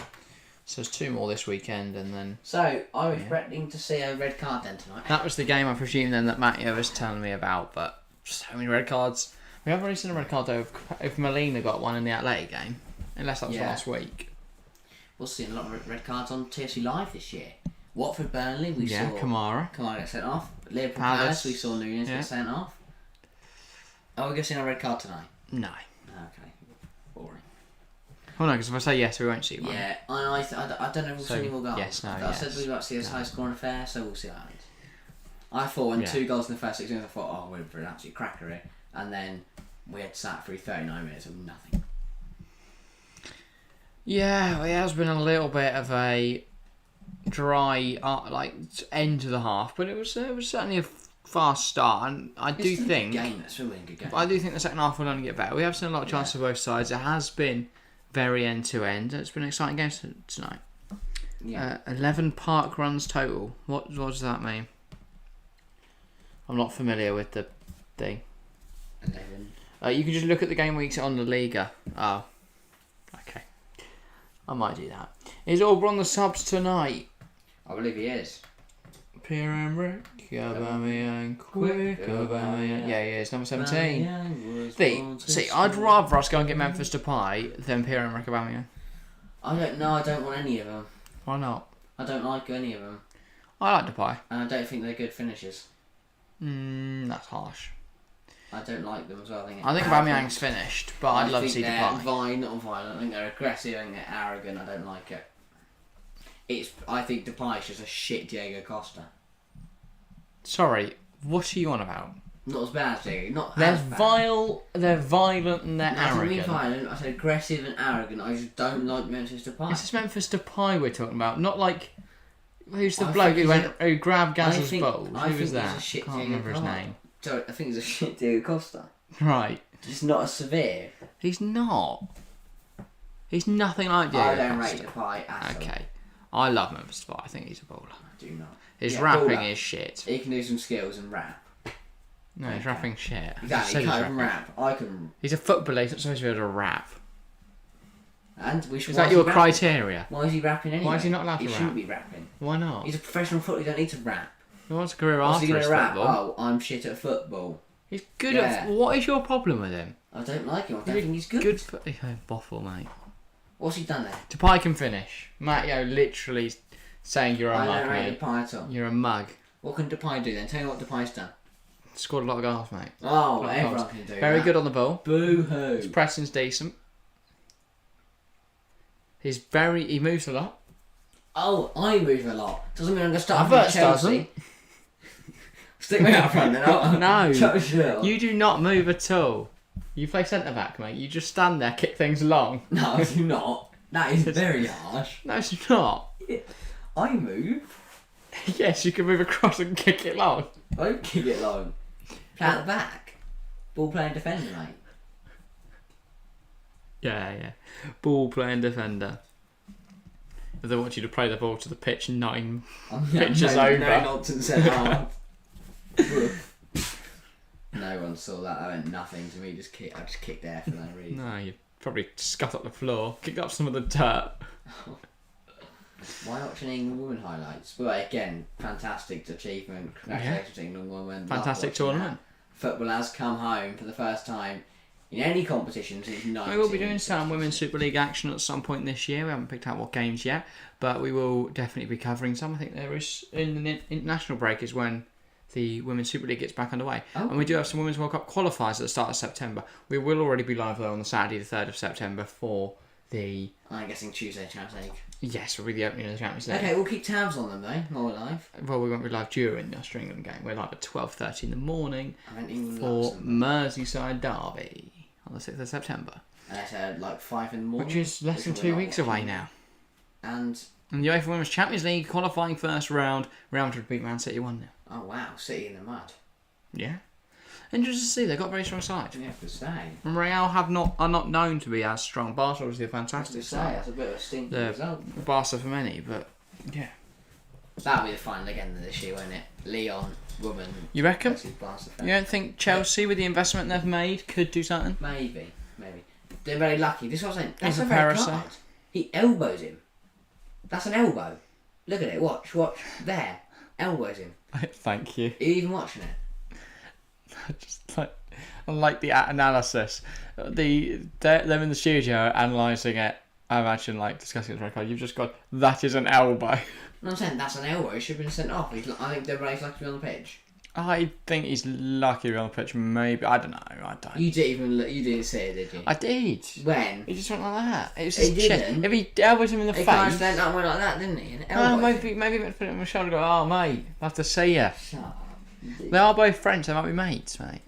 [SPEAKER 1] So there's 2 more this weekend, and then...
[SPEAKER 2] So, I'm expecting to see a red card then tonight.
[SPEAKER 1] That was the game, I presume, then, that Matteo was telling me about, but so many red cards. We haven't really seen a red card, though, if Molina got one in the Athletic game, unless that was last week.
[SPEAKER 2] We'll see a lot of red cards on TFC Live this year. Watford Burnley, we saw
[SPEAKER 1] Kamara
[SPEAKER 2] get sent off. Liverpool Palace, we saw Nunes get sent off. Are we going to see a red card tonight?
[SPEAKER 1] No.
[SPEAKER 2] Okay. Boring.
[SPEAKER 1] Oh no, because if I say yes, we won't see one.
[SPEAKER 2] Yeah, I don't know if we'll see any more goals.
[SPEAKER 1] Yes, no,
[SPEAKER 2] I said we might see a high scoring affair, so we'll see what happens. I thought when 2 goals in the first 6 minutes, I thought, we're in for an absolute cracker here. And then we had sat through 39 minutes of nothing.
[SPEAKER 1] Yeah, well, it has been a little bit of a dry, end to the half, but it was certainly a fast start, and I do think
[SPEAKER 2] That's really a good game.
[SPEAKER 1] I do think the second half will only get better. We have seen a lot of chances for both sides. It has been very end to end. It's been an exciting game tonight.
[SPEAKER 2] Yeah.
[SPEAKER 1] 11 park runs total. What does that mean? I'm not familiar with the thing.
[SPEAKER 2] 11.
[SPEAKER 1] You can just look at the game weeks on the Liga. Oh, okay. I might do that. Is Aubrey on the subs tonight?
[SPEAKER 2] I believe he is.
[SPEAKER 1] Pierre-Emerick Aubameyang, quick Aubameyang. Yeah, he is, number 17. See, I'd rather us go and get Memphis Depay than Pierre-Emerick Aubameyang.
[SPEAKER 2] I don't want any of them.
[SPEAKER 1] Why not?
[SPEAKER 2] I don't like any of them.
[SPEAKER 1] I like Depay.
[SPEAKER 2] And I don't think they're good finishers.
[SPEAKER 1] That's harsh.
[SPEAKER 2] I don't like them as well.
[SPEAKER 1] I think Aubameyang's finished, but I'd love to see Depay.
[SPEAKER 2] Not violent. I think they're aggressive. I think they're arrogant. I don't like it. I think Depay's just a shit Diego Costa.
[SPEAKER 1] Sorry, what are you on about?
[SPEAKER 2] Not as bad as Diego.
[SPEAKER 1] They're violent and they're arrogant.
[SPEAKER 2] I didn't mean violent. I said aggressive and arrogant. I just don't like Memphis Depay.
[SPEAKER 1] It's just Memphis Depay we're talking about, not like who's the bloke who grabbed Gazza's balls? Who was that? I can't remember his name.
[SPEAKER 2] Sorry, I think he's a shit Diego Costa.
[SPEAKER 1] Right.
[SPEAKER 2] Just not as severe.
[SPEAKER 1] He's not. He's nothing like Diego Costa.
[SPEAKER 2] I don't rate Depay at all.
[SPEAKER 1] Okay. I love Memphis Depay. I think he's a baller.
[SPEAKER 2] I do not.
[SPEAKER 1] His rapping is shit.
[SPEAKER 2] He can do some skills and rap.
[SPEAKER 1] No, he's rapping shit.
[SPEAKER 2] Exactly, he can't even rap. I can.
[SPEAKER 1] He's a footballer, he's not supposed to be able to rap.
[SPEAKER 2] And we should.
[SPEAKER 1] Is that your criteria?
[SPEAKER 2] Why is he rapping anyway?
[SPEAKER 1] Why is he not allowed to rap?
[SPEAKER 2] He shouldn't be rapping.
[SPEAKER 1] Why not?
[SPEAKER 2] He's a professional footballer, you don't need to rap.
[SPEAKER 1] He wants a career
[SPEAKER 2] What's
[SPEAKER 1] after
[SPEAKER 2] he
[SPEAKER 1] his
[SPEAKER 2] rap?
[SPEAKER 1] football.
[SPEAKER 2] Oh, I'm shit at football.
[SPEAKER 1] He's good at... What is your problem with him?
[SPEAKER 2] I don't like him. I don't think he's good.
[SPEAKER 1] Good for... Boffle, mate.
[SPEAKER 2] What's he done there?
[SPEAKER 1] Depay can finish. Matteo literally saying you're a
[SPEAKER 2] I
[SPEAKER 1] mug,
[SPEAKER 2] don't rate
[SPEAKER 1] mate.
[SPEAKER 2] Depay at all.
[SPEAKER 1] You're a mug.
[SPEAKER 2] What can Depay do then? Tell me what Depay's done.
[SPEAKER 1] Scored a lot of goals, mate.
[SPEAKER 2] Oh,
[SPEAKER 1] Lot of
[SPEAKER 2] everyone
[SPEAKER 1] goals.
[SPEAKER 2] can do
[SPEAKER 1] Very
[SPEAKER 2] that.
[SPEAKER 1] good on the ball.
[SPEAKER 2] Boo-hoo.
[SPEAKER 1] His pressing's decent. He moves a lot.
[SPEAKER 2] Oh, I move a lot. Doesn't mean I'm going to start
[SPEAKER 1] Havertz
[SPEAKER 2] with Chelsea.
[SPEAKER 1] doesn't.
[SPEAKER 2] Stick me out front then. I'll
[SPEAKER 1] No.
[SPEAKER 2] shut his shirt off.
[SPEAKER 1] You do not move at all. You play centre back, mate. You just stand there, kick things long.
[SPEAKER 2] No, I do not. That is very harsh.
[SPEAKER 1] No, it's not.
[SPEAKER 2] I move.
[SPEAKER 1] Yes, you can move across and kick it long.
[SPEAKER 2] I don't kick it long. Play at the back. Ball playing defender, mate.
[SPEAKER 1] Yeah. Ball playing defender. If they want you to play the ball to the pitch 9 pitches over.
[SPEAKER 2] No nonsense at all. No one saw that. That meant nothing to me. I just kicked air for no reason.
[SPEAKER 1] No, you probably scut up the floor, kicked up some of the dirt.
[SPEAKER 2] Why watching England women highlights? Well, again, fantastic achievement. Congratulations, England women.
[SPEAKER 1] Fantastic
[SPEAKER 2] Love watching
[SPEAKER 1] tournament.
[SPEAKER 2] that. Football has come home for the first time in any competition since 19.
[SPEAKER 1] We will be doing some Women's Super League action at some point this year. We haven't picked out what games yet, but we will definitely be covering some. I think there is in the international break is when the Women's Super League gets back underway.
[SPEAKER 2] Oh.
[SPEAKER 1] And we do have some Women's World Cup qualifiers at the start of September. We will already be live though on the Saturday the 3rd of September for the...
[SPEAKER 2] I'm guessing Tuesday Champions League.
[SPEAKER 1] Yes, will be the opening of the Champions League.
[SPEAKER 2] Okay, we'll keep tabs on them though, while we're live.
[SPEAKER 1] Well, we won't be live during the Australian England game. We're live at 12:30 in the morning
[SPEAKER 2] I meant England
[SPEAKER 1] for
[SPEAKER 2] Luxembourg.
[SPEAKER 1] Merseyside Derby on the 6th of September.
[SPEAKER 2] And I said like 5 in the morning.
[SPEAKER 1] Which is less than
[SPEAKER 2] we're
[SPEAKER 1] 2
[SPEAKER 2] not
[SPEAKER 1] weeks
[SPEAKER 2] watching.
[SPEAKER 1] away now.
[SPEAKER 2] And
[SPEAKER 1] And the UEFA Women's Champions League qualifying first round. Real Madrid beat Man City 1-0.
[SPEAKER 2] oh wow, City in the mud.
[SPEAKER 1] Yeah. Interesting to see. They've got a very strong side.
[SPEAKER 2] Yeah, to say.
[SPEAKER 1] And Real are not known to be as strong. Barca obviously a fantastic
[SPEAKER 2] To say,
[SPEAKER 1] side.
[SPEAKER 2] that's a bit of a stinky
[SPEAKER 1] The
[SPEAKER 2] result.
[SPEAKER 1] Barca for many, but yeah.
[SPEAKER 2] That'll be the final again this year, won't it? Leon, woman.
[SPEAKER 1] You reckon?
[SPEAKER 2] versus Barca fan.
[SPEAKER 1] You don't think Chelsea, with the investment they've made, could do something?
[SPEAKER 2] Maybe. They're very lucky. This is what I'm saying. That's
[SPEAKER 1] He's
[SPEAKER 2] a
[SPEAKER 1] a
[SPEAKER 2] red
[SPEAKER 1] parasite.
[SPEAKER 2] card. He elbows him. That's an elbow. Look at it. Watch. There. Elbows him.
[SPEAKER 1] Thank you.
[SPEAKER 2] Are you even watching it?
[SPEAKER 1] I like the analysis. Them in the studio analysing it. I imagine discussing the record. You've just got that is an elbow.
[SPEAKER 2] No, I'm saying that's an elbow. He should have been sent off. I think Debre's lucky to be on the pitch.
[SPEAKER 1] I think he's lucky to be on the pitch. Maybe I don't know. I don't.
[SPEAKER 2] You didn't see it, did you?
[SPEAKER 1] I did.
[SPEAKER 2] When?
[SPEAKER 1] He just went like that. It was
[SPEAKER 2] He
[SPEAKER 1] his chest.
[SPEAKER 2] didn't.
[SPEAKER 1] If he elbowed him in the
[SPEAKER 2] He
[SPEAKER 1] face.
[SPEAKER 2] kind of went like that, didn't he? And
[SPEAKER 1] Oh,
[SPEAKER 2] elbowed him.
[SPEAKER 1] maybe he meant to put it on my shoulder and go, oh, mate, I have to see you.
[SPEAKER 2] Shut up.
[SPEAKER 1] They are both French, they might be mates, mate.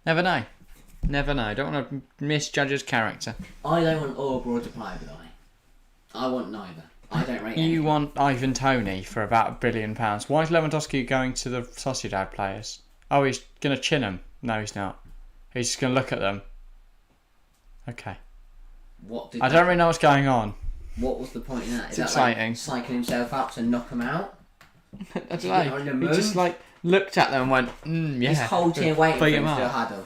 [SPEAKER 1] Never know. Don't want to misjudge his character.
[SPEAKER 2] I don't want Orgro to play, but I want neither. I don't rate
[SPEAKER 1] You
[SPEAKER 2] anything.
[SPEAKER 1] want Ivan Toney for about £1 billion. Why is Lewandowski going to the Sociedad players? Oh, he's going to chin them. No, he's not. He's just going to look at them. Okay. I don't really know what's going on.
[SPEAKER 2] What was the point in that?
[SPEAKER 1] It's
[SPEAKER 2] Is that
[SPEAKER 1] exciting.
[SPEAKER 2] psyching himself up to knock him out?
[SPEAKER 1] I don't
[SPEAKER 2] He
[SPEAKER 1] know. He just looked at them and went, yeah.
[SPEAKER 2] His whole team waiting for
[SPEAKER 1] beat
[SPEAKER 2] him
[SPEAKER 1] him
[SPEAKER 2] to do a
[SPEAKER 1] up.
[SPEAKER 2] huddle.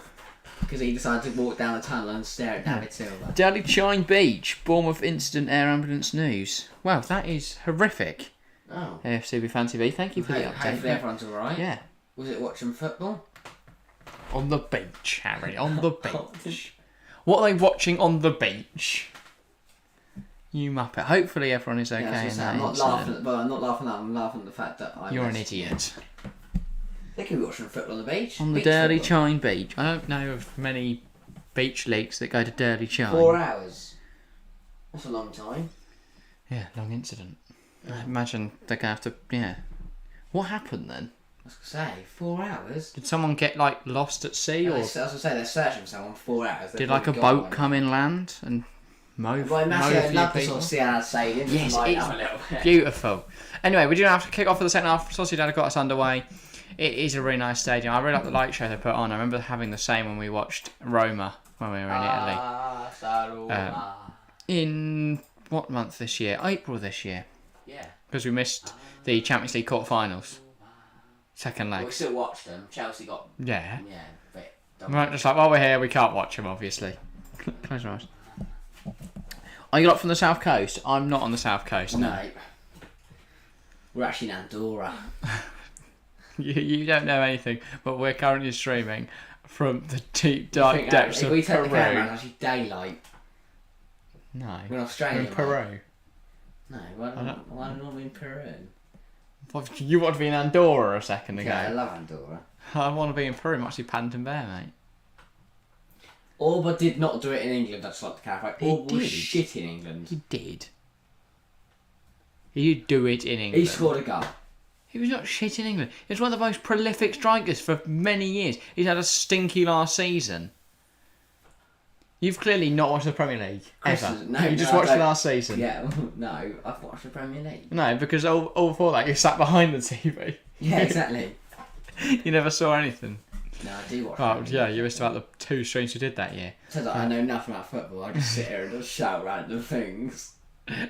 [SPEAKER 2] Because he decided to walk down the tunnel and stare at David Silva.
[SPEAKER 1] Delhi Chine Beach, Bournemouth incident air ambulance news. Wow, that is horrific.
[SPEAKER 2] Oh.
[SPEAKER 1] AFCB Fancy B, thank you for the
[SPEAKER 2] Hopefully
[SPEAKER 1] update.
[SPEAKER 2] everyone's alright.
[SPEAKER 1] Yeah.
[SPEAKER 2] Was it watching football?
[SPEAKER 1] On the beach, Harry, on the beach. What are they watching on the beach? You muppet. Hopefully everyone is okay
[SPEAKER 2] Yeah, I was
[SPEAKER 1] in
[SPEAKER 2] gonna say,
[SPEAKER 1] that
[SPEAKER 2] I'm not
[SPEAKER 1] incident.
[SPEAKER 2] laughing at, well, I'm not laughing at that, I'm laughing at the fact that
[SPEAKER 1] You're an idiot.
[SPEAKER 2] They could be watching football on the beach.
[SPEAKER 1] On the
[SPEAKER 2] Beach
[SPEAKER 1] Dirty
[SPEAKER 2] football.
[SPEAKER 1] Chine Beach. I don't know of many beach leagues that go to Dirty Chine.
[SPEAKER 2] 4 hours. That's a long time.
[SPEAKER 1] Yeah, long incident. I imagine they're going to have to, yeah. What happened then?
[SPEAKER 2] I was going to say, 4 hours?
[SPEAKER 1] Did someone get lost at sea,
[SPEAKER 2] I
[SPEAKER 1] or
[SPEAKER 2] was going to say, they're searching for someone 4 hours.
[SPEAKER 1] did a boat come inland and mow
[SPEAKER 2] Well,
[SPEAKER 1] a
[SPEAKER 2] Massimo
[SPEAKER 1] few
[SPEAKER 2] loved to
[SPEAKER 1] people?
[SPEAKER 2] sort of see how I'd say, didn't he?
[SPEAKER 1] Yes,
[SPEAKER 2] Light
[SPEAKER 1] it's
[SPEAKER 2] up a little bit.
[SPEAKER 1] beautiful. Anyway, we do have to kick off for the second half. Sociedad have got us underway. It is a really nice stadium. I really like the light show they put on. I remember having the same when we watched Roma when we were in Italy. In what month this year? April this year.
[SPEAKER 2] Yeah.
[SPEAKER 1] Because we missed the Champions League quarter-finals. Second
[SPEAKER 2] Well,
[SPEAKER 1] leg.
[SPEAKER 2] we still watched them. Chelsea got,
[SPEAKER 1] Yeah.
[SPEAKER 2] a bit
[SPEAKER 1] Right, just while we're here, we can't watch them, obviously. Close your eyes. Are you lot from the south coast? I'm not on the south coast.
[SPEAKER 2] No. We're actually in Andorra.
[SPEAKER 1] You don't know anything, but we're currently streaming from the deep, dark depths
[SPEAKER 2] If
[SPEAKER 1] of
[SPEAKER 2] we take the camera,
[SPEAKER 1] Peru.
[SPEAKER 2] it's actually daylight.
[SPEAKER 1] No.
[SPEAKER 2] We're in Australia,
[SPEAKER 1] We're in Peru.
[SPEAKER 2] No, why not we in Peru?
[SPEAKER 1] You want to be in Andorra a second ago.
[SPEAKER 2] Yeah, I love Andorra.
[SPEAKER 1] I want to be in Peru. I'm actually Panton Bear, mate.
[SPEAKER 2] Orba did not do it in England, I'd just like to clarify. Orba was shit in England.
[SPEAKER 1] He did. He did do it in England.
[SPEAKER 2] He scored a goal.
[SPEAKER 1] He was not shit in England. He was one of the most prolific strikers for many years. He's had a stinky last season. You've clearly not watched the Premier League, ever.
[SPEAKER 2] No,
[SPEAKER 1] you just watched the last season.
[SPEAKER 2] Yeah, no, I've watched the Premier League.
[SPEAKER 1] No, because all before that you sat behind the TV.
[SPEAKER 2] Yeah, exactly.
[SPEAKER 1] You never saw anything.
[SPEAKER 2] No, I do watch.
[SPEAKER 1] Oh, yeah, you missed about the 2 streams you did that year.
[SPEAKER 2] Turns out I know nothing about football. I just sit here and just shout random things.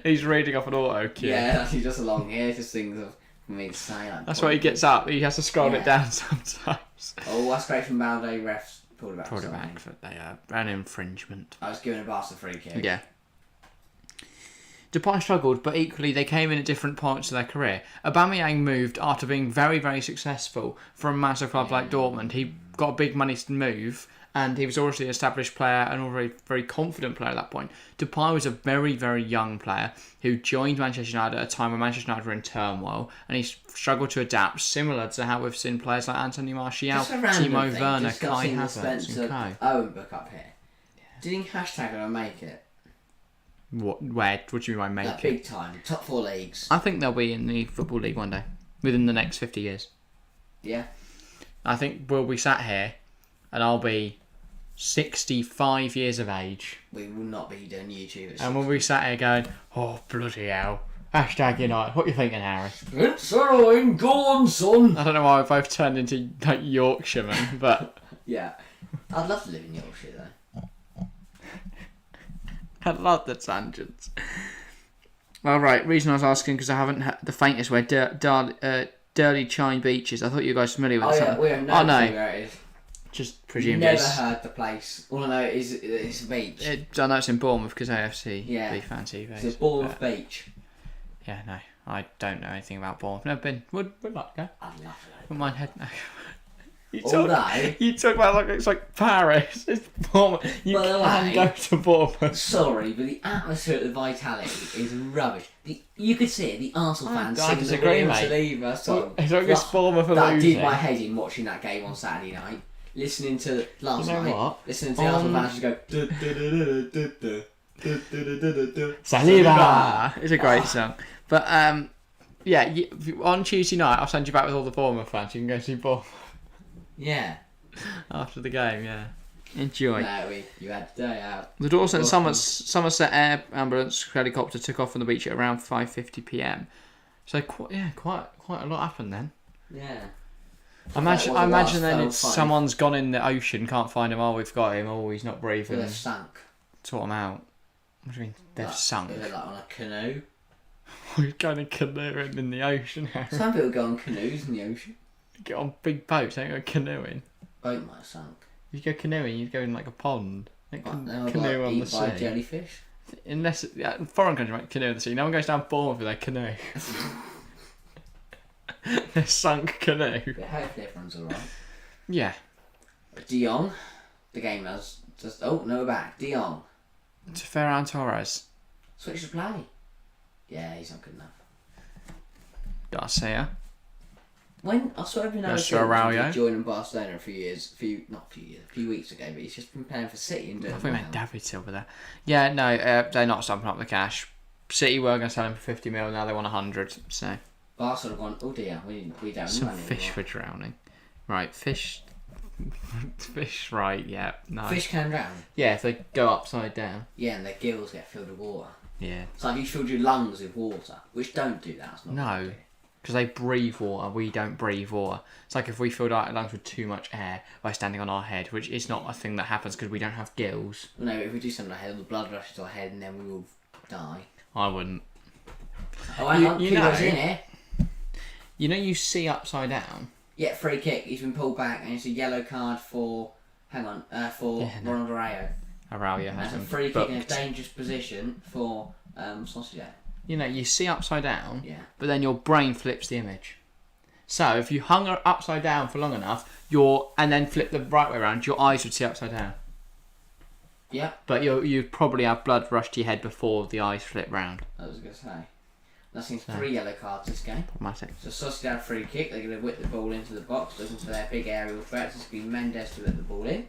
[SPEAKER 1] He's reading off an auto cue.
[SPEAKER 2] Yeah, actually just along here, just things for me to say. Like,
[SPEAKER 1] That's why he gets up. He has to scroll it down sometimes.
[SPEAKER 2] Oh, that's great from Balde. Refs pulled it back.
[SPEAKER 1] Pulled it back for an infringement.
[SPEAKER 2] I was given a Barca free kick.
[SPEAKER 1] Yeah. Depay struggled, but equally they came in at different points of their career. Aubameyang moved after being very, very successful for a massive club like Dortmund. He got a big money to move, and he was already an established player and already a very confident player at that point. Depay was a very, very young player who joined Manchester United at a time when Manchester United were in turmoil, and he struggled to adapt, similar to how we've seen players like Anthony Martial, Timo Werner, Kai Havertz, and co.
[SPEAKER 2] Owen book up here. Do you think hashtag will make it?
[SPEAKER 1] What do you mean by make
[SPEAKER 2] Like
[SPEAKER 1] it?
[SPEAKER 2] big time, top 4 leagues.
[SPEAKER 1] I think they'll be in the Football League one day, within the next 50 years.
[SPEAKER 2] Yeah.
[SPEAKER 1] I think we'll be sat here, and I'll be 65 years of age.
[SPEAKER 2] We will not be doing YouTube.
[SPEAKER 1] And we'll be sat here going, oh, bloody hell. Hashtag United. What are you thinking, Harry?
[SPEAKER 2] It's Owen, go on, son.
[SPEAKER 1] I don't know why we both turned into like Yorkshiremen, but...
[SPEAKER 2] Yeah. I'd love to live in Yorkshire, though.
[SPEAKER 1] I love the tangents. Well, right, reason I was asking, because I haven't had the faintest where Dirty Chine Beaches. I thought you guys were familiar with
[SPEAKER 2] Yeah, we have no idea where it is.
[SPEAKER 1] Just presumed
[SPEAKER 2] Never heard the place. All I know is it's a beach.
[SPEAKER 1] I know it's in Bournemouth because AFC
[SPEAKER 2] Yeah.
[SPEAKER 1] fancy.
[SPEAKER 2] It's a Bournemouth beach.
[SPEAKER 1] Yeah, no, I don't know anything about Bournemouth. Never been. Would like to go.
[SPEAKER 2] I'd love to go.
[SPEAKER 1] Wouldn't mind heading. You talk about like it's like Paris. It's Bournemouth. You can go to Bournemouth.
[SPEAKER 2] Sorry, but the atmosphere at the Vitality is rubbish. You could see it. The Arsenal fans singing the Real Sociedad song.
[SPEAKER 1] It's like this Bournemouth are
[SPEAKER 2] that
[SPEAKER 1] losing.
[SPEAKER 2] did my head in watching that game on Saturday night. Listening to last night.
[SPEAKER 1] What?
[SPEAKER 2] Listening to the Arsenal fans just go.
[SPEAKER 1] Saliba. It's a great song. But yeah, on Tuesday night I'll send you back with all the Bournemouth fans. You can go see Bournemouth.
[SPEAKER 2] Yeah.
[SPEAKER 1] After the game, yeah. Enjoy.
[SPEAKER 2] No, you had the day out.
[SPEAKER 1] The Dawson Somerset Air Ambulance helicopter took off from the beach at around 5:50 p.m. So quite a lot happened then.
[SPEAKER 2] Yeah.
[SPEAKER 1] I imagine then it's someone's gone in the ocean, can't find him. Oh, we've got him. Oh, he's not breathing.
[SPEAKER 2] They've sunk.
[SPEAKER 1] Sort him out. What do you mean they've sunk?
[SPEAKER 2] They're like on a canoe.
[SPEAKER 1] We're going to canoeing in the ocean, Harry.
[SPEAKER 2] Some people go on canoes in the ocean.
[SPEAKER 1] Get on big boats, don't go canoeing.
[SPEAKER 2] Boat might have sunk.
[SPEAKER 1] If you go canoeing, you'd go in like a pond.
[SPEAKER 2] Canoe on the sea. By jellyfish.
[SPEAKER 1] Unless foreign country might canoe in the sea. No one goes down Bournemouth with their canoe. Their sunk canoe.
[SPEAKER 2] But hopefully everyone's alright.
[SPEAKER 1] Yeah.
[SPEAKER 2] De Jong, the game has just. Oh, no, we're back. De Jong.
[SPEAKER 1] To Ferran Torres.
[SPEAKER 2] Switch to play. Yeah, he's not good enough.
[SPEAKER 1] Garcia.
[SPEAKER 2] When I saw every now and then joining Barcelona a few weeks ago, but he's just been playing for City and doing.
[SPEAKER 1] I think we meant David Silva there. Yeah, no, they're not stumping up the cash. City were going to sell him for 50 mil, now they want 100. So.
[SPEAKER 2] Barcelona have gone. Oh dear, we don't.
[SPEAKER 1] Some fish for drowning. Right, fish. Fish, right? Yeah, no.
[SPEAKER 2] Fish can drown.
[SPEAKER 1] Yeah, if they go upside down.
[SPEAKER 2] Yeah, and their gills get filled with water.
[SPEAKER 1] Yeah.
[SPEAKER 2] It's like you filled your lungs with water, which don't do that. It's not
[SPEAKER 1] no. Because they breathe water, we don't breathe water. It's like if we filled our lungs with too much air by standing on our head, which is not a thing that happens because we don't have gills.
[SPEAKER 2] Well, no, if we do something on our head, the blood rushes to our head and then we will die.
[SPEAKER 1] I wouldn't.
[SPEAKER 2] Oh, hang on, Kubo's in here.
[SPEAKER 1] You know you see upside down?
[SPEAKER 2] Yeah, free kick. He's been pulled back and it's a yellow card for... Ronald Rayo.
[SPEAKER 1] Araujo has
[SPEAKER 2] That's a free kick in a dangerous position for Sociedad.
[SPEAKER 1] You know, you see upside down,
[SPEAKER 2] yeah,
[SPEAKER 1] but then your brain flips the image. So if you hung her upside down for long enough, and then flip the right way around, your eyes would see upside down.
[SPEAKER 2] Yep.
[SPEAKER 1] But you'd probably have blood rush to your head before the eyes flip round.
[SPEAKER 2] I was going to say. That's seen 3 yellow cards this game.
[SPEAKER 1] Problematic.
[SPEAKER 2] So Sociedad free kick. They're going to whip the ball into the box, looking for their big aerial threats. It's going to be Mendes to whip the ball in.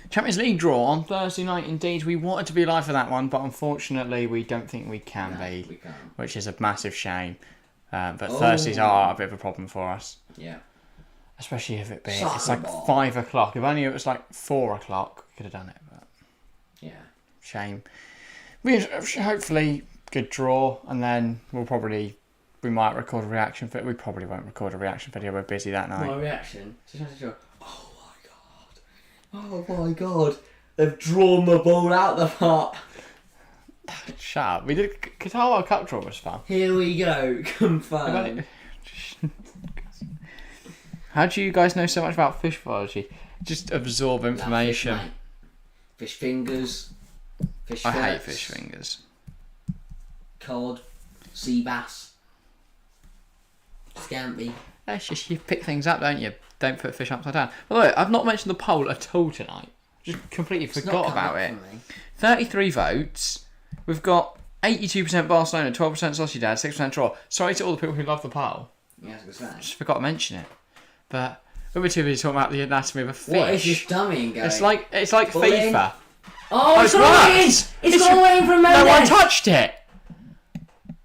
[SPEAKER 1] Champions League draw on Thursday night. Indeed, we wanted to be live for that one, but unfortunately, we don't think we can be,
[SPEAKER 2] We can't.
[SPEAKER 1] which is a massive shame. But Thursdays are a bit of a problem for us.
[SPEAKER 2] Yeah.
[SPEAKER 1] Especially if it's
[SPEAKER 2] Soccer
[SPEAKER 1] like
[SPEAKER 2] ball.
[SPEAKER 1] 5 o'clock. If only it was like 4 o'clock, we could have done it. But
[SPEAKER 2] Yeah.
[SPEAKER 1] shame. Hopefully, good draw, and then we might record a reaction video. We probably won't record a reaction video. We're busy that night.
[SPEAKER 2] My reaction. Oh my god. They've drawn the ball out the park.
[SPEAKER 1] Shut up. We did Qatar World Cup draw was fun.
[SPEAKER 2] Here we go. Confirmed.
[SPEAKER 1] How do you guys know so much about fish biology? Just absorb information.
[SPEAKER 2] Fish fingers. Fish
[SPEAKER 1] I hate
[SPEAKER 2] fillets,
[SPEAKER 1] fish fingers.
[SPEAKER 2] Cod. Sea bass. Scampi.
[SPEAKER 1] It's just you pick things up, don't you? Don't put fish upside down. By the way, I've not mentioned the poll at all tonight. Just completely forgot about it. 33 votes. We've got 82% Barcelona, 12% Sociedad, 6% draw. Sorry to all the people who love the poll.
[SPEAKER 2] Yeah, I was going to say.
[SPEAKER 1] Just forgot to mention it. But we were too busy talking about the anatomy of a fish.
[SPEAKER 2] What is this dummy going?
[SPEAKER 1] It's like
[SPEAKER 2] Pull in.
[SPEAKER 1] FIFA.
[SPEAKER 2] Oh, it's gone in! It's gone in from Mendes!
[SPEAKER 1] No one touched it!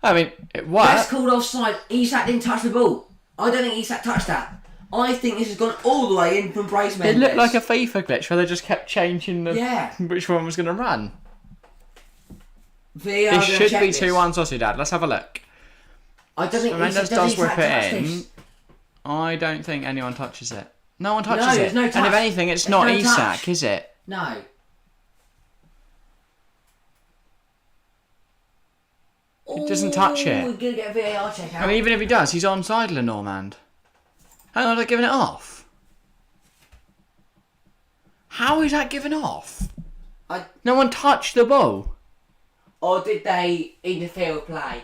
[SPEAKER 1] I mean, it worked.
[SPEAKER 2] That's called offside. Isak didn't touch the ball. I don't think Isak touched that. I think this has gone all the way in from Bryce Mendes.
[SPEAKER 1] It looked like a FIFA glitch where they just kept changing which one was going to run. This should be 2-1 Sociedad. Let's have a look.
[SPEAKER 2] I don't think
[SPEAKER 1] Mendes
[SPEAKER 2] Isak
[SPEAKER 1] does whip it in.
[SPEAKER 2] this.
[SPEAKER 1] I don't think anyone touches it. No one touches
[SPEAKER 2] there's
[SPEAKER 1] it.
[SPEAKER 2] no touch.
[SPEAKER 1] And if anything, it's
[SPEAKER 2] There's
[SPEAKER 1] not
[SPEAKER 2] no
[SPEAKER 1] Isak,
[SPEAKER 2] touch.
[SPEAKER 1] is it?
[SPEAKER 2] No.
[SPEAKER 1] He doesn't touch it.
[SPEAKER 2] We're going to get a VAR check out.
[SPEAKER 1] And even if he does, he's onside Lenormand. Hang on, they're giving it off. How is that given off? No one touched the ball.
[SPEAKER 2] Or did they interfere with play?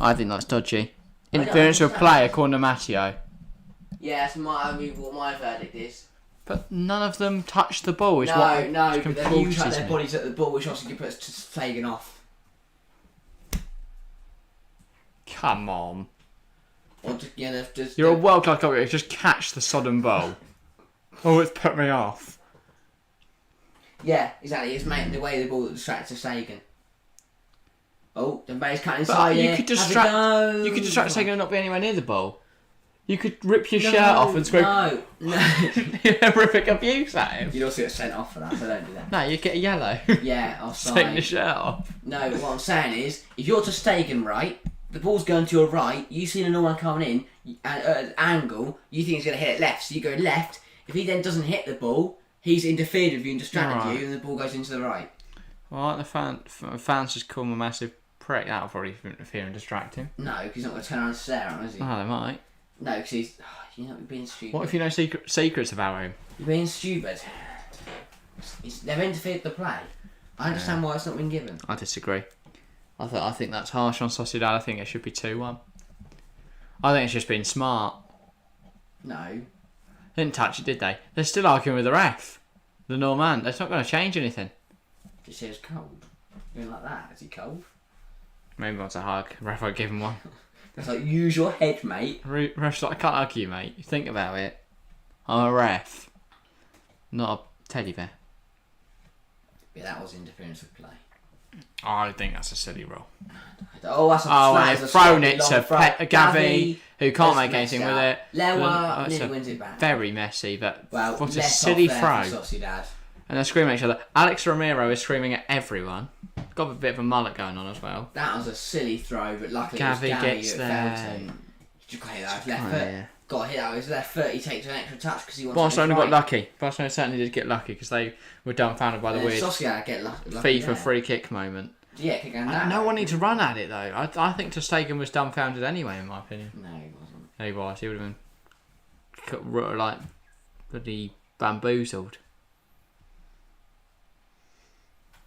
[SPEAKER 1] I think that's dodgy. Interference with play, according to Matteo.
[SPEAKER 2] Yeah, that's what my verdict is.
[SPEAKER 1] But none of them touched the ball. Is
[SPEAKER 2] No,
[SPEAKER 1] what
[SPEAKER 2] but they've all shut
[SPEAKER 1] confuses
[SPEAKER 2] their
[SPEAKER 1] me.
[SPEAKER 2] bodies at the ball, which obviously puts Fagan off.
[SPEAKER 1] Come on.
[SPEAKER 2] Or just,
[SPEAKER 1] You're a world-class goalkeeper. Just catch the sodden ball. Oh, it's put me off.
[SPEAKER 2] Yeah, exactly. It's making the way the ball that distracts to Sagan. Oh, Dembele's cutting
[SPEAKER 1] But
[SPEAKER 2] inside.
[SPEAKER 1] you could distract Sagan and not be anywhere near the ball. You could rip your shirt off and scream.
[SPEAKER 2] No.
[SPEAKER 1] Horrific abuse at him.
[SPEAKER 2] You'd also get sent off for that, so don't do that.
[SPEAKER 1] No, you get a yellow.
[SPEAKER 2] Yeah, offside.
[SPEAKER 1] Take your shirt off.
[SPEAKER 2] No, what I'm saying is, if you're to Stegen right, the ball's going to your right, you see the one coming in, and at an angle, you think he's going to hit it left, so you go left. If he then doesn't hit the ball, he's interfered with you and distracted you, and the ball goes into the right.
[SPEAKER 1] Well, the fans just call him a massive prick. That'll probably interfere and distract him.
[SPEAKER 2] No, because he's not going to turn around and stare at him, is he?
[SPEAKER 1] Oh, they might.
[SPEAKER 2] No, because he's... you know, you're being stupid.
[SPEAKER 1] What if you know secrets about him?
[SPEAKER 2] You're being stupid. They've interfered with the play. I understand why it's not been given.
[SPEAKER 1] I disagree. I think that's harsh on Sociedad. I think it should be 2-1. I think it's just been smart.
[SPEAKER 2] No.
[SPEAKER 1] They didn't touch it, did they? They're still arguing with the ref. The Normand. That's not going to change anything.
[SPEAKER 2] Just says cold. Doing like that. Is he cold?
[SPEAKER 1] Maybe wants a hug. Ref won't give him one.
[SPEAKER 2] That's like, use your head, mate.
[SPEAKER 1] Ref's like, I can't hug you, mate. Think about it. I'm a ref. Not a teddy bear.
[SPEAKER 2] Yeah, that was interference with play.
[SPEAKER 1] I think that's a silly rule.
[SPEAKER 2] Oh, that's a
[SPEAKER 1] and they've thrown it to Gavi, who can't make anything with it.
[SPEAKER 2] Lewa nearly wins it back.
[SPEAKER 1] Very messy, but
[SPEAKER 2] Well,
[SPEAKER 1] what a
[SPEAKER 2] less
[SPEAKER 1] silly
[SPEAKER 2] off
[SPEAKER 1] throw.
[SPEAKER 2] there for Sociedad.
[SPEAKER 1] And they're screaming at each other. Alex Romero is screaming at everyone. Got a bit of a mullet going on as well.
[SPEAKER 2] That was a silly throw, but luckily
[SPEAKER 1] Gavi
[SPEAKER 2] it was Gavi
[SPEAKER 1] gets
[SPEAKER 2] who
[SPEAKER 1] there.
[SPEAKER 2] fell to. Just got hit out his left foot. Got hit out his left foot. He takes an extra touch because he wants
[SPEAKER 1] Barcelona
[SPEAKER 2] to
[SPEAKER 1] got lucky. Barcelona certainly did get lucky because they were dumbfounded by the weird
[SPEAKER 2] Sociedad get lucky
[SPEAKER 1] FIFA
[SPEAKER 2] there.
[SPEAKER 1] free kick moment.
[SPEAKER 2] Yeah, kick going down.
[SPEAKER 1] No one needs to run at it though. I think Ter Stegen was dumbfounded anyway, in my opinion.
[SPEAKER 2] No, he wasn't.
[SPEAKER 1] He was. He would have been like bloody bamboozled.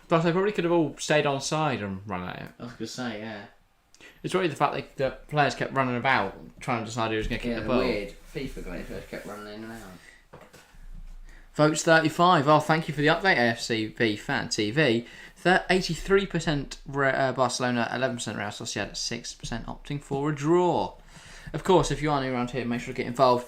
[SPEAKER 1] But they probably could have all stayed on side and run at it.
[SPEAKER 2] I was going to say, yeah.
[SPEAKER 1] It's really the fact that players kept running about trying to decide who was going to kick the ball.
[SPEAKER 2] Weird FIFA guy first kept running in and out.
[SPEAKER 1] Votes 35. Oh, thank you for the update, AFCB Fan TV. 83% Barcelona, 11% Real Sociedad, 6% opting for a draw. Of course, if you are new around here, make sure to get involved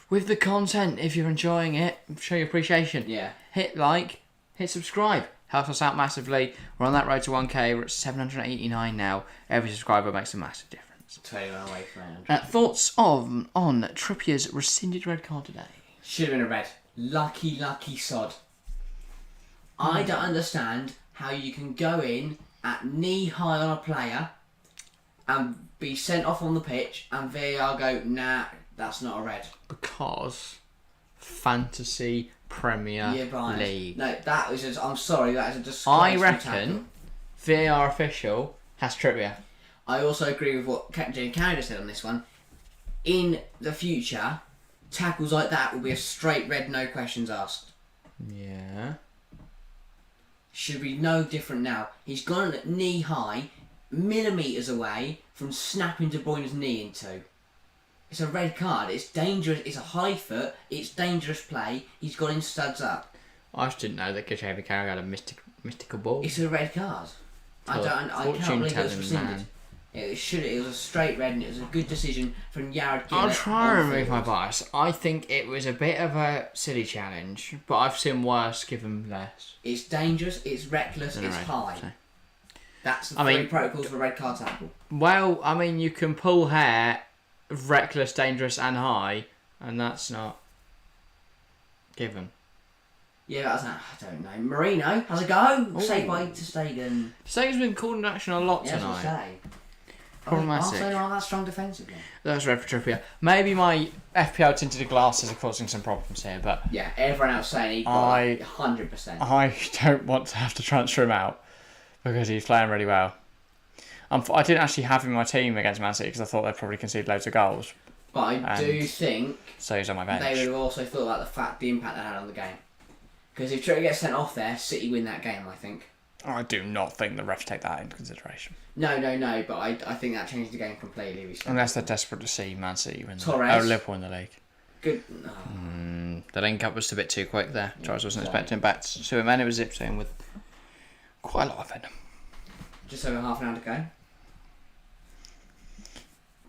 [SPEAKER 1] with the content. If you're enjoying it, show your appreciation.
[SPEAKER 2] Yeah.
[SPEAKER 1] Hit like, hit subscribe. Helps us out massively. We're on that road to 1K. We're at 789 now. Every subscriber makes a massive difference.
[SPEAKER 2] 21 away from 800.
[SPEAKER 1] Thoughts on Trippier's rescinded red card today?
[SPEAKER 2] Should have been a red. Lucky sod. I don't understand how you can go in at knee high on a player and be sent off on the pitch and VAR go, nah, that's not a red.
[SPEAKER 1] Because Fantasy Premier League.
[SPEAKER 2] No, that was just, I'm sorry, that is a disgraceful
[SPEAKER 1] I reckon
[SPEAKER 2] tackle.
[SPEAKER 1] VAR official has Trippier.
[SPEAKER 2] I also agree with what Jane Canada said on this one. In the future, tackles like that will be a straight red, no questions asked.
[SPEAKER 1] Yeah.
[SPEAKER 2] Should be no different now. He's gone at knee high, millimetres away from snapping De Bruyne's knee into. It's a red card. It's dangerous. It's a high foot. It's dangerous play. He's got him studs up.
[SPEAKER 1] I just didn't know that Gacheva Carragher had a mystical ball.
[SPEAKER 2] It's a red card. I can't believe it was rescinded. It was a straight red and it was a good decision from Jared Gillett.
[SPEAKER 1] I'll try and remove my bias. I think it was a bit of a silly challenge, but I've seen worse given less.
[SPEAKER 2] It's dangerous, it's reckless, it's high. So. That's the three protocols for a red card tackle.
[SPEAKER 1] Well, I mean, you can pull hair, reckless, dangerous and high, and that's not given.
[SPEAKER 2] Yeah, that's not, I don't know. Marino has a go.
[SPEAKER 1] Ooh.
[SPEAKER 2] Saved by Ter Stegen.
[SPEAKER 1] Stegen's been called into action a lot tonight. Problematic.
[SPEAKER 2] Barcelona aren't that strong defensively.
[SPEAKER 1] That's red for Trippier. Maybe my FPL tinted glasses are causing some problems here, but
[SPEAKER 2] yeah, everyone else saying he got 100%.
[SPEAKER 1] I don't want to have to transfer him out because he's playing really well. I didn't actually have him in my team against Man City because I thought they'd probably concede loads of goals.
[SPEAKER 2] But I do think
[SPEAKER 1] so he's on my bench.
[SPEAKER 2] They would have also thought about the impact that had on the game. Because if Trippier gets sent off there, City win that game, I think.
[SPEAKER 1] I do not think the refs take that into consideration.
[SPEAKER 2] No, but I think that changed the game completely.
[SPEAKER 1] Unless they're desperate to see Man City win Liverpool in the league.
[SPEAKER 2] Good.
[SPEAKER 1] The link up was a bit too quick there. Charles wasn't expecting back to him, and it was zipped in with quite a lot of venom.
[SPEAKER 2] Just over half an hour to go.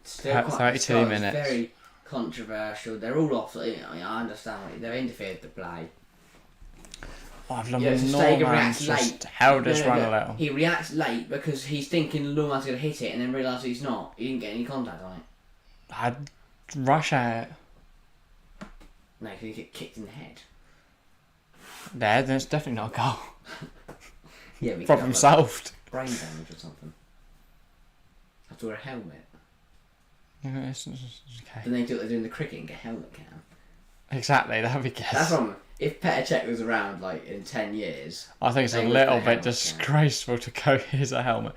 [SPEAKER 2] Still
[SPEAKER 1] 32 minutes.
[SPEAKER 2] Very controversial. They're all off. I understand. They're interfered to play.
[SPEAKER 1] Stegen reacts late. Held his run a little.
[SPEAKER 2] He reacts late because he's thinking Luman's going to hit it and then realises he's not. He didn't get any contact on it.
[SPEAKER 1] I'd rush at it.
[SPEAKER 2] No, because he get kicked in the head.
[SPEAKER 1] Then it's definitely not a goal.
[SPEAKER 2] Yeah,
[SPEAKER 1] problem solved.
[SPEAKER 2] Brain damage or something. Have to wear a helmet.
[SPEAKER 1] Yeah, it's okay.
[SPEAKER 2] Then they do what they do in the cricket and get a helmet cam.
[SPEAKER 1] Exactly, that'd be good.
[SPEAKER 2] That's wrong. If Petr Cech was around like in 10 years,
[SPEAKER 1] I think it's a little bit disgraceful to go, here's a helmet.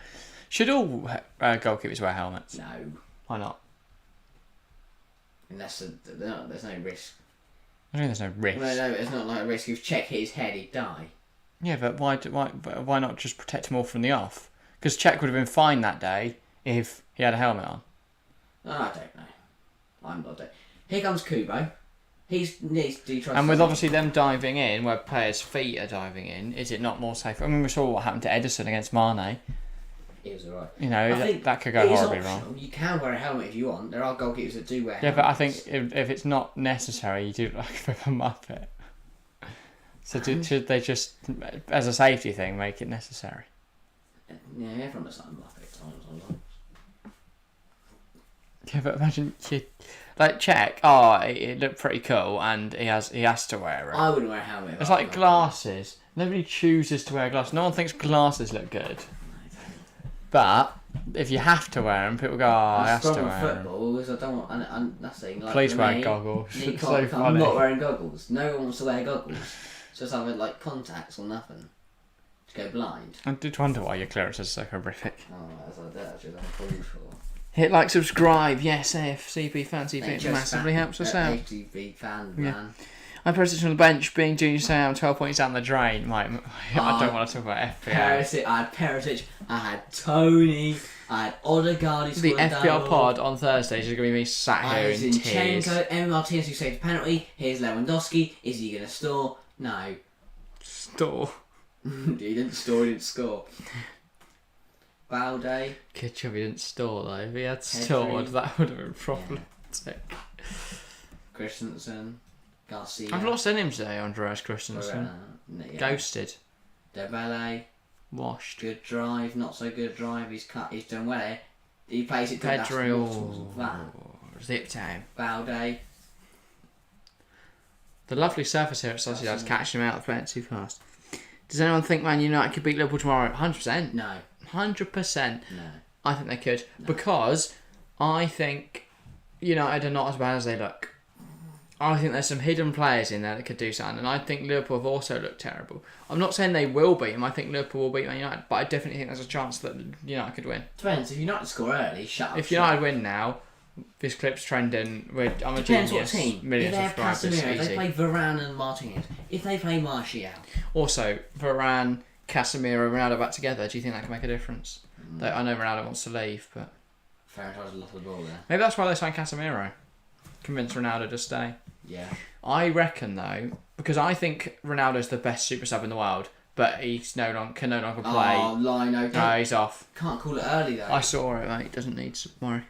[SPEAKER 1] Should all goalkeepers wear helmets?
[SPEAKER 2] No.
[SPEAKER 1] Why not?
[SPEAKER 2] Unless there's no risk.
[SPEAKER 1] I think there's no risk.
[SPEAKER 2] No, it's not like a risk. If Cech hit his head, he'd die.
[SPEAKER 1] Yeah, but why not just protect him all from the off? Because Cech would have been fine that day if he had a helmet on.
[SPEAKER 2] I don't know. I'm not. Here comes Kubo. He's needs to try.
[SPEAKER 1] And with obviously them diving in, where players' feet are diving in, is it not more safe? I mean, we saw what happened to Ederson against Mane.
[SPEAKER 2] He was alright.
[SPEAKER 1] You know, that could go horribly wrong.
[SPEAKER 2] You can wear a helmet if you want. There are goalkeepers that do wear helmets.
[SPEAKER 1] Yeah, but I think if it's not necessary, you do it like a bit of a muppet. So should they just, as a safety thing, make it necessary?
[SPEAKER 2] Yeah, everyone does that in muppet sometimes.
[SPEAKER 1] Yeah, but imagine like Cech. It looked pretty cool, and he has to wear it.
[SPEAKER 2] I wouldn't wear a helmet.
[SPEAKER 1] It's like glasses. Nobody chooses to wear glasses. No one thinks glasses look good. But if you have to wear them, people go, I have to wear them.
[SPEAKER 2] Football, because I don't want. And that's the thing. Like,
[SPEAKER 1] please wear goggles. It's so funny.
[SPEAKER 2] I'm not wearing goggles. No one wants to wear goggles. Just have like contacts or nothing. To go blind.
[SPEAKER 1] I did wonder why your clearance is so horrific.
[SPEAKER 2] Oh, that's like that. Actually, I'm pretty sure.
[SPEAKER 1] Hit like, subscribe, yes, AFCB Fan TV, it massively helps us out.
[SPEAKER 2] AFCB Fan, man.
[SPEAKER 1] I'm Perisic on the bench, being Junior Sam, 12 points down the drain. I don't want to talk about FPL.
[SPEAKER 2] I had Perisic, I had Tony, I had Odegaard.
[SPEAKER 1] The FPL pod on Thursday is going to be me sat here in tears.
[SPEAKER 2] Emmy Martinez who saved a penalty. Here's Lewandowski. Is he going to store? No.
[SPEAKER 1] Store.
[SPEAKER 2] He didn't store, he didn't score. Balde.
[SPEAKER 1] Kitchen, he didn't store though. If he had
[SPEAKER 2] Pedri.
[SPEAKER 1] stored, that would have been problematic.
[SPEAKER 2] Christensen. Garcia.
[SPEAKER 1] I've not seen him today, Andreas Christensen.
[SPEAKER 2] Yeah.
[SPEAKER 1] Ghosted.
[SPEAKER 2] Dembele.
[SPEAKER 1] Washed.
[SPEAKER 2] Good drive, not so good drive. He's done well here. He plays it to
[SPEAKER 1] Pedri. Zip time.
[SPEAKER 2] Balde.
[SPEAKER 1] The lovely surface here at Sociedad's catching him out of playing too fast. Does anyone think Man United could beat Liverpool tomorrow? 100%.
[SPEAKER 2] No.
[SPEAKER 1] 100%.
[SPEAKER 2] No.
[SPEAKER 1] I think they could. No. Because I think United are not as bad as they look. I think there's some hidden players in there that could do something. And I think Liverpool have also looked terrible. I'm not saying they will beat them. I think Liverpool will beat Man United. But I definitely think there's a chance that United could win.
[SPEAKER 2] Depends. If United score early, shut up.
[SPEAKER 1] If United win now, this clip's trending. I'm a
[SPEAKER 2] Depends
[SPEAKER 1] genius.
[SPEAKER 2] what team.
[SPEAKER 1] Millions
[SPEAKER 2] if they
[SPEAKER 1] of
[SPEAKER 2] have
[SPEAKER 1] subscribers.
[SPEAKER 2] Casemiro, if
[SPEAKER 1] Easy.
[SPEAKER 2] they play Varane and Martinez, if they play Martial.
[SPEAKER 1] Also, Varane, Casemiro, Ronaldo back together. Do you think that can make a difference? I know Ronaldo wants to leave, but
[SPEAKER 2] Ferran Torres lost the ball there.
[SPEAKER 1] maybe that's why they signed Casemiro. Convince Ronaldo to stay.
[SPEAKER 2] Yeah.
[SPEAKER 1] I reckon though, because I think Ronaldo's the best super sub in the world, but he's can no longer play.
[SPEAKER 2] Oh, Lino.
[SPEAKER 1] No, he's off.
[SPEAKER 2] Can't call it early though.
[SPEAKER 1] I saw it, mate. Doesn't need to worry.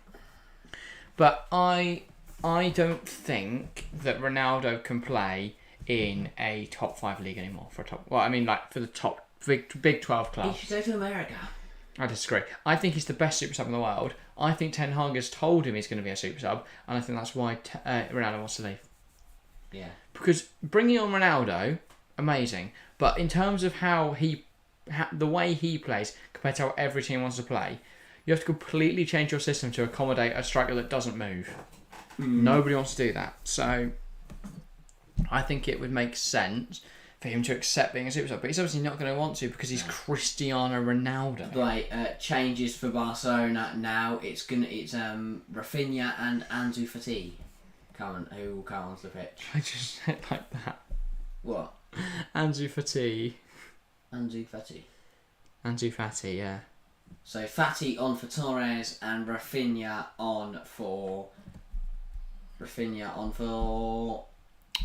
[SPEAKER 1] But I don't think that Ronaldo can play in a top 5 league anymore for the top big 12
[SPEAKER 2] He
[SPEAKER 1] clubs.
[SPEAKER 2] should go to America.
[SPEAKER 1] I disagree. I think he's the best super sub in the world. I think Ten Hag has told him he's going to be a super sub, and I think that's why Ronaldo wants to leave.
[SPEAKER 2] Yeah.
[SPEAKER 1] Because bringing on Ronaldo, amazing, but in terms of the way he plays compared to how every team wants to play, you have to completely change your system to accommodate a striker that doesn't move. Nobody wants to do that. So I think it would make sense for him to accept being a super sub, but he's obviously not going to want to because he's Cristiano Ronaldo.
[SPEAKER 2] Right, changes for Barcelona now. It's Rafinha and Ansu Fati who will come onto the pitch.
[SPEAKER 1] I just said it like that.
[SPEAKER 2] What?
[SPEAKER 1] Ansu Fati.
[SPEAKER 2] Ansu Fati.
[SPEAKER 1] Ansu Fati, yeah.
[SPEAKER 2] So Fati on for Torres and Rafinha on for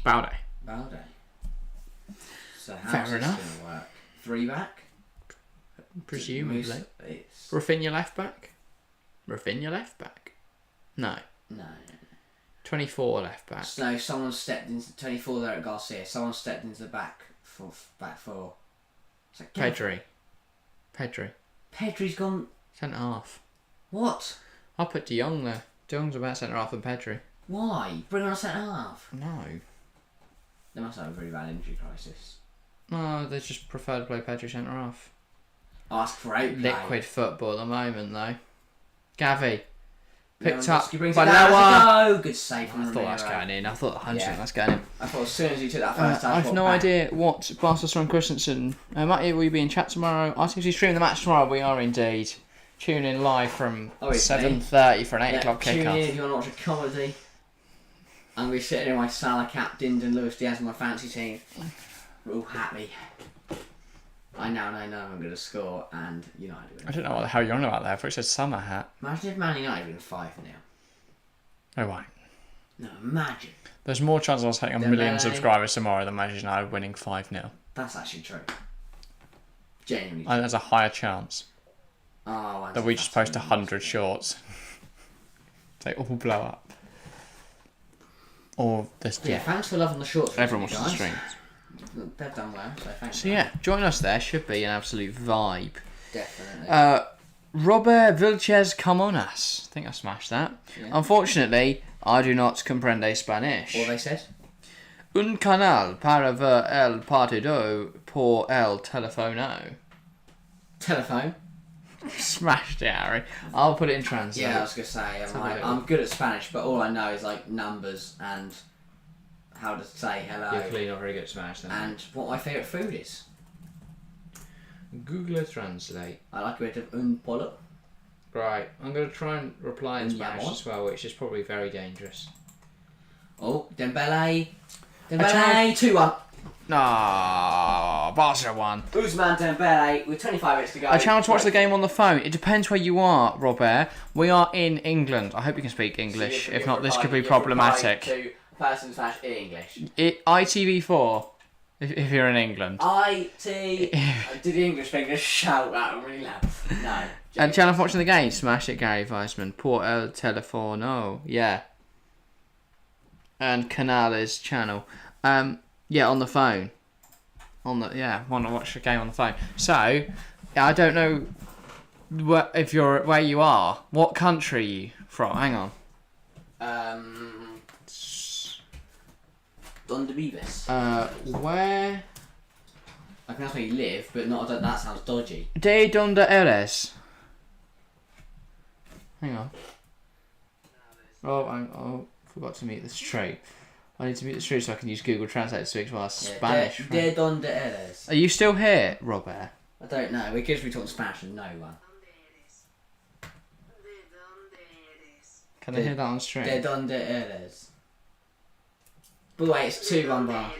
[SPEAKER 1] Balde.
[SPEAKER 2] So how's
[SPEAKER 1] Fair
[SPEAKER 2] this
[SPEAKER 1] enough.
[SPEAKER 2] going to work? 3 back?
[SPEAKER 1] Presumably.
[SPEAKER 2] It's...
[SPEAKER 1] Rafinha left back? No.
[SPEAKER 2] No.
[SPEAKER 1] 24 left back.
[SPEAKER 2] So someone stepped into 24 there at Garcia. Someone stepped into the back four. It's like,
[SPEAKER 1] Pedri.
[SPEAKER 2] Pedri's gone.
[SPEAKER 1] Centre half.
[SPEAKER 2] What?
[SPEAKER 1] I'll put De Jong there. De Jong's a better centre half than Pedri.
[SPEAKER 2] Why? Bring on a centre half.
[SPEAKER 1] No.
[SPEAKER 2] They must have a very bad injury crisis.
[SPEAKER 1] No, they just prefer to play Pedri centre half.
[SPEAKER 2] Ask for outplay.
[SPEAKER 1] Liquid football at the moment though. Gavi. Picked
[SPEAKER 2] Lewandowski
[SPEAKER 1] up
[SPEAKER 2] brings
[SPEAKER 1] by
[SPEAKER 2] it down.
[SPEAKER 1] Noah.
[SPEAKER 2] Go. Good save from
[SPEAKER 1] I thought that's
[SPEAKER 2] Romero.
[SPEAKER 1] going in. I thought 100%
[SPEAKER 2] Yeah.
[SPEAKER 1] that's going in.
[SPEAKER 2] I thought as soon as he took that first touch,
[SPEAKER 1] I've no idea what Barcelona and Christensen. Matty, will you be in chat tomorrow? Ask if you stream the match tomorrow. We are indeed. Tune in live from 7:30 for an 8 o'clock
[SPEAKER 2] Tune in
[SPEAKER 1] kickoff.
[SPEAKER 2] if you want to watch a comedy. I'm going to be sitting in my Salah captained and Luis Diaz in my fancy team. We're all happy. I now know none of them are going to score and United win.
[SPEAKER 1] I don't know what the hell you're on about there. I thought it said summer hat.
[SPEAKER 2] Imagine if Man United win 5-0.
[SPEAKER 1] Oh, right.
[SPEAKER 2] No, imagine.
[SPEAKER 1] There's more chance of us hitting a
[SPEAKER 2] Dembele.
[SPEAKER 1] million subscribers tomorrow than Manchester United winning 5-0.
[SPEAKER 2] That's actually true. Genuinely.
[SPEAKER 1] I think there's a higher chance
[SPEAKER 2] Oh,
[SPEAKER 1] that we just post 100 shorts. They all blow up. Or this.
[SPEAKER 2] Yeah, thanks for loving the shorts.
[SPEAKER 1] Everyone
[SPEAKER 2] guys.
[SPEAKER 1] watches the streams.
[SPEAKER 2] They've done well, so thanks.
[SPEAKER 1] So yeah, join us there. Should be an absolute vibe.
[SPEAKER 2] Definitely.
[SPEAKER 1] Robert Vilches Camonas. I think I smashed that.
[SPEAKER 2] Yeah.
[SPEAKER 1] Unfortunately, I do not comprende Spanish.
[SPEAKER 2] What they said?
[SPEAKER 1] Un canal para ver el partido por el teléfono.
[SPEAKER 2] Telephone.
[SPEAKER 1] Smashed it, Harry. I'll put it in translate.
[SPEAKER 2] Yeah, I was going to say, I'm good at Spanish, but all I know is like numbers and how to say hello.
[SPEAKER 1] You're clearly not very good at Spanish then.
[SPEAKER 2] And what my favourite food is.
[SPEAKER 1] Google Translate.
[SPEAKER 2] I like a bit of un polo.
[SPEAKER 1] Right, I'm going to try and reply in Spanish
[SPEAKER 2] Yamon.
[SPEAKER 1] as well, which is probably very dangerous.
[SPEAKER 2] Oh, Dembele. 2-1.
[SPEAKER 1] Ah, Barca won.
[SPEAKER 2] Usman Dembele with 25 minutes to go.
[SPEAKER 1] I challenge to watch the game on the phone. It depends where you are, Robert. We are in England. I hope you can speak English. If not, this could be problematic.
[SPEAKER 2] To person/English.
[SPEAKER 1] ITV4. If you're in England.
[SPEAKER 2] IT. Did the English fingers shout that really loud? No.
[SPEAKER 1] And channel for watching the game. Smash it, Gary Weissman. Por el telefono. Yeah. And Canales channel. Yeah, on the phone. Want to watch the game on the phone. So, I don't know if you're where you are. What country are you from? Hang on.
[SPEAKER 2] Donde vives?
[SPEAKER 1] Where?
[SPEAKER 2] I can ask where you live, but that sounds dodgy.
[SPEAKER 1] De donde eres? Hang on. Oh, forgot to meet the street. I need to meet the street so I can use Google Translate to speak to our Spanish.
[SPEAKER 2] De donde eres?
[SPEAKER 1] Are you still here, Robert?
[SPEAKER 2] I don't know. Because we talk Spanish and no one.
[SPEAKER 1] Can they hear that on stream?
[SPEAKER 2] De donde eres? But wait, it's 2-1 bar.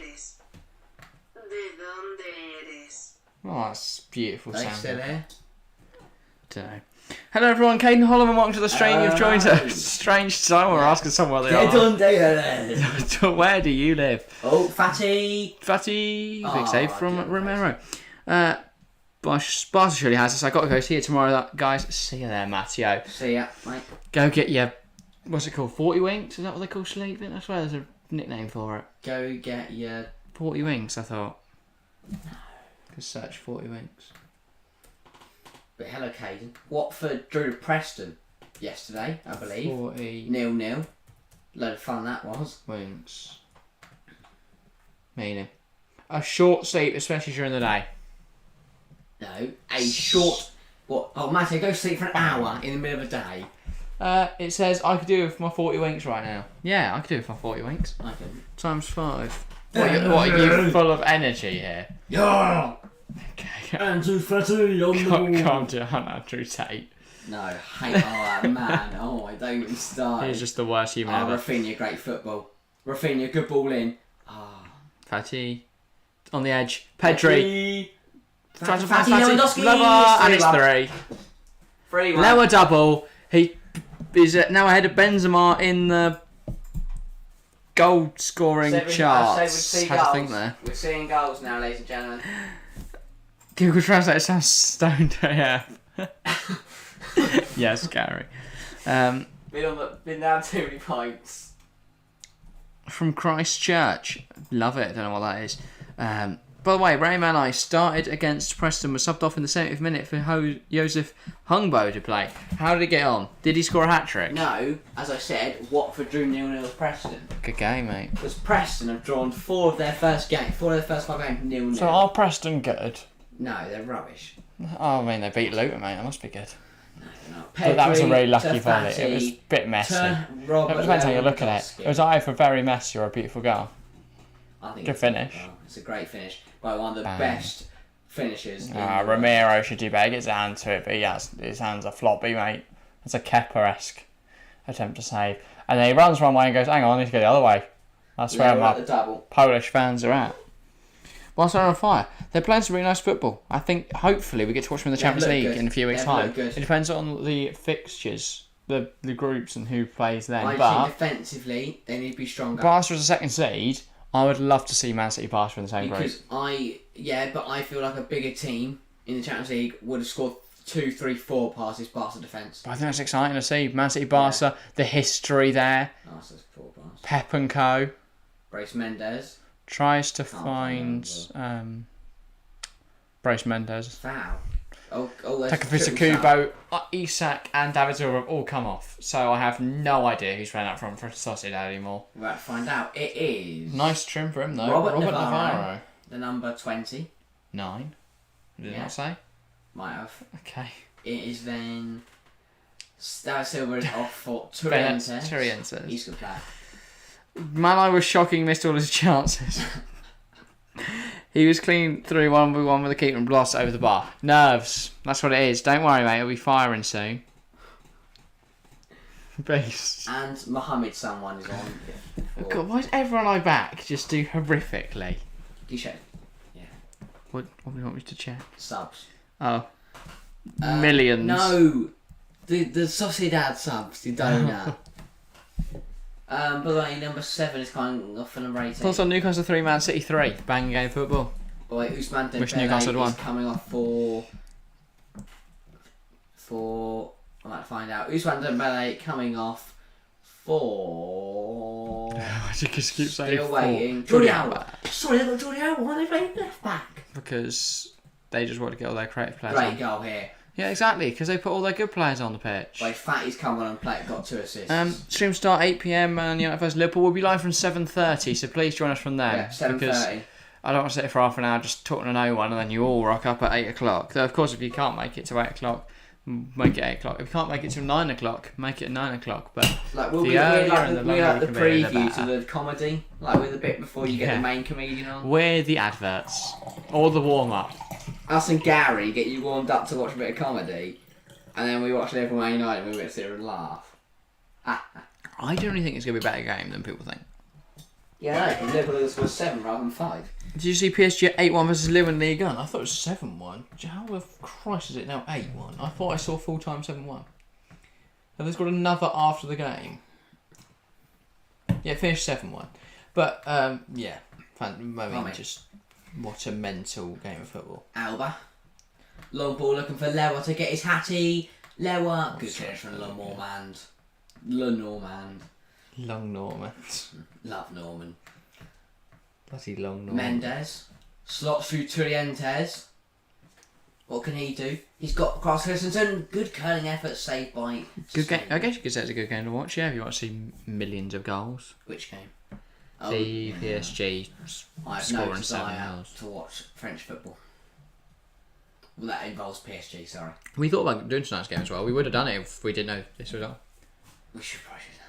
[SPEAKER 1] Oh, that's beautiful
[SPEAKER 2] Are they
[SPEAKER 1] sound.
[SPEAKER 2] still here?
[SPEAKER 1] Don't know. Hello everyone, Caden Holland and welcome to the stream. You've joined a strange time. We're asking someone where they
[SPEAKER 2] De donde eres?
[SPEAKER 1] are. Where do you live?
[SPEAKER 2] Oh, Fatty.
[SPEAKER 1] Big save from Romero. Barca surely has this. I got to go see you tomorrow, guys. See you there, Matteo.
[SPEAKER 2] See ya, mate.
[SPEAKER 1] Go get your, what's it called? 40 winks? Is that what they call sleeping? I swear there's a nickname for it.
[SPEAKER 2] Go get your
[SPEAKER 1] 40 winks, I thought. No. Just search 40 winks.
[SPEAKER 2] But hello, Caden. Watford drew to Preston yesterday, I believe.
[SPEAKER 1] 40
[SPEAKER 2] 0-0. Load of fun that was.
[SPEAKER 1] winks. Meaning. A short sleep, especially during the day.
[SPEAKER 2] No, a short. What? Oh, Matty, go sleep for an hour in the middle of the day.
[SPEAKER 1] It says I could do with my 40 winks right now. Yeah, I could do with my 40 winks.
[SPEAKER 2] I can.
[SPEAKER 1] Times 5. What are you full of energy here?
[SPEAKER 2] Yeah.
[SPEAKER 1] Okay.
[SPEAKER 2] Andrew Fatty on the ball.
[SPEAKER 1] Calm down, Andrew Tate.
[SPEAKER 2] No, hate that man. Oh, I don't even start.
[SPEAKER 1] He's just the worst human ever.
[SPEAKER 2] Rafinha, great football. Rafinha, good ball in.
[SPEAKER 1] Fatty. On the edge. Pedri.
[SPEAKER 2] Fatty
[SPEAKER 1] Fatty. Lover. And it's 3.
[SPEAKER 2] 3-1.
[SPEAKER 1] Lower double. He is now ahead of Benzema in the goal scoring charts. How do you think there?
[SPEAKER 2] We're seeing goals now, ladies and gentlemen.
[SPEAKER 1] Google Translate sounds stoned AF. Yes, Gary.
[SPEAKER 2] Been down too many points.
[SPEAKER 1] From Christchurch. Love it. Don't know what that is. By the way, Ray Manai started against Preston, was subbed off in the 70th minute for Joseph Hungbo to play. How did he get on? Did he score a hat-trick?
[SPEAKER 2] No, as I said, Watford drew 0-0 with Preston.
[SPEAKER 1] Good game, mate.
[SPEAKER 2] Because Preston have drawn 4 of their first 5 games 0-0.
[SPEAKER 1] So are Preston good?
[SPEAKER 2] No, they're rubbish.
[SPEAKER 1] Oh, I mean, they beat Luton, mate. That must be good.
[SPEAKER 2] No, they're not.
[SPEAKER 1] But that was a really lucky volley.
[SPEAKER 2] Fatty,
[SPEAKER 1] It was a bit messy. It
[SPEAKER 2] Robert
[SPEAKER 1] depends how you look at it. It was either very messy or a beautiful goal.
[SPEAKER 2] I think
[SPEAKER 1] Good finish.
[SPEAKER 2] It's a great finish by one of the best finishers.
[SPEAKER 1] Romero should do better, gets a hand to it, but his hands are floppy, mate. It's a Kepa-esque attempt to save. And then he runs one way and goes, hang on, I need to go the other way. That's where my Polish fans are at. Whilst they're on fire, they're playing some really nice football. I think, hopefully, we get to watch them in the Champions League in a few weeks' time. It depends on the fixtures, the groups, and who plays then.
[SPEAKER 2] I think defensively, they need to be stronger.
[SPEAKER 1] Barca as a second seed, I would love to see Man City Barca in the same group.
[SPEAKER 2] Because I feel like a bigger team in the Champions League would have scored 2, 3, 4 past this Barca defence.
[SPEAKER 1] But I think that's exciting to see. Man City Barca, the history there.
[SPEAKER 2] That's 4 passes.
[SPEAKER 1] Pep and co.
[SPEAKER 2] Brace Mendes.
[SPEAKER 1] Tries to find Brace Mendes.
[SPEAKER 2] Foul. That's
[SPEAKER 1] Takafisa Kubo, Isak and David Silva have all come off. So I have no idea who's playing up front for Sociedad anymore.
[SPEAKER 2] We're about to find out. It is...
[SPEAKER 1] Nice trim for him though.
[SPEAKER 2] Robert Navarro. The number 20.
[SPEAKER 1] 9. Did it not say?
[SPEAKER 2] Might have.
[SPEAKER 1] Okay.
[SPEAKER 2] It is then... David Silva is off for Turientes. He's good player.
[SPEAKER 1] Manai was shocking, missed all his chances. He was clean through 1v1 with the keeper and blast over the bar. Nerves. That's what it is. Don't worry, mate. It'll be firing soon. Beast.
[SPEAKER 2] And Mohamed someone is on.
[SPEAKER 1] God, why is everyone I back just do horrifically?
[SPEAKER 2] You check. Yeah.
[SPEAKER 1] What do you want me to check?
[SPEAKER 2] Subs.
[SPEAKER 1] Oh. Millions.
[SPEAKER 2] No. The Sociedad subs. The donor. By the way, number 7 is coming off for number 18.
[SPEAKER 1] Thoughts on Newcastle 3, Man City 3? Banging game of football.
[SPEAKER 2] By the way, Ousmane
[SPEAKER 1] Wish Newcastle had
[SPEAKER 2] Dembele
[SPEAKER 1] won.
[SPEAKER 2] is coming off for... I might find out. Ousmane Dembele coming off for...
[SPEAKER 1] I just keep saying
[SPEAKER 2] Still waiting.
[SPEAKER 1] Jordi
[SPEAKER 2] Jordi Alba. Sorry, they've got Jordi Alba. Why are they playing left back?
[SPEAKER 1] Because they just want to get all their creative players
[SPEAKER 2] Great
[SPEAKER 1] on.
[SPEAKER 2] goal here.
[SPEAKER 1] Yeah, exactly, because they put all their good players on the pitch.
[SPEAKER 2] By Fatty's come on and got 2 assists.
[SPEAKER 1] Stream start 8 p.m. Man United vs Liverpool. We'll be live from 7:30, so please join us from there.
[SPEAKER 2] Yeah, 7:30.
[SPEAKER 1] I don't want to sit here for half an hour just talking to no one and then you all rock up at 8 o'clock. Though, of course, if you can't make it to 8 o'clock, make it 8 o'clock. If you can't make it till 9 o'clock, make it 9 o'clock. But
[SPEAKER 2] Like
[SPEAKER 1] the
[SPEAKER 2] we're like the
[SPEAKER 1] longer you can be, the
[SPEAKER 2] preview to
[SPEAKER 1] better.
[SPEAKER 2] the comedy, like with the bit before you get
[SPEAKER 1] Yeah.
[SPEAKER 2] the main comedian on.
[SPEAKER 1] We're the adverts. Or the warm-up.
[SPEAKER 2] Us and Gary get you warmed up to watch a bit of comedy, and then we watch Liverpool Man United and we sit there and laugh.
[SPEAKER 1] I generally think it's going to be a better game than people think.
[SPEAKER 2] Yeah, no, Liverpool scored 7 rather than 5.
[SPEAKER 1] Did you see PSG at 8-1 versus Lille in League One? I thought it was 7-1. How the Christ is it now 8-1? I thought I saw full-time 7-1. Have they got another after the game? Yeah, it finished 7-1. But, yeah. Just what a mental game of football.
[SPEAKER 2] Alba. Long ball looking for Lewa to get his hattie. Lewa. Good finish from Lenormand.
[SPEAKER 1] Long Norman.
[SPEAKER 2] Love Norman.
[SPEAKER 1] Bloody long Norman.
[SPEAKER 2] Mendes. Slots through Turientes. What can he do? He's got across Christensen. Good curling effort saved by...
[SPEAKER 1] Good game. I guess you could say it's a good game to watch, yeah, if you want to see millions of goals.
[SPEAKER 2] Which game?
[SPEAKER 1] The PSG
[SPEAKER 2] I have
[SPEAKER 1] scoring
[SPEAKER 2] no
[SPEAKER 1] 7
[SPEAKER 2] desire
[SPEAKER 1] goals.
[SPEAKER 2] to watch French football. Well, that involves PSG, sorry.
[SPEAKER 1] We thought about doing tonight's game as well. We would have done it if we didn't know this was on.
[SPEAKER 2] We should probably do that.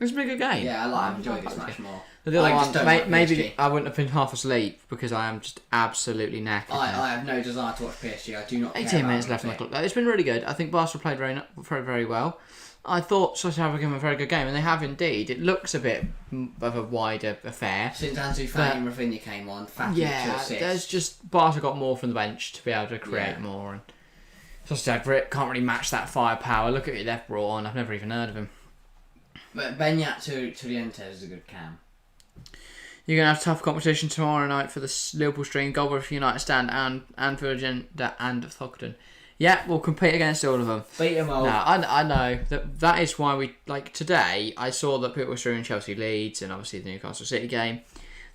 [SPEAKER 1] It's a pretty good game.
[SPEAKER 2] Yeah, I've enjoyed this much more.
[SPEAKER 1] The other
[SPEAKER 2] I just
[SPEAKER 1] one,
[SPEAKER 2] don't like
[SPEAKER 1] maybe
[SPEAKER 2] PSG.
[SPEAKER 1] I wouldn't have been half asleep because I am just absolutely knackered. now.
[SPEAKER 2] I have no desire to watch PSG. I do not care
[SPEAKER 1] 18
[SPEAKER 2] about
[SPEAKER 1] minutes left on the clock. It's been really good. I think Barcelona played very well. I thought Sociedad were given a very good game, and they have indeed. It looks a bit of a wider affair.
[SPEAKER 2] Since Ansu Fati and Rafinha came on, Fati
[SPEAKER 1] Yeah,
[SPEAKER 2] 2 assists.
[SPEAKER 1] there's just Barca got more from the bench to be able to create more, and Sociedad can't really match that firepower. Look at who they've brought on. I've never even heard of him.
[SPEAKER 2] But Benyat Turientes is a good cam.
[SPEAKER 1] You're going to have tough competition tomorrow night for the Liverpool stream, Goldberg United stand, and Virgin and Thogden. Yeah, we'll compete against all of them.
[SPEAKER 2] Beat them all.
[SPEAKER 1] No, I know. That is why we... Like, today, I saw that people were streaming Chelsea Leeds and obviously the Newcastle City game.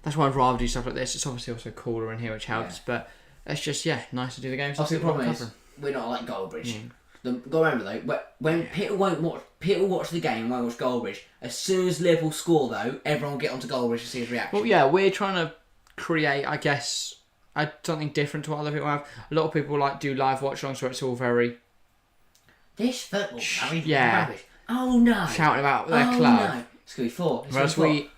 [SPEAKER 1] That's why I'd rather do stuff like this. It's obviously also cooler in here, which helps.
[SPEAKER 2] Yeah.
[SPEAKER 1] But it's just, nice to do the games.
[SPEAKER 2] Obviously, the problem is, we're not like Goldbridge. Go remember though, when Peter will watch the game and won't watch Goldbridge. As soon as Liverpool score though, everyone will get onto Goldbridge to see his reaction.
[SPEAKER 1] Well, yeah, we're trying to create, I guess, something different to what other people have. A lot of people do live watch-alongs where it's all very
[SPEAKER 2] This football,
[SPEAKER 1] Yeah.
[SPEAKER 2] rubbish. Oh no!
[SPEAKER 1] shouting about their
[SPEAKER 2] oh
[SPEAKER 1] club.
[SPEAKER 2] no! It's gonna be 4. It's
[SPEAKER 1] Whereas
[SPEAKER 2] gonna be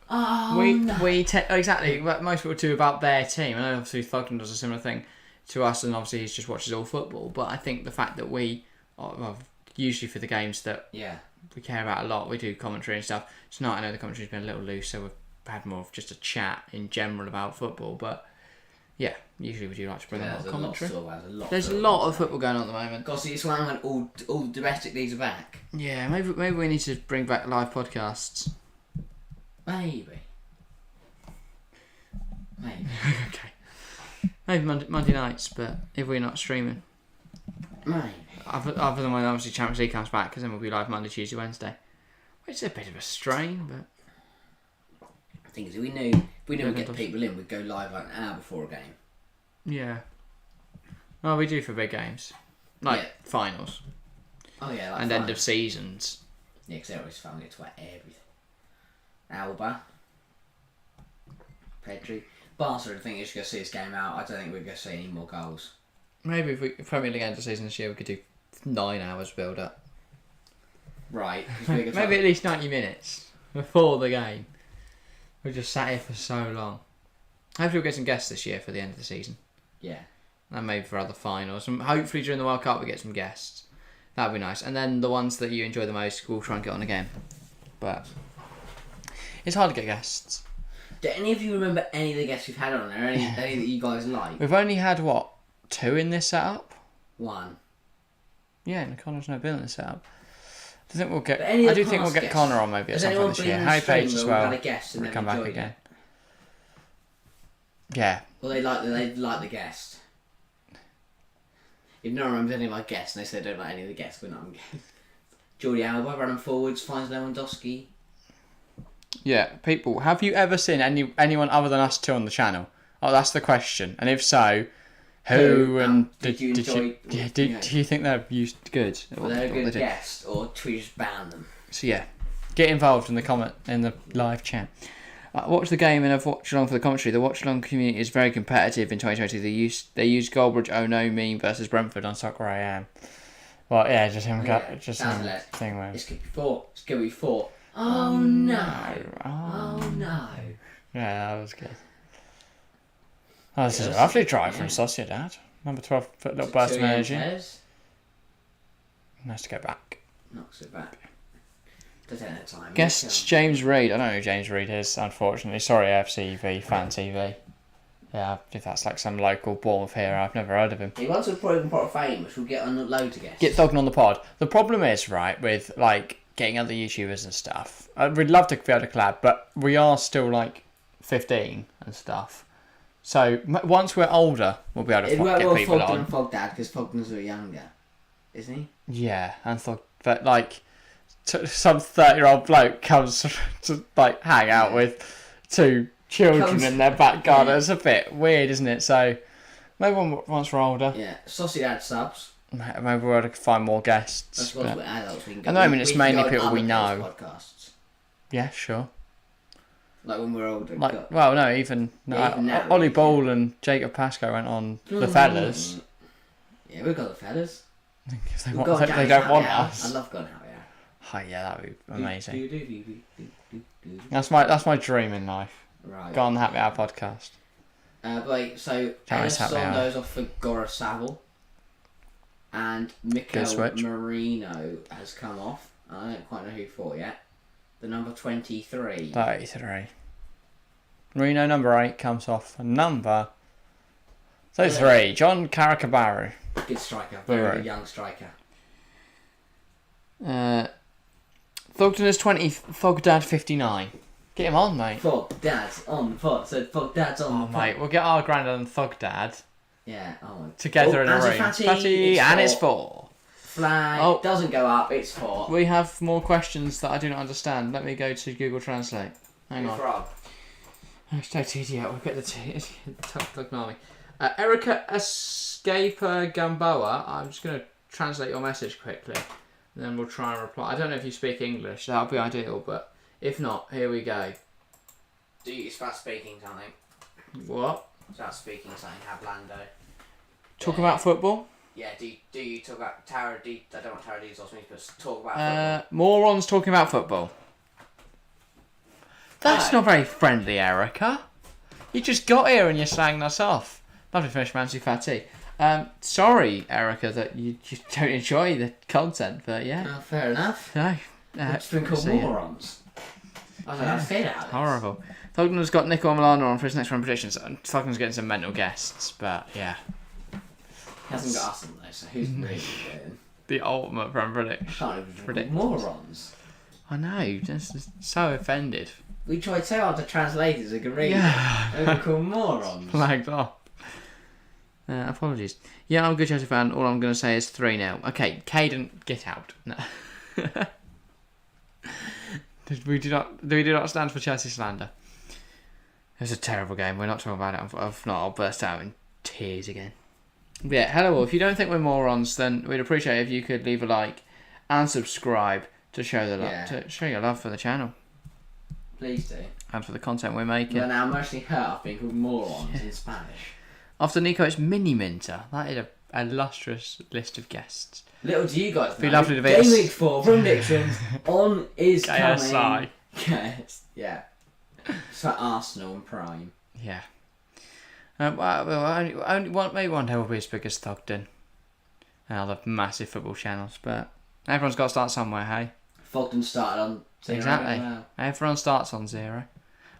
[SPEAKER 2] 4.
[SPEAKER 1] exactly. But most people do about their team. I know obviously Thugden does a similar thing to us, and obviously he just watches all football. But I think the fact that we, usually for the games that we care about a lot, we do commentary and stuff. Tonight I know the commentary's been a little loose, so we've had more of just a chat in general about football. But yeah, usually we do like to bring a lot of commentary. There's a lot of football going on at the moment.
[SPEAKER 2] God, see, it's when all the domestic leagues are back.
[SPEAKER 1] Yeah, maybe we need to bring back live podcasts.
[SPEAKER 2] Maybe.
[SPEAKER 1] Okay. Maybe Monday nights, but if we're not streaming.
[SPEAKER 2] Maybe.
[SPEAKER 1] Other than when obviously Champions League comes back, because then we'll be live Monday, Tuesday, Wednesday. Which is a bit of a strain, but...
[SPEAKER 2] The thing is, if we knew we'd get people in, we'd go live like an hour before a game.
[SPEAKER 1] Yeah. Well, we do for big games. Finals.
[SPEAKER 2] Oh yeah,
[SPEAKER 1] and end of seasons.
[SPEAKER 2] Yeah, because everybody's fun, we get to wear everything. Alba. Pedri. Barca, I think you should go see this game out. I don't think we're going to see any more goals.
[SPEAKER 1] Maybe if Premier League end of season this year, we could do 9 hours build up.
[SPEAKER 2] Right.
[SPEAKER 1] Maybe at least 90 minutes before the game. We just sat here for so long. Hopefully we'll get some guests this year for the end of the season.
[SPEAKER 2] Yeah.
[SPEAKER 1] And maybe for other finals. And hopefully during the World Cup we get some guests. That'd be nice. And then the ones that you enjoy the most, we'll try and get on again. But it's hard to get guests.
[SPEAKER 2] Do any of you remember any of the guests we've had on there? Any that you guys like?
[SPEAKER 1] We've only had, 2 in this setup?
[SPEAKER 2] 1.
[SPEAKER 1] Yeah, and Connor's no been in this setup. I think we'll get.
[SPEAKER 2] But any of
[SPEAKER 1] I
[SPEAKER 2] the
[SPEAKER 1] do think we'll
[SPEAKER 2] past
[SPEAKER 1] get
[SPEAKER 2] guests-
[SPEAKER 1] Connor on maybe at
[SPEAKER 2] Has
[SPEAKER 1] some
[SPEAKER 2] anyone
[SPEAKER 1] point this
[SPEAKER 2] been
[SPEAKER 1] year.
[SPEAKER 2] in the
[SPEAKER 1] Harry Page
[SPEAKER 2] stream
[SPEAKER 1] as
[SPEAKER 2] where we've
[SPEAKER 1] well.
[SPEAKER 2] had a guest and
[SPEAKER 1] Will
[SPEAKER 2] they've
[SPEAKER 1] come back
[SPEAKER 2] enjoyed
[SPEAKER 1] again.
[SPEAKER 2] it?
[SPEAKER 1] Yeah.
[SPEAKER 2] Well, they like the guest. If no one remembers any of my guests and they say they don't like any of the guests, we're not on guests. Jordi Alba running forwards finds Lewandowski.
[SPEAKER 1] Yeah, people, have you ever seen anyone other than us two on the channel? Oh, that's the question. And if so, who and
[SPEAKER 2] did you enjoy?
[SPEAKER 1] do you think they're good?
[SPEAKER 2] Were they a good guest, or do we just ban them?
[SPEAKER 1] So yeah, get involved in the live chat. Watch the game and I've watched along for the commentary. The Watchalong community is very competitive in 2020. They used Goldbridge Oh No meme versus Brentford on Soccer I Am. Well, yeah, just him thing with.
[SPEAKER 2] It's gonna be four. Oh no! Oh no!
[SPEAKER 1] Yeah, that was good. Oh, this is a lovely try from Sociedad. Number 12, little burst of energy. Nice to get back.
[SPEAKER 2] Knocks it back. Does it at time?
[SPEAKER 1] Guest James Reid. I don't know who James Reid is, unfortunately. Sorry, FCV, Fan TV. Yeah, if that's like some local Bournemouth hero, I've never heard of him.
[SPEAKER 2] He wants to proven pot of fame, which will get on loads of guests.
[SPEAKER 1] Get Thogden on the pod. The problem is, right, with like getting other YouTubers and stuff. We'd love to be able to collab, but we are still like 15 and stuff. So once we're older, we'll be able to get people on.
[SPEAKER 2] And Fogdad, because Fogden's a bit younger, isn't he?
[SPEAKER 1] Yeah, and but like some 30-year-old bloke comes to like hang out with two children in their back garden. It's a bit weird, isn't it? So maybe once we're older.
[SPEAKER 2] Yeah, Sociedad subs.
[SPEAKER 1] Maybe we'll find more guests.
[SPEAKER 2] I suppose we're adults. We can go,
[SPEAKER 1] at the moment, it's mainly people we know.
[SPEAKER 2] Podcasts.
[SPEAKER 1] Yeah, sure.
[SPEAKER 2] Like when we're older.
[SPEAKER 1] Well, no, even
[SPEAKER 2] now,
[SPEAKER 1] Ollie Ball and Jacob Pascoe went on the Fellas.
[SPEAKER 2] Yeah, we've got the Fellas.
[SPEAKER 1] If they don't want us.
[SPEAKER 2] I love going out here.
[SPEAKER 1] Oh yeah, that'd be amazing. That's my dream in life.
[SPEAKER 2] Right.
[SPEAKER 1] Go on the Happy Hour podcast.
[SPEAKER 2] So Elissondo's off for Gorosabal. And Mikel Marino has come off. I don't quite know who for yet. The number 23.
[SPEAKER 1] 33. Marino number 8 comes off. Number 33. John Caracabaro.
[SPEAKER 2] Good striker. Very young striker.
[SPEAKER 1] Thogden is 20. Thogdad 59. Get him on, mate.
[SPEAKER 2] Thogdad's on the pot. So Thogdad's on the pot.
[SPEAKER 1] Mate, we'll get our granddad and Thogdad.
[SPEAKER 2] Yeah.
[SPEAKER 1] Together in a room.
[SPEAKER 2] Fatty,
[SPEAKER 1] and it's 4.
[SPEAKER 2] Flag doesn't go up. It's 4.
[SPEAKER 1] We have more questions that I do not understand. Let me go to Google Translate. Hang on. Hashtag TDL. We'll get the Erica Escaper Gamboa. I'm just going to translate your message quickly. And then we'll try and reply. I don't know if you speak English. That would be ideal. But if not, here we go.
[SPEAKER 2] Do you start speaking something?
[SPEAKER 1] What?
[SPEAKER 2] Start speaking something. Hablando.
[SPEAKER 1] Talk about football?
[SPEAKER 2] Yeah, do you talk about Tara D? I don't know what Tara D's also means, but talk about football.
[SPEAKER 1] Morons talking about football. That's not very friendly, Erica. You just got here and you're slagging us off. Lovely finish, Mansi Fatty. Sorry, Erica, that you don't enjoy the content, but yeah.
[SPEAKER 2] Fair enough.
[SPEAKER 1] No.
[SPEAKER 2] It's been called morons. I was like, I'm fed out.
[SPEAKER 1] Horrible. Thogden's got Nico Milano on for his next round predictions. Thogden's getting some mental guests, but yeah.
[SPEAKER 2] He hasn't got us on though, so who's really good?
[SPEAKER 1] The ultimate round
[SPEAKER 2] prediction. Morons.
[SPEAKER 1] I know, just so offended.
[SPEAKER 2] We tried so hard to translate it as a good read.
[SPEAKER 1] Yeah.
[SPEAKER 2] And we're called morons.
[SPEAKER 1] Flagged off. Apologies. Yeah, I'm a good Chelsea fan. All I'm going to say is 3-0. Okay, Caden, get out. No. We do not stand for Chelsea slander. It was a terrible game. We're not talking about it. If not, I'll burst out in tears again. But yeah, hello all. If you don't think we're morons, then we'd appreciate it if you could leave a like and subscribe to show to show your love for the channel.
[SPEAKER 2] Please do.
[SPEAKER 1] And for the content we're making.
[SPEAKER 2] Well, now I'm actually hurt off being called morons in Spanish.
[SPEAKER 1] After Nico, it's Mini Minter. That is a illustrious list of guests.
[SPEAKER 2] Little do you guys know.
[SPEAKER 1] Be lovely to be
[SPEAKER 2] Game week 4 predictions on is
[SPEAKER 1] KSI.
[SPEAKER 2] coming. Yes. Yeah. It's for Arsenal and Prime.
[SPEAKER 1] Yeah. Maybe one day we'll be as big as Thogden and other massive football channels, but everyone's got to start somewhere, hey?
[SPEAKER 2] Thogden started on 0.
[SPEAKER 1] Exactly.
[SPEAKER 2] Well.
[SPEAKER 1] Everyone starts on 0.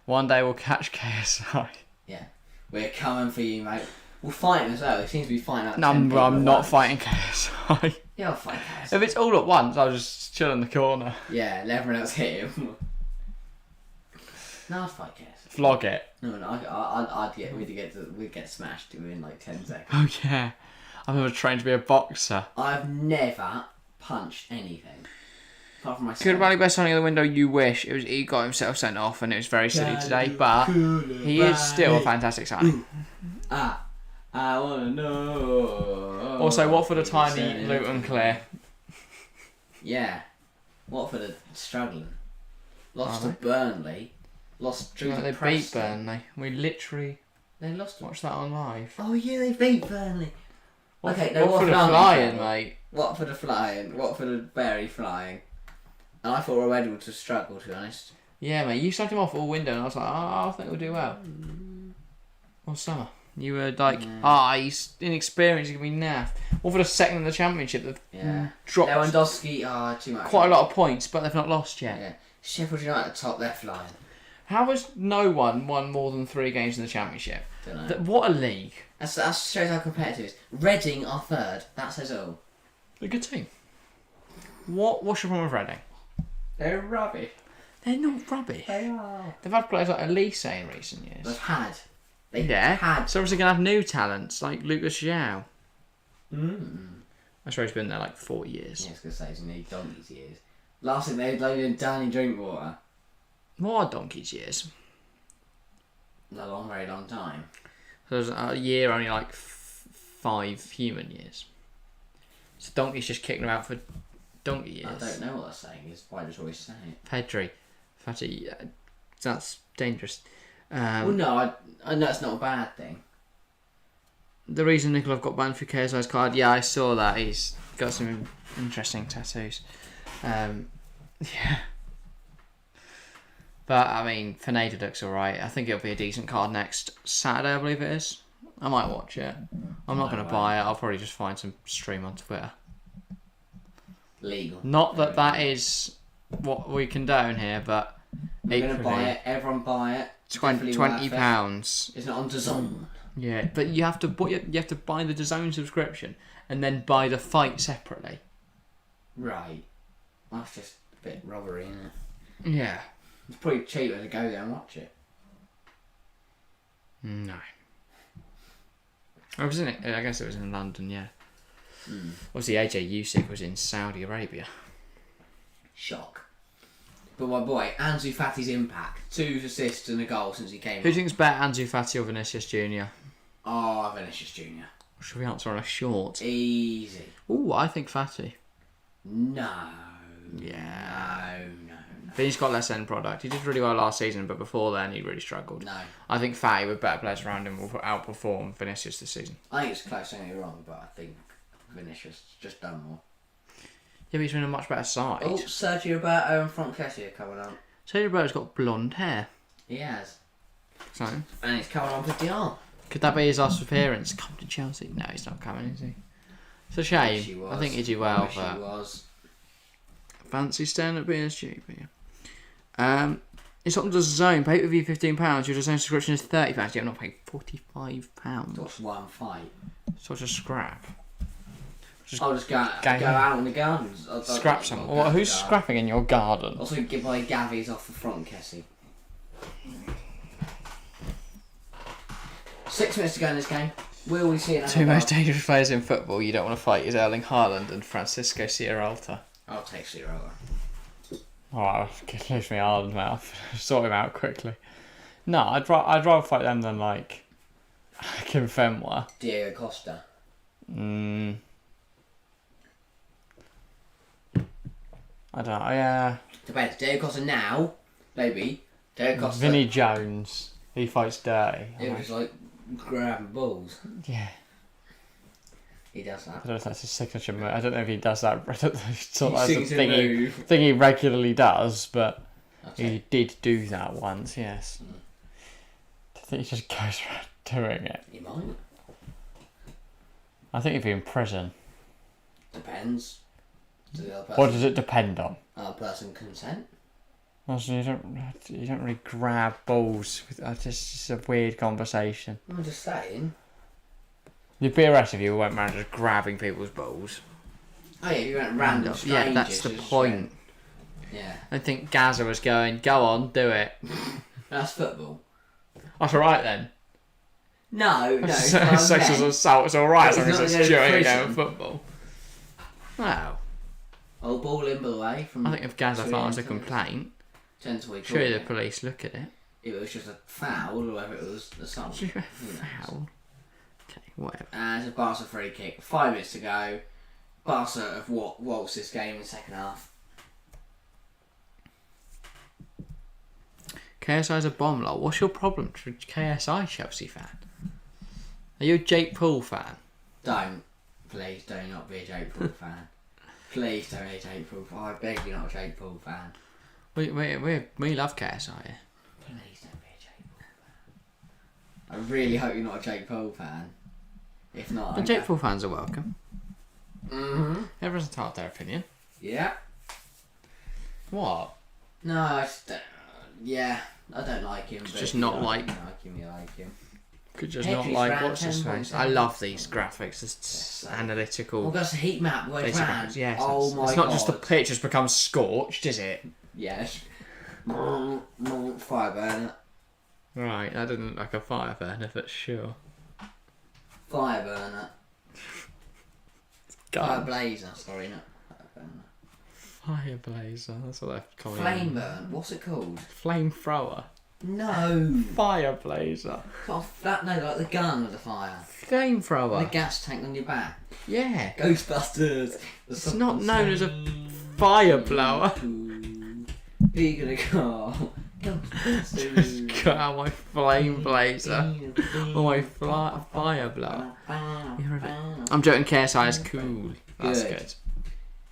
[SPEAKER 1] One day we'll catch KSI.
[SPEAKER 2] Yeah. We're coming for you, mate. We'll fight him as well. He seems to be fighting out.
[SPEAKER 1] No,
[SPEAKER 2] 10 people
[SPEAKER 1] I'm
[SPEAKER 2] at
[SPEAKER 1] not
[SPEAKER 2] once.
[SPEAKER 1] fighting KSI.
[SPEAKER 2] Yeah, I'll fight KSI.
[SPEAKER 1] If it's all at once, I'll just chill in the corner.
[SPEAKER 2] Yeah, let everyone else hit him. No, I'd fight KSI.
[SPEAKER 1] Flog it.
[SPEAKER 2] No, we'd get smashed within like 10 seconds.
[SPEAKER 1] Oh yeah. I've never trained to be a boxer.
[SPEAKER 2] I've never punched anything. Apart from myself.
[SPEAKER 1] Good rally best signing of the window, you wish. He got himself sent off and it was very silly today, but he is still a fantastic signing.
[SPEAKER 2] I wanna know.
[SPEAKER 1] Also, Watford are tiny, Luton clear.
[SPEAKER 2] Yeah. Watford are struggling. Lost to Burnley. Lost to
[SPEAKER 1] They beat
[SPEAKER 2] Preston.
[SPEAKER 1] Burnley. We literally
[SPEAKER 2] They lost to...
[SPEAKER 1] watched that on live.
[SPEAKER 2] Oh yeah, they beat Burnley. Okay, no,
[SPEAKER 1] Watford are flying, mate.
[SPEAKER 2] Watford are flying. Watford are very flying. And I thought we were ready to struggle, to be honest.
[SPEAKER 1] Yeah, mate. You started him off all window, and I was like, I think we'll do well. All summer. You were like, he's inexperienced, he's going to be naff. Watford are second in the championship. They've dropped
[SPEAKER 2] Lewandowski, too much.
[SPEAKER 1] quite a lot of points, but they've not lost yet.
[SPEAKER 2] Yeah. Sheffield United at the top, they're flying.
[SPEAKER 1] How has no one won more than 3 games in the championship?
[SPEAKER 2] Don't know.
[SPEAKER 1] What a league.
[SPEAKER 2] That shows how competitive it is. Reading are third. That says all.
[SPEAKER 1] They're a good team. What's your problem with Reading?
[SPEAKER 2] They're rubbish.
[SPEAKER 1] They're not rubbish.
[SPEAKER 2] They are.
[SPEAKER 1] They've had players like Elise in recent years.
[SPEAKER 2] They've had.
[SPEAKER 1] Had. So obviously going to have new talents like Lucas João.
[SPEAKER 2] Mm.
[SPEAKER 1] I swear he's been there like 40 years.
[SPEAKER 2] Yeah, I was going to say, he's only donkey's years. Last thing they loaded in Danny Drinkwater.
[SPEAKER 1] More donkey's years.
[SPEAKER 2] A long, very long time.
[SPEAKER 1] So there's a year only like 5 human years. So donkey's just kicking them out for donkey years.
[SPEAKER 2] I don't know what they're saying. It's why I just always say it.
[SPEAKER 1] Pedri. Fatty. That's dangerous.
[SPEAKER 2] Well, no, I know it's not a bad thing.
[SPEAKER 1] The reason Nikolov got banned for KSI's card, yeah, I saw that. He's got some interesting tattoos. Yeah. But, I mean, Fernanda looks alright. I think it'll be a decent card next Saturday, I believe it is. I might watch it. I'm not going to buy it. I'll probably just find some stream on Twitter.
[SPEAKER 2] Legal.
[SPEAKER 1] Not that that is what we condone here, but
[SPEAKER 2] I'm going to buy it. Everyone buy it.
[SPEAKER 1] £20.
[SPEAKER 2] It's not on DAZN.
[SPEAKER 1] Yeah, but you have to buy the DAZN subscription and then buy the fight separately.
[SPEAKER 2] Right. That's just a bit robbery, isn't it?
[SPEAKER 1] Yeah.
[SPEAKER 2] It's probably cheaper to go there and watch it.
[SPEAKER 1] No. I was in it. I guess it was in London. Yeah. Obviously, AJ Usyk was in Saudi Arabia.
[SPEAKER 2] Shock. But my boy, Ansu Fati's impact. 2 assists and a goal since he came
[SPEAKER 1] Who
[SPEAKER 2] on.
[SPEAKER 1] thinks better, Ansu Fati or Vinicius Junior?
[SPEAKER 2] Oh, Vinicius Junior.
[SPEAKER 1] Should we answer on a short?
[SPEAKER 2] Easy.
[SPEAKER 1] Ooh, I think Fati.
[SPEAKER 2] No.
[SPEAKER 1] Yeah.
[SPEAKER 2] No.
[SPEAKER 1] But he's got less end product. He did really well last season, but before then he really struggled.
[SPEAKER 2] No.
[SPEAKER 1] I think Fati with better players around him will outperform Vinicius this season.
[SPEAKER 2] I think it's close, don't get me wrong, but I think Vinicius just done more.
[SPEAKER 1] Yeah, but he's been a much better side.
[SPEAKER 2] Oh, Sergio Roberto and Frank Kessie are coming on.
[SPEAKER 1] Sergio Roberto's got blonde hair.
[SPEAKER 2] He has.
[SPEAKER 1] So,
[SPEAKER 2] And he's coming on with the arm.
[SPEAKER 1] could that be his last appearance? Come to Chelsea? No, he's not coming, is he? It's a shame. I think he'd do well, but
[SPEAKER 2] He was.
[SPEAKER 1] fancy staying at BSG. But yeah. It's on the Zone. Pay per view £15. Your Zone subscription is £30. You have not paid £45.
[SPEAKER 2] What's one fight?
[SPEAKER 1] Such a scrap.
[SPEAKER 2] I'll just go out in the gardens.
[SPEAKER 1] Scrap some. Well, who's scrapping in your garden?
[SPEAKER 2] Also, give my Gavies off the front, Kessie. 6 minutes to go in this game. Will we see it?
[SPEAKER 1] Two most dangerous players in football you don't want to fight is Erling Haaland and Francisco Sierralta.
[SPEAKER 2] I'll take Zero.
[SPEAKER 1] Alright, leave me Haaland, mate. I'll sort him out quickly. No, I'd rather fight them than like Kim Fenwa.
[SPEAKER 2] Diego Costa.
[SPEAKER 1] I don't know, yeah.
[SPEAKER 2] Depends. Diego Costa now, maybe. Diego Costa.
[SPEAKER 1] Vinnie Jones, he fights dirty.
[SPEAKER 2] It was like grabbing balls.
[SPEAKER 1] Yeah.
[SPEAKER 2] He does that.
[SPEAKER 1] I don't know if that's his signature move. I don't know if he does that. I don't know if it's sort of
[SPEAKER 2] He
[SPEAKER 1] that's a
[SPEAKER 2] sings a move.
[SPEAKER 1] thing he regularly does, but
[SPEAKER 2] Okay.
[SPEAKER 1] he did do that once, yes. I think he just goes around doing it.
[SPEAKER 2] He might.
[SPEAKER 1] I think he'd be in prison.
[SPEAKER 2] Depends. To the other person.
[SPEAKER 1] What does it depend on?
[SPEAKER 2] Other person consent.
[SPEAKER 1] Also, you don't really grab balls. It's just a weird conversation.
[SPEAKER 2] I'm just saying.
[SPEAKER 1] You'd be arrested if you went around just grabbing people's balls.
[SPEAKER 2] Oh yeah, you went random strangers.
[SPEAKER 1] Yeah, that's the point.
[SPEAKER 2] Yeah.
[SPEAKER 1] I think Gaza was going, go on, do it.
[SPEAKER 2] That's football.
[SPEAKER 1] That's alright then.
[SPEAKER 2] No.
[SPEAKER 1] Sexual assault is alright as long as
[SPEAKER 2] It's
[SPEAKER 1] it's
[SPEAKER 2] not
[SPEAKER 1] during a
[SPEAKER 2] prison.
[SPEAKER 1] game of football. Wow.
[SPEAKER 2] Oh, ball in, ball away. From
[SPEAKER 1] I think if Gaza files a complaint, surely the police look at it.
[SPEAKER 2] If it was just a foul or whether it was assault.
[SPEAKER 1] Foul. Okay, whatever.
[SPEAKER 2] And it's a Barca free kick. 5 minutes to go. Barca have waltzed this game in the second half.
[SPEAKER 1] KSI's a bomb, lol. What's your problem to KSI, Chelsea fan? Are you a Jake Paul fan?
[SPEAKER 2] Don't. Please do not be a Jake Paul fan. Please don't be a Jake Paul fan. I beg you, not a Jake Paul fan.
[SPEAKER 1] We love KSI here.
[SPEAKER 2] Please don't be a Jake Paul fan. I really hope you're not a Jake Paul fan. If not,
[SPEAKER 1] The Jake Paul fans are welcome.
[SPEAKER 2] Mm-hmm.
[SPEAKER 1] Everyone's entitled to their opinion.
[SPEAKER 2] Yeah.
[SPEAKER 1] What?
[SPEAKER 2] No, I just don't, yeah, I don't like him.
[SPEAKER 1] It's
[SPEAKER 2] but
[SPEAKER 1] just
[SPEAKER 2] if you
[SPEAKER 1] not
[SPEAKER 2] don't
[SPEAKER 1] like-
[SPEAKER 2] like him, you like him.
[SPEAKER 1] Could just
[SPEAKER 2] Petry's
[SPEAKER 1] not like
[SPEAKER 2] round
[SPEAKER 1] what's his
[SPEAKER 2] 10
[SPEAKER 1] face.
[SPEAKER 2] points.
[SPEAKER 1] I love these graphics. It's analytical.
[SPEAKER 2] Oh, that's a heat map where it's
[SPEAKER 1] basic
[SPEAKER 2] ran.
[SPEAKER 1] graphics. Yes,
[SPEAKER 2] Oh
[SPEAKER 1] it's,
[SPEAKER 2] my
[SPEAKER 1] it's
[SPEAKER 2] god.
[SPEAKER 1] not just the pitch just becomes scorched, is it?
[SPEAKER 2] Yes. Fire burner.
[SPEAKER 1] Right, that didn't look like a fire burner, but sure.
[SPEAKER 2] Fire burner. Fire
[SPEAKER 1] Gun.
[SPEAKER 2] blazer. Sorry, not fire burner.
[SPEAKER 1] Fire blazer. That's what they're calling it.
[SPEAKER 2] Flame burn. What's it called?
[SPEAKER 1] Flamethrower.
[SPEAKER 2] No.
[SPEAKER 1] Fire blazer.
[SPEAKER 2] No, like the gun with the fire.
[SPEAKER 1] Flamethrower.
[SPEAKER 2] The gas tank on your back.
[SPEAKER 1] Yeah.
[SPEAKER 2] Ghostbusters.
[SPEAKER 1] It's not known as a fire blower.
[SPEAKER 2] Who you gonna call? Ghostbusters.
[SPEAKER 1] Got out my flame blazer. Or my fire blower. I'm joking, KSI is cool. That's
[SPEAKER 2] Good.
[SPEAKER 1] good.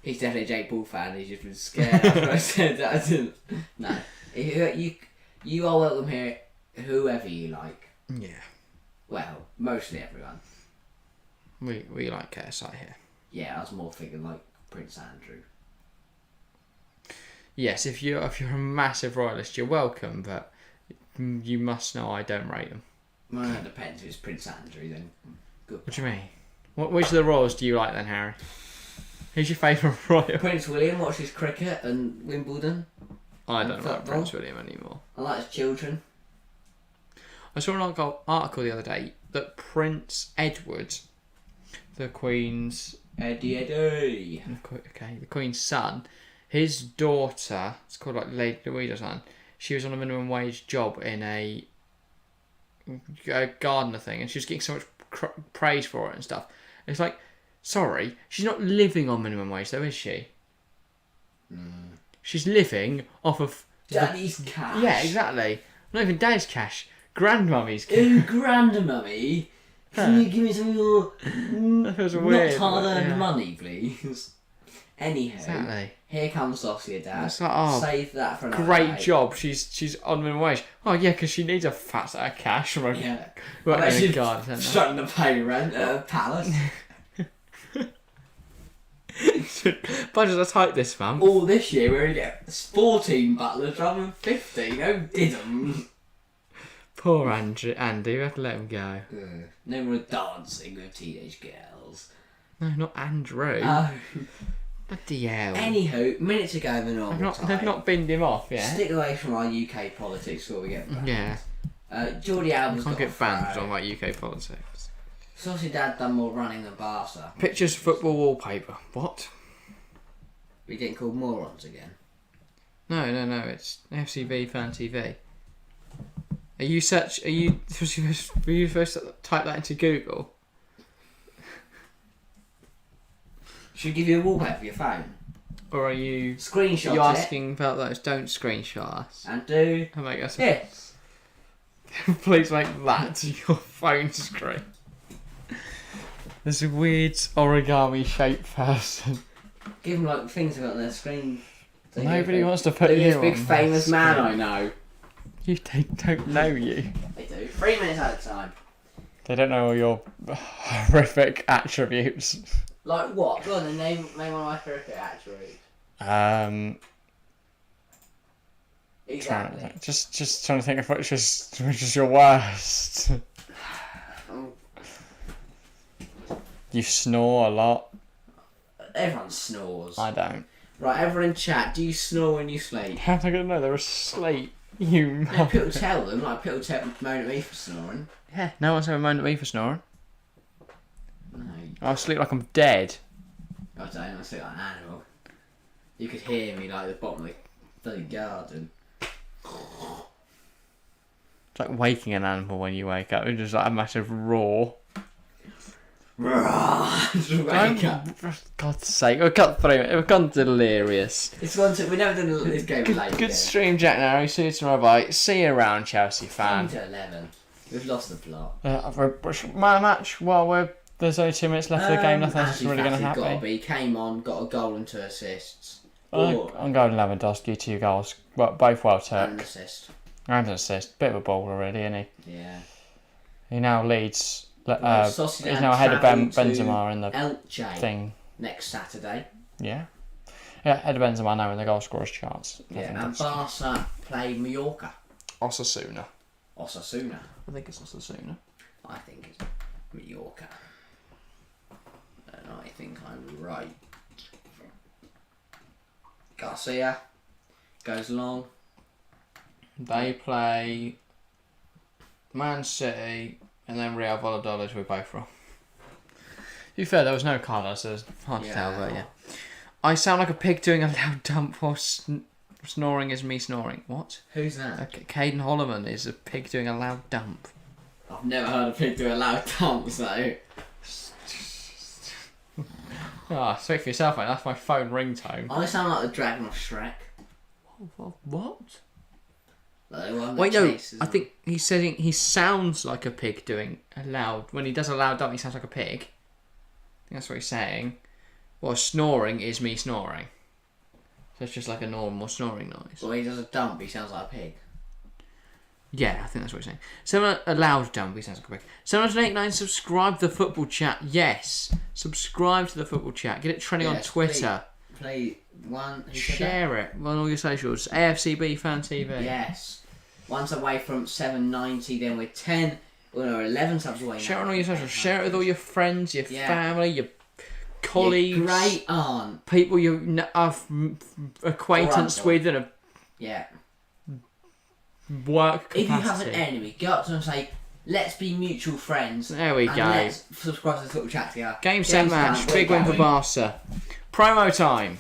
[SPEAKER 2] He's definitely a Jake Paul fan. He's just been scared after I said that. I didn't. No. You are welcome here, whoever you like.
[SPEAKER 1] Yeah.
[SPEAKER 2] Well, mostly everyone.
[SPEAKER 1] We like KSI here.
[SPEAKER 2] Yeah, I was more thinking like Prince Andrew.
[SPEAKER 1] Yes, if you're a massive royalist, you're welcome, but you must know I don't rate them.
[SPEAKER 2] Well, it depends. If it's Prince Andrew, then good.
[SPEAKER 1] What do you mean? Which of the royals do you like then, Harry? Who's your favourite royal?
[SPEAKER 2] Prince William watches cricket and Wimbledon.
[SPEAKER 1] I
[SPEAKER 2] and
[SPEAKER 1] don't like
[SPEAKER 2] football.
[SPEAKER 1] Prince William anymore.
[SPEAKER 2] I like his children.
[SPEAKER 1] I saw an article the other day that Prince Edward, the Queen's
[SPEAKER 2] Eddie.
[SPEAKER 1] the Queen's son, his daughter, it's called like Lady Louise or something. She was on a minimum wage job in a gardener thing, and she was getting so much praise for it and stuff. It's like, sorry, she's not living on minimum wage though, is she? She's living off of
[SPEAKER 2] Daddy's cash.
[SPEAKER 1] Yeah, exactly. Not even daddy's cash. Grandmummy's cash.
[SPEAKER 2] Ooh, grandmummy. Can you give me some of your
[SPEAKER 1] That feels
[SPEAKER 2] not
[SPEAKER 1] weird.
[SPEAKER 2] hard-earned
[SPEAKER 1] yeah.
[SPEAKER 2] money, please? Anywho,
[SPEAKER 1] Exactly.
[SPEAKER 2] here comes Sociedad.
[SPEAKER 1] It's like, oh,
[SPEAKER 2] Save that for another
[SPEAKER 1] great
[SPEAKER 2] day.
[SPEAKER 1] job. She's on minimum wage. Oh yeah, because she needs a fat set of cash from
[SPEAKER 2] Yeah.
[SPEAKER 1] a working in a
[SPEAKER 2] she's
[SPEAKER 1] garden centre.
[SPEAKER 2] starting to pay rent at a palace.
[SPEAKER 1] Budgets are tight this month.
[SPEAKER 2] All this year we're going to get 14 butlers rather than 15. Who did them?
[SPEAKER 1] Poor Andy, we have to let him go.
[SPEAKER 2] No more dancing with teenage girls.
[SPEAKER 1] No, not Andrew.
[SPEAKER 2] Oh.
[SPEAKER 1] Bloody hell.
[SPEAKER 2] Anywho, minutes ago in the normal time.
[SPEAKER 1] They've not binned him off yet.
[SPEAKER 2] Stick away from our UK politics before we get banned.
[SPEAKER 1] Yeah.
[SPEAKER 2] Jordi Alba's
[SPEAKER 1] Can't
[SPEAKER 2] got
[SPEAKER 1] get banned
[SPEAKER 2] a
[SPEAKER 1] because
[SPEAKER 2] throw.
[SPEAKER 1] I like UK politics.
[SPEAKER 2] Sociedad done more running than Barca.
[SPEAKER 1] Pictures, football wallpaper. What?
[SPEAKER 2] We're getting called morons again.
[SPEAKER 1] No, it's FCB Fan TV. Are you were you supposed to type that into Google?
[SPEAKER 2] Should we give you a wallpaper for your phone?
[SPEAKER 1] Or are you
[SPEAKER 2] Screenshot
[SPEAKER 1] you
[SPEAKER 2] it
[SPEAKER 1] asking about those? Don't screenshot us.
[SPEAKER 2] and do
[SPEAKER 1] And make us
[SPEAKER 2] this.
[SPEAKER 1] Please make that your phone screen. There's a weird origami shaped person.
[SPEAKER 2] Give them like things on their screen. So
[SPEAKER 1] Nobody wants to put
[SPEAKER 2] Look at
[SPEAKER 1] you
[SPEAKER 2] this big
[SPEAKER 1] on
[SPEAKER 2] famous
[SPEAKER 1] their
[SPEAKER 2] man
[SPEAKER 1] screen.
[SPEAKER 2] I know.
[SPEAKER 1] They don't know you.
[SPEAKER 2] They do. 3 minutes at a time.
[SPEAKER 1] They don't know all your horrific attributes.
[SPEAKER 2] Like what? Go on then, name one of my horrific attributes. Exactly.
[SPEAKER 1] Just trying to think of which is your worst. You snore a lot.
[SPEAKER 2] Everyone snores.
[SPEAKER 1] I don't.
[SPEAKER 2] Right, everyone in chat, do you snore when you sleep?
[SPEAKER 1] How am I going to know they're asleep? You
[SPEAKER 2] No, people tell them, like people moan at me for snoring.
[SPEAKER 1] Yeah, no one's ever moaned at me for snoring.
[SPEAKER 2] No.
[SPEAKER 1] I sleep like I'm dead.
[SPEAKER 2] I don't, I sleep like an animal. You could hear me like at the bottom of the garden.
[SPEAKER 1] It's like waking an animal when you wake up. It's just like a massive roar.
[SPEAKER 2] Just wake up.
[SPEAKER 1] For God's sake, we've got 3 minutes. We've gone delirious.
[SPEAKER 2] It's one to, we never done this game late.
[SPEAKER 1] Good stream, Jack Narrow. See you tomorrow. Bye. See you around, Chelsea fan.
[SPEAKER 2] 11. We've lost the plot.
[SPEAKER 1] My match. Well, there's only 2 minutes left of the game. Nothing's really going to happen.
[SPEAKER 2] Got to be. Came on, got a goal and 2 assists.
[SPEAKER 1] I'm going Lewandowski, 2 goals. Well, both well took.
[SPEAKER 2] And an assist.
[SPEAKER 1] And an assist. Bit of a baller already, isn't he?
[SPEAKER 2] Yeah.
[SPEAKER 1] He now leads.
[SPEAKER 2] Sociedad
[SPEAKER 1] He's now ahead of
[SPEAKER 2] travel
[SPEAKER 1] Benzema in the
[SPEAKER 2] Elche
[SPEAKER 1] thing.
[SPEAKER 2] next Saturday.
[SPEAKER 1] Yeah. Yeah, ahead of Benzema now in the goal scorers charts.
[SPEAKER 2] Yeah, and Barca play Mallorca.
[SPEAKER 1] Osasuna.
[SPEAKER 2] Osasuna.
[SPEAKER 1] I think it's Osasuna.
[SPEAKER 2] I think it's Mallorca. And I think I'm right. Garcia goes long.
[SPEAKER 1] They play Man City and then Real Vallecano, we're both from. To be fair, there was no colour, so it's hard to tell, but yeah. I sound like a pig doing a loud dump while snoring is me snoring. What?
[SPEAKER 2] Who's that?
[SPEAKER 1] Okay, Caden Holloman is a pig doing a loud dump.
[SPEAKER 2] I've never heard a pig do a loud dump, so...
[SPEAKER 1] Speak for yourself, mate. That's my phone ringtone.
[SPEAKER 2] I sound like the dragon of Shrek.
[SPEAKER 1] What?
[SPEAKER 2] Like the one that
[SPEAKER 1] Wait, no.
[SPEAKER 2] chases
[SPEAKER 1] I
[SPEAKER 2] them.
[SPEAKER 1] think he's saying he sounds like a pig doing a loud... When he does a loud dump, he sounds like a pig. I think that's what he's saying. Well, snoring is me snoring. So it's just like a normal snoring noise.
[SPEAKER 2] Well, he does a dump, he sounds like a pig.
[SPEAKER 1] Yeah, I think that's what he's saying. Someone a loud dump, he sounds like a pig. 789, subscribe to the football chat. Yes. Subscribe to the football chat. Get it trending on Twitter.
[SPEAKER 2] Play one.
[SPEAKER 1] Share it on all your socials. AFCB Fan TV.
[SPEAKER 2] Yes. One's away from 790, then we're 10. Well, no, 11 subs away now.
[SPEAKER 1] Share it on all your socials. Share it with all your friends, your family, your colleagues.
[SPEAKER 2] Your great aunt.
[SPEAKER 1] People you have acquaintance with and
[SPEAKER 2] yeah.
[SPEAKER 1] work capacity.
[SPEAKER 2] If you have an enemy, go up to them and say, let's be mutual friends.
[SPEAKER 1] There we go.
[SPEAKER 2] Let's subscribe to the football chat together.
[SPEAKER 1] Game set match. Big win for Barca. Promo time.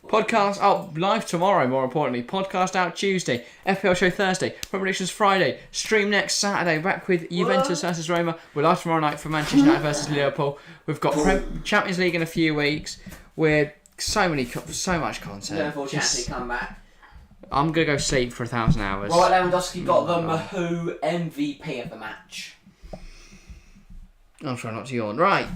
[SPEAKER 1] Podcast out live tomorrow, more importantly. Podcast out Tuesday. FPL show Thursday. Predictions Friday. Stream next Saturday. Back with Juventus versus Roma. We're live tomorrow night for Manchester United versus Liverpool. We've got Champions League in a few weeks. We're so much content.
[SPEAKER 2] Liverpool Champions League come back.
[SPEAKER 1] I'm going to go sleep for 1,000 hours.
[SPEAKER 2] Robert Lewandowski got the Mahoo MVP of the match.
[SPEAKER 1] I'm trying not to yawn. Right.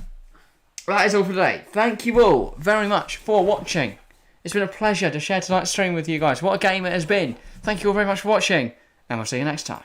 [SPEAKER 1] That is all for today. Thank you all very much for watching. It's been a pleasure to share tonight's stream with you guys. What a game it has been. Thank you all very much for watching, and we'll see you next time.